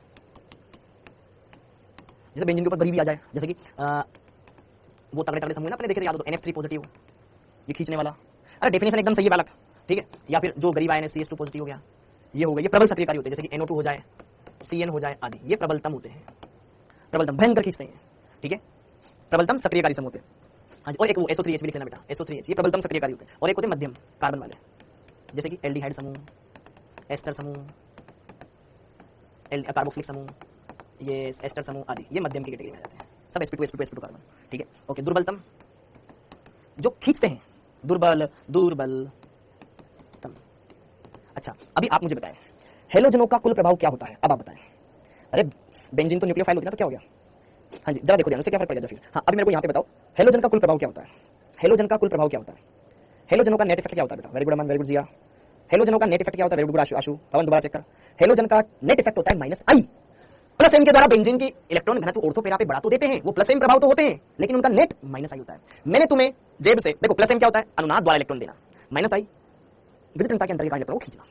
जैसे बेंजीन के ऊपर गरीबी आ जाए, जैसे कि वो तगड़े तगड़े समूह ना, पहले देखे थे याद हो तो, NF3 पॉजिटिव, ये खींचने वाला, अरे डेफिनेशन एकदम सही है बालक, ठीक है, या फिर जो गरीब आयन है CH2 पॉजिटिव हो गया, ये हो गया, ये प्रबल सक्रियकारी होते हैं, जैसे कि NO2 हो जाए, CN हो जाए आदि, ये प्रबलतम होते हैं, प्रबलतम भयंकर खींचते हैं, ठीक है, प्रबलतम सक्रियकारी समूह होते हैं, हाँ जी। और एक वो SO3H भी लिख लेना बेटा, SO3H, ये प्रबलतम सक्रियकारी होते हैं, और एक होते हैं मध्यम कार्बन वाले, जैसे कि एल्डिहाइड समूह, एस्टर समूह, कार्बोक्सिलिक समूह, ये एस्टर समूह आदि, ये मध्यम की कैटेगरी में आ जाते हैं, सब sp2 कार्बन, ठीक है, ओके। दुर्बलतम जो खींचते हैं, दुर्बल दुर्बलतम। अच्छा, अभी आप मुझे बताएं हेलोजनों का कुल प्रभाव क्या होता है, अब आप बताएं। अरे बेंजीन तो न्यूक्लियोफाइल होती है ना, तो क्या हो गया? हाँ जी, जरा देखो ध्यान, उससे क्या फर्क पड़ेगा फिर। हाँ, अभी मेरे को यहाँ पे बताओ हेलोजन का कुल प्रभाव क्या होता है, हेलोजन का कुल प्रभाव क्या होता है, हेलोजनों का नेट इफेक्ट क्या होता है बेटा? वेरी गुड अमन, वेरी गुड जिया। हेलोजनों का नेट इफेक्ट क्या होता है? वेरी गुड आशु, पवन दोबारा चेक कर। हेलोजन का नेट इफेक्ट होता है -I, प्लस एम के द्वारा बेंजीन की इलेक्ट्रॉन घनत्व ऑर्थो पेरा पे बढ़ा तो देते हैं, वो प्लस एम प्रभाव तो होते हैं, लेकिन उनका नेट -I होता है। मैंने तुम्हें जेब से, देखो प्लस एम क्या होता है? अनुनाद द्वारा इलेक्ट्रॉन देना, -I विद्युतता के अंतर का इलेक्ट्रॉन को खींचना।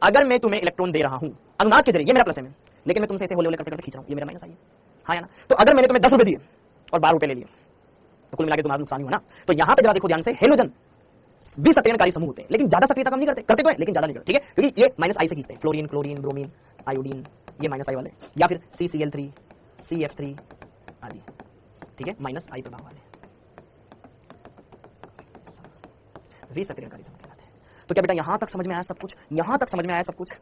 अगर मैं तुम्हें इलेक्ट्रॉन दे रहा हूं अनुनाद के जरिए, ये मेरा प्लस एम है, लेकिन मैं तुमसे ऐसे होले होले करते करते खींच रहा हूं, ये मेरा -I है, हाँ या ना? तो अगर मैंने तुम्हें 10 रुपए दिए और 12 रुपए ले लिए, तो कुल मिला के तुम्हारा नुकसान ही हुआ ना। तो यहां पे जरा देखो ध्यान से, हेलोजन विसक्रियणकारी समूह होते हैं, लेकिन ज्यादा सक्रियता कम नहीं करते, करते तो है लेकिन ज्यादा नहीं करते, ठीक है, क्योंकि ये -I से खींचते हैं, फ्लोरीन, क्लोरीन, ब्रोमीन, आयोडीन, ये -I वाले, या फिर CCl3, CF3 आदि, ठीक है, -I प्रभाव वाले विसक्रियणकारी समूह कहलाते हैं। तो क्या बेटा यहां तक समझ में आया सब कुछ? यहां तक समझ में आया सब कुछ?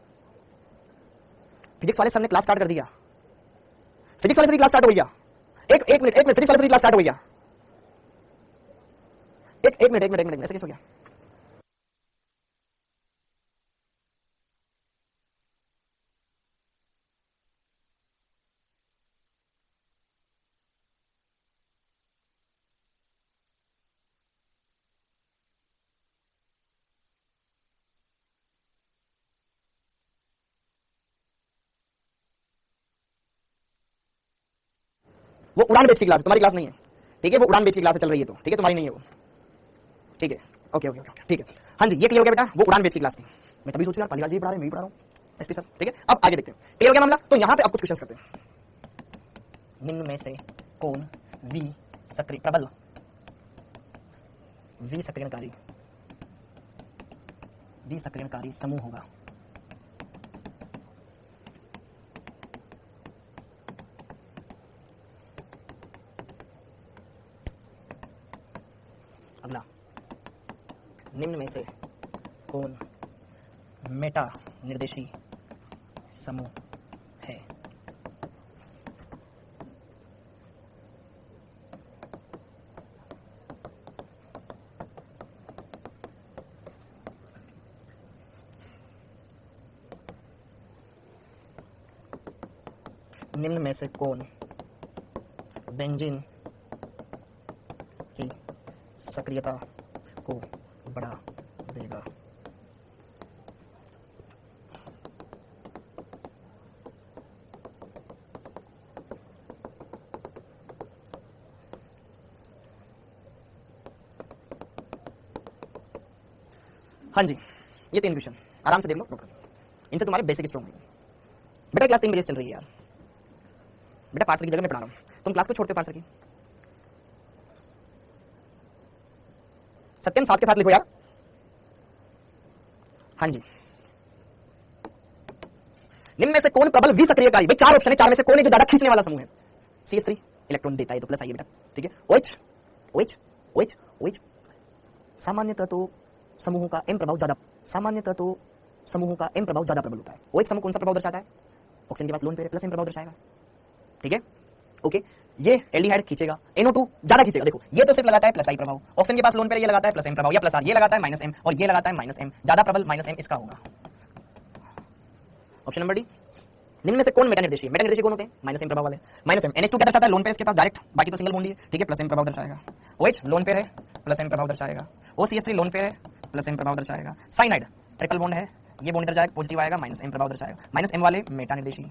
फिजिक्स वाले सर ने क्लास स्टार्ट कर दिया, फिजिक्स वाले सर की क्लास स्टार्ट हो गया। एक मिनट, फिजिक्स वाले सर की क्लास स्टार्ट हो गया। एक मिनट ऐसे कैसे हो गया? वो उड़ान बेच की क्लास, तुम्हारी क्लास नहीं है, ठीक है, वो उड़ान बेच की क्लास चल रही है, तो ठीक है, तुम्हारी नहीं है वो, ठीक है, ओके ओके ओके, ठीक है, हाँ जी, ये क्लियर हो गया बेटा, वो उड़ान बेच की क्लास थी। मैं तभी सोचूं यार पहली बार जी पढ़ा रहे, मैं भी पढ़ा रहा हूं एसपी सर, ठीक है। अब आगे देखते हैं, क्लियर हो गया मामला। तो यहां पे अब कुछ क्वेश्चंस करते हैं। निम्न में से कौन प्रबल विसक्रियणकारी समूह होगा? अगला, निम्न में से कौन मेटा निर्देशी समूह है? निम्न में से कौन बेंजीन की सक्रियता को बढ़ा देगा? हाँ जी, ये 3 क्वेश्चन आराम से देख लो, इनसे तुम्हारे बेसिक स्ट्रॉन्ग होंगे। बेटा क्लास 3 बजे चल रही है यार, बेटा पार्सर की जगह मैं पढ़ा रहा हूँ, तुम क्लास को छोड़ते हो पार्सर की? सत्यम साथ के साथ लिखो यार, हाँ जी, निम्न में से कौन प्रबल विसक्रियकारी? भाई चार ऑप्शन है, चार में से कौन है जो ज्यादा खींचने वाला समूह है? CH3 इलेक्ट्रॉन देता है तो प्लस आइए बेटा, ठीक है। OH OH OH OH सामान्यतः तो समूहों का M प्रभाव ज्यादा, सामान्यतः तो समूहों का M प्रभाव ज्यादा प्रबल होता है। OH समूह कौन सा प्रभाव दर्शाता है? ऑक्सीजन के पास लोन पेयर है, प्लस M प्रभाव दर्शाएगा, ठीक है। ओके, ये एल्डिहाइड खींचेगा, NO2 ज्यादा खींचेगा। देखो ये तो सिर्फ लगाता है प्लस आई प्रभाव, ऑक्सीजन के पास लोन पेयर ये लगाता है प्लस M प्रभाव या प्लस R, ये लगाता है माइनस M और ये लगाता है माइनस M, ज्यादा प्रबल माइनस M इसका होगा। Option number D. निम्न में से कौन मेटा निर्देशीय? मेटा निर्देशीय कौन होते हैं? माइनस M प्रभाव वाले। माइनस M NH2 क्या दर्शाता है? लोन पेयर इसके पास डायरेक्ट, बाकी तो सिंगल बॉन्ड ही है, ठीक है, प्लस M प्रभाव दर्शाएगा। OH लोन पेयर है, प्लस M प्रभाव दर्शाएगा। OCH3 लोन पेयर है, प्लस M प्रभाव दर्शाएगा। साइनाइड ट्रिपल बॉन्ड है, ये बॉन्ड इधर जाएगा, पॉजिटिव आएगा, माइनस M प्रभाव दर्शाएगा। माइनस M वाले मेटा निर्देशीय।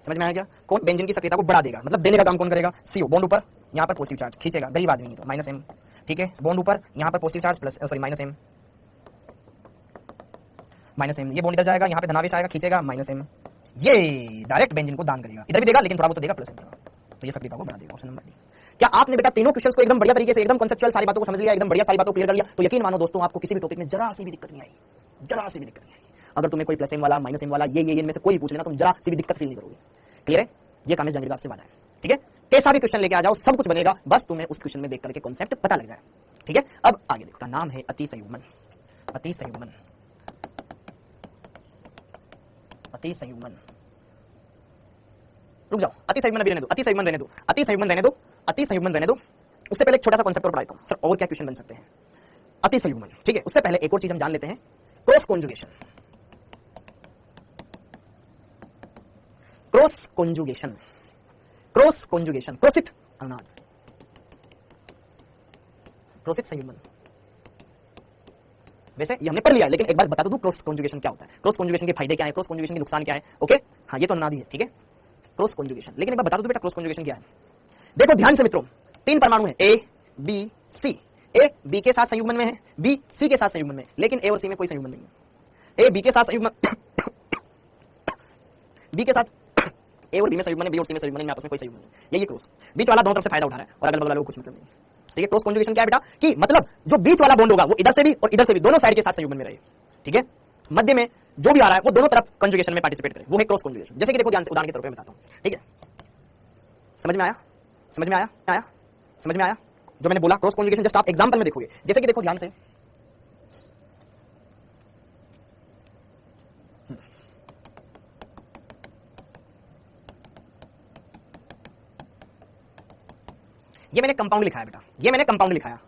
समझ में आया क्या? कौन बेंजीन की सक्रियता को बढ़ा देगा, मतलब देने का काम कौन करेगा? CO बॉन्ड ऊपर, यहाँ पर पॉजिटिव चार्ज खींचेगा, गरीब आदमी है तो माइनस M, ठीक है, बॉन्ड ऊपर, यहाँ पर positive charge plus sorry minus M, minus M, ये बॉन्ड इधर जाएगा, यहाँ पे धनावेश आएगा, खींचेगा माइनस M, ये डायरेक्ट बेंजीन को दान करेगा, इधर भी देगा लेकिन थोड़ा बहुत तो देगा प्लस M, तो ये सक्रियता को बढ़ा देगा। Option number D. क्या आपने बेटा तीनों क्वेश्चंस को एकदम बढ़िया तरीके से, एकदम कॉन्सेप्चुअल सारी बातों को समझ लिया, एकदम बढ़िया सारी बातों को क्लियर कर लिया? तो यकीन मानो दोस्तों आपको किसी भी टॉपिक में जरा सी भी दिक्कत नहीं आई, जरा सी भी दिक्कत नहीं आई। अगर तुम्हें कोई प्लस M वाला माइनस M वाला ये इनमें से कोई पूछ लेना, तुम जरा सी भी दिक्कत फील नहीं करोगे। क्लियर है? ये कामेश जंगीर का आपसे वादा है, ठीक है। कैसा भी क्वेश्चन लेके आ जाओ, सब कुछ बनेगा, बस तुम्हें उस क्वेश्चन में देख करके कॉन्सेप्ट पता लग जाए, ठीक है। अब आगे देखो, नाम है अति संयुग्मन, अति संयुग्मन, अति संयुग्मन। रुक जाओ, अति संयुग्मन अभी रहने दो, अति संयुग्मन रहने दो, अति संयुग्मन रहने दो, अति संयुग्मन रहने दो। उससे पहले एक छोटा सा कॉन्सेप्ट और पढ़ाता हूं, फिर और क्या क्वेश्चन बन सकते हैं। अति संयुग्मन, ठीक है, उससे पहले एक और चीज हम जान लेते हैं, cross conjugation. Cross conjugation, cross conjugation, क्रोसित अनुनाद, क्रोसित संयुग्मन। वैसे ये हमने पढ़ लिया है, लेकिन एक बार बता दो क्रॉस कॉन्जुगेशन क्या होता है, क्रॉस कॉन्जुगेशन के फायदे क्या है, क्रॉस कॉन्जुगेशन के नुकसान क्या है। ओके, हाँ ये तो अनुनाद ही है, ठीक है, क्रॉस कॉन्जुगेशन। लेकिन एक बार बता दो बेटा क्रॉस कॉन्जुगेशन क्या है। देखो ध्यान से मित्रों, तीन परमाणु है A B C, A B के साथ संयुग्मन में है, B C के साथ संयुग्मन में, लेकिन A और C में कोई संयुग्मन नहीं है। A B के साथ संयुग्मन B के साथ A और B में संयुग्मन है, B और C में संयुग्मन है, आपस में कोई संयुग्मन नहीं। ये क्रॉस, बीच वाला दोनों तरफ से फायदा उठा रहा है और अगल बगल वालों को कुछ मतलब नहीं, ठीक है। क्रॉस कॉन्जुगेशन क्या है बेटा कि मतलब जो बीच वाला बॉन्ड होगा वो इधर से भी और इधर से भी दोनों साइड के साथ संयुग्मन में रहे, ठीक है। मध्य में जो भी आ रहा है वो दोनों तरफ कॉन्जुगेशन में पार्टिसिपेट करे, वो है क्रॉस कॉन्जुगेशन। जैसे कि देखो ध्यान से उदाहरण के तौर पे बताता हूं, ठीक है। समझ में आया, समझ में आया, आया समझ में आया जो मैंने बोला क्रॉस कॉन्जुगेशन? जस्ट आप एग्जांपल में देखोगे, जैसे कि देखो ध्यान से, ये मैंने कंपाउंड लिखा है बेटा, ये मैंने कंपाउंड लिखाया,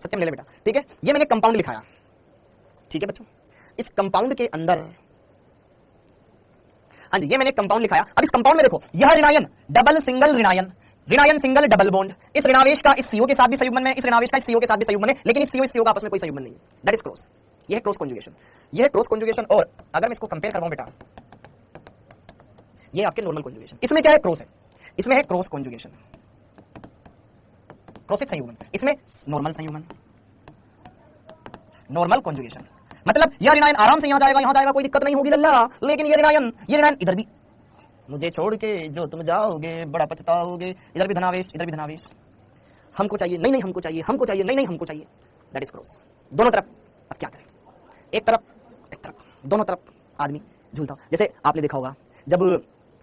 सत्यम ले ले बेटा, ठीक है, ये मैंने कंपाउंड लिखाया, ठीक है बच्चों। इस कंपाउंड के अंदर, हाँ जी, ये मैंने कंपाउंड लिखाया। अब इस कंपाउंड में देखो, यह ऋणायन डबल सिंगल ऋणायन, ऋणायन सिंगल डबल बॉन्ड, इस ऋणावेश का इस CO के साथ भी संयुग्मन में, इस ऋणावेश का इस CO के साथ भी संयुग्मन है, लेकिन इस CO का आपस में कोई संयुग्मन नहीं है। दैट इज क्रॉस, ये है क्रॉस कॉन्जुगेशन, ये है क्रॉस कॉन्जुगेशन। और अगर मैं इसको कंपेयर करवाऊं बेटा, ये आपके नॉर्मल कॉन्जुगेशन, इसमें क्या है क्रॉस है, इसमें है क्रॉस कॉन्जुगेशन, क्रॉसित संयुग्मन, इसमें नॉर्मल संयुग्मन, नॉर्मल कॉन्जुगेशन। मतलब यह ऋणायन आराम से यहां जाएगा, कोई दिक्कत नहीं होगी लल्ला, लेकिन ये ऋणायन इधर भी, मुझे छोड़ के जो तुम जाओगे बड़ा पछताओगे, इधर भी धनावेश, इधर भी धनावेश, हमको चाहिए नहीं हमको चाहिए, हमको चाहिए नहीं हमको चाहिए, दैट इज क्रॉस, दोनों तरफ। अब क्या करें, एक तरफ, दोनों तरफ आदमी झूलता। जैसे आपने देखा होगा, जब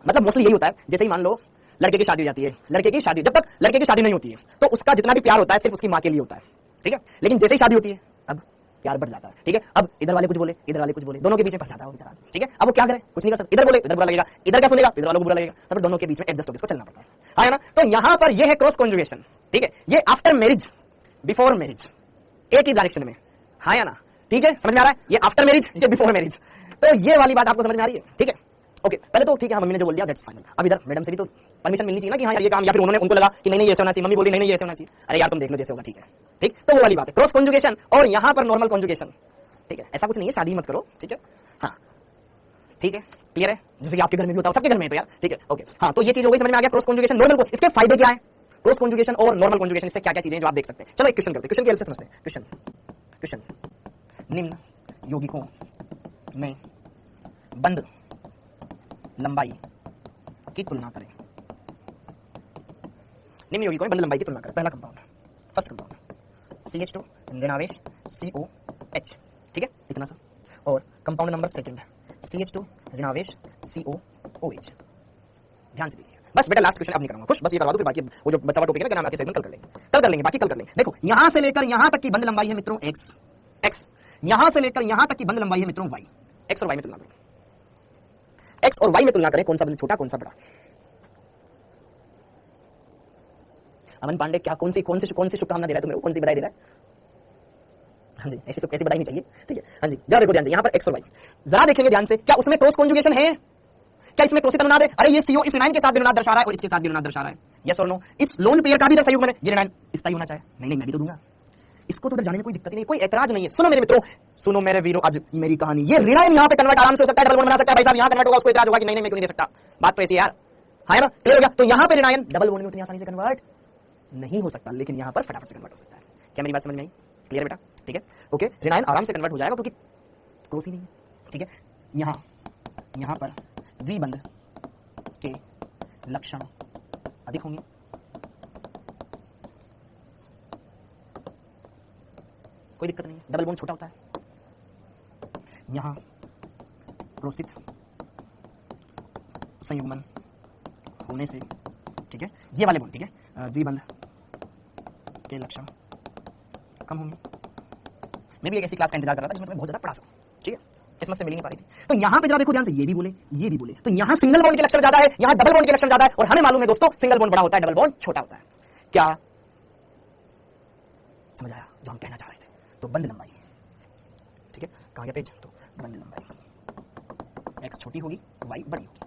मतलब मोस्टली यही होता है, जैसे ही मान लो लड़के की शादी हो जाती है, लड़के की शादी, जब तक लड़के की शादी नहीं होती है तो उसका जितना भी प्यार होता है सिर्फ उसकी माँ के लिए होता है, ठीक है। लेकिन जैसे ही शादी होती है अब प्यार बढ़ जाता है, ठीक है। अब इधर वाले कुछ बोले, इधर वाले कुछ बोले, दोनों के बीच में फंस जाता है वो बेचारा, ठीक है। अब वो क्या करे, कुछ नहीं कर सकता, इधर बोले इधर बुरा लगेगा, इधर क्या सुनेगा, इधर वालों को बुरा लगेगा, तब दोनों के बीच में एडजस्ट होकर इसको चलना पड़ता है, हाँ ना। तो यहाँ पर ये है क्रॉस कॉन्जुगेशन, ठीक है। ये आफ्टर मैरिज, बिफोर मैरिज, एक ही डायरेक्शन में, हाँ या ना, ठीक है, समझ में आ रहा है। ये आफ्टर मैरिज, ये बिफोर मैरिज, तो ये वाली बात आपको समझ में आ रही है, ठीक है। ओके, पहले तो ठीक है, मम्मी ने जो बोल दिया दैट्स फाइनल। अब इधर मैडम से भी तो परमिशन मिलनी चाहिए ना कि हाँ यार ये काम, या फिर उन्होंने उनको लगा कि नहीं ऐसे होना चाहिए, मम्मी बोली नहीं ऐसे होना चाहिए, अरे यार तुम देख लो जैसे होगा, ठीक है, ठीक। तो वो वाली बात है क्रॉस कॉन्जुगेशन, और यहाँ पर नॉर्मल कॉन्जुगेशन, ठीक है। ऐसा कुछ नहीं है, शादी मत करो, ठीक है, हाँ ठीक है, क्लियर है। जैसे कि आपके घर में भी होता है, सबके घर में तो यार, ठीक है, ओके। हाँ, तो ये चीज हो गई, समझ में आ गया क्रॉस कॉन्जुगेशन, नॉर्मल को, इसके फायदे क्या है, क्रॉस कॉन्जुगेशन और नॉर्मल कॉन्जुगेशन, इससे क्या क्या चीजें जो आप देख सकते हैं। चलो एक क्वेश्चन करते हैं, क्वेश्चन की हेल्प से समझते हैं। क्वेश्चन, निम्न यौगिकों में बंद लंबाई की तुलना करें, निम्न यौगिकों में बंद लंबाई की तुलना करें। पहला compound, first compound CH2 ऋणावेश CO H, ठीक है, इतना सा। और compound number second CH2 ऋणावेश COOH। ध्यान से देखिए, बस बेटा लास्ट क्वेश्चन अब नहीं करूंगा, खुश, बस ये करवा दो, फिर बाकी वो जो बचा हुआ टॉपिक है ना, क्या नाम आके सेगमेंट कल कर लेंगे, बाकी कल कर लेंगे। देखो यहां से लेकर यहां तक की बंद लंबाई है मित्रों x, यहां से लेकर यहां तक की बंद लंबाई है मित्रों y। x और y में तुलना करें, x और y में तुलना करें, कौन सा बंद छोटा कौन सा बड़ा। अमन पांडे क्या कौन सी शुभकामना दे रहा है तुम्हें, कौन सी बधाई दे रहा है? हाँ जी, ऐसी तो कैसी बधाई नहीं चाहिए, ठीक है। हाँ जी, जरा देखो ध्यान से, यहाँ पर x और y जरा देखेंगे ध्यान से, क्या उसमें क्रॉस कॉन्जुगेशन है? क्या इसमें क्रोसित अनुनाद है? अरे ये CO इस ऋणायन के साथ भी अनुनाद दर्शा रहा है और इसके साथ भी अनुनाद दर्शा रहा है, यस और नो। इस लोन पेयर का भी दर्शा युग्म है, ये ऋणायन इसका ही होना चाहिए। नहीं मैं भी तो दूंगा इसको, तो उधर जाने में कोई दिक्कत ही नहीं, कोई ऐतराज नहीं है। सुनो मेरे मित्रों, सुनो मेरे वीरों, आज मेरी कहानी, ये ऋणायन यहाँ पे कन्वर्ट आराम से हो सकता है, डबल बॉन्ड बना सकता है। भाई साहब यहाँ कन्वर्ट होगा, उसको ऐतराज होगा कि नहीं मैं क्यों नहीं दे सकता, बात तो ऐसी यार, हाँ ना, क्लियर हो गया। तो यहाँ पे ऋणायन डबल बॉन्ड में उतनी आसानी से कन्वर्ट नहीं हो सकता, लेकिन यहाँ पर फटाफट से कन्वर्ट हो सकता है। क्या मेरी बात समझ में आई? क्लियर बेटा, ठीक है, ओके। ऋणायन आराम से कन्वर्ट हो जाएगा क्योंकि क्रॉस ही नहीं है, ठीक है। यहाँ पर द्विबंध के लक्षण अधिक होंगे, कोई दिक्कत नहीं है, डबल बॉन्ड छोटा होता है। यहां क्रोसित संयुग्मन होने से, ठीक है, ये वाले बॉन्ड, ठीक है, द्विबंध के लक्षण कम होंगे। मैं भी एक ऐसी क्लास का इंतजार कर रहा था जिसमें तुम्हें बहुत ज्यादा पढ़ा सकूं, ठीक है, किस्मत से मिल नहीं पा रही थी। तो यहां पे जरा देखो ध्यान से, ये भी बोले, तो यहां सिंगल बॉन्ड के लक्षण ज्यादा है, यहां डबल बॉन्ड के लक्षण ज्यादा है, और हमें मालूम है दोस्तों सिंगल बॉन्ड बड़ा होता है, डबल बॉन्ड छोटा होता है। क्या समझ आया जो हम कहना चाह रहे थे? तो बंद लंबाई, ठीक है, कहां गया पेज, तो बंद लंबाई x छोटी होगी, y बड़ी होगी।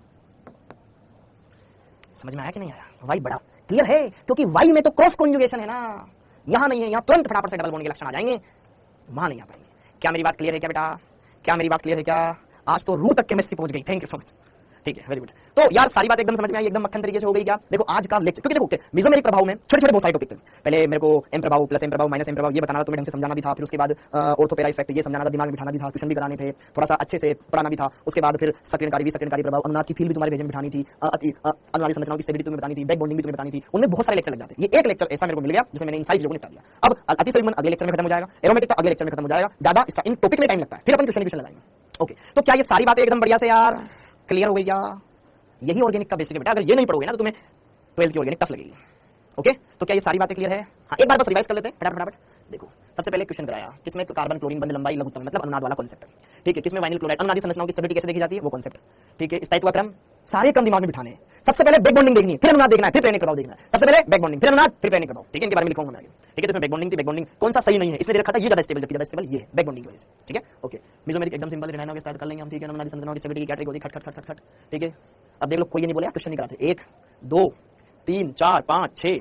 समझ में आया कि नहीं आया? y बड़ा, क्लियर है, क्योंकि y में तो क्रॉस कॉन्जुगेशन है ना, यहां नहीं है, यहां तुरंत फटाफट से डबल बॉन्ड के लक्षण आ जाएंगे, वहां नहीं आ पाएंगे। क्या मेरी बात क्लियर है क्या बेटा? क्या मेरी बात क्लियर है क्या? आज तो रूह तक केमिस्ट्री पहुंच गई, थैंक यू सो मच, ठीक है, वेरी गुड। तो यार सारी बात एकदम समझ में आई, एकदम मक्खन तरीके से हो गई क्या? देखो आज का लेक्चर, क्योंकि देखो मेसोमेरिक प्रभाव में छोटे-छोटे बहुत सारे टॉपिक थे। पहले मेरे को एम प्रभाव प्लस एम प्रभाव माइनस एम प्रभाव ये बताना था, तुम्हें ढंग से समझाना भी था, फिर उसके बाद ऑर्थोपेरा इफेक्ट ये समझाना था, दिमाग में बिठाना भी था, ट्यूशन भी कराने थे, थोड़ा सा अच्छे से पढ़ाना भी था। उसके बाद फिर सक्रियकारी प्रभाव, अनुनाद की फील भी तुम्हारे भेजन में बिठानी थी, अनुनादी संरचनाओं की स्टेबिलिटी तुम्हें बतानी थी, बैक बॉन्डिंग भी तुम्हें बतानी थी, उनमें बहुत सारे लेक्चर लग जाते हैं। ये एक लेक्चर ऐसा मेरे को मिल गया जिसमें मैंने इन सारी चीजों को निपटा दिया। अब अतिसंयुग्मन अगले लेक्चर में खत्म हो जाएगा, एरोमेटिक अगले लेक्चर में खत्म हो जाएगा, ज्यादा इसका इन टॉपिक में टाइम लगता है, फिर अपन ट्यूशन लगाएंगे। ओके, तो क्या ये सारी बातें एकदम बढ़िया से यार क्लियर हो गई क्या? यही ऑर्गेनिक का बेसिक है बेटा, अगर ये नहीं पढ़ोगे ना तो तुम्हें 12th की ऑर्गेनिक टफ लगेगी। ओके, तो क्या ये सारी बातें क्लियर है? हाँ, एक बार बस रिवाइज कर लेते हैं फटाफट। देखो सबसे पहले क्वेश्चन कराया किसमें, कार्बन क्लोरीन बंद लंबाई लघुत्तम मतलब अनुनाद वाला कॉन्सेप्ट, ठीक है, किसमें वाइनिल क्लोराइड, अनुनादी संरचनाओं की स्टेबिलिटी कैसे देखी जाती है वो कॉन्सेप्ट, ठीक है, स्थायित्व क्रम, सारे क्रम दिमाग में बिठाने हैं। सबसे पहले बैक बॉन्डिंग देखनी है, फिर अनुनाद देखना है, फिर प्रेरक प्रभाव देखना है। सबसे पहले बैक बॉन्डिंग, फिर अनुनाद, फिर प्रेरक प्रभाव, ठीक है, इनके बारे में लिखूंगा मैं आगे, ठीक है। तो इसमें बैक बॉन्डिंग थी, बैक बॉन्डिंग कौन सा सही नहीं है, इसमें दे रखा था ये ज्यादा स्टेबल, जबकि ज्यादा स्टेबल ये है बैक बॉन्डिंग की वजह से, ठीक है, ओके। मेसोमेरिक एकदम सिंपल ऋणायनों के साथ कर लेंगे हम, ठीक है, अनुनादी संरचनाओं की स्टेबिलिटी की कैटेगरी होती है, खट खट खट, ठीक है। अब देख लो कोई ये नहीं बोला क्वेश्चन नहीं कराते, 1 2 3 4 5 6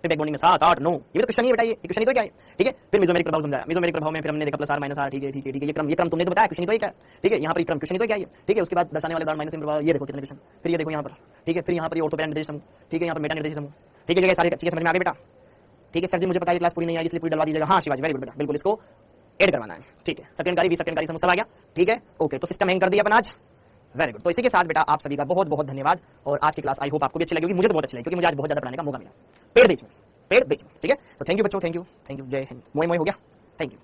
फिर बैक बॉन्डिंग में 7 8 9, ये तो क्वेश्चन ही बताइए, क्वेश्चन ही तो क्या है, ठीक है। फिर मेसोमेरिक प्रभाव समझाया, मेसोमेरिक प्रभाव में फिर हमने देखा प्लस आर माइनस आर, ठीक है ठीक है ठीक है, ये क्रम तुमने तो बताया, क्वेश्चन ही तो क्या है, ठीक है। यहाँ पर क्रम क्वेश्चन ही तो क्या है, ठीक है। उसके बाद दर्शाने वाले द्वारा माइनस प्रभाव, ये देखो कितने क्वेश्चन, फिर ये देखो यहाँ पर, ठीक है, फिर यहाँ पर ऑर्थोपेरा निर्देश समूह, ठीक है, यहाँ पर मेटा निर्देश समूह, ठीक है, सारी चीजें समझ में आ गई बेटा, ठीक है। सर जी मुझे पता है क्लास पूरी नहीं आई इसलिए पूरी डलवा दीजिएगा, हाँ शिवाजी वेरी गुड बेटा, बिल्कुल इसको ऐड करवाना है, ठीक है। सक्रियकारी भी सक्रियकारी समूह सब आ गया, ठीक है, ओके। तो सिस्टम हैंग कर दिया अपन आज, वेरी गुड। तो इसी के साथ बेटा आप सभी का बहुत बहुत धन्यवाद, और आज की क्लास आई होप आपको भी अच्छी लगी होगी, मुझे तो बहुत अच्छी लगी क्योंकि मुझे आज बहुत ज्यादा पढ़ाने का मौका मिला पेड़ बीच में, ठीक है। तो थैंक यू बच्चों, थैंक यू, जय हिंद, मोए मोए हो गया, थैंक यू।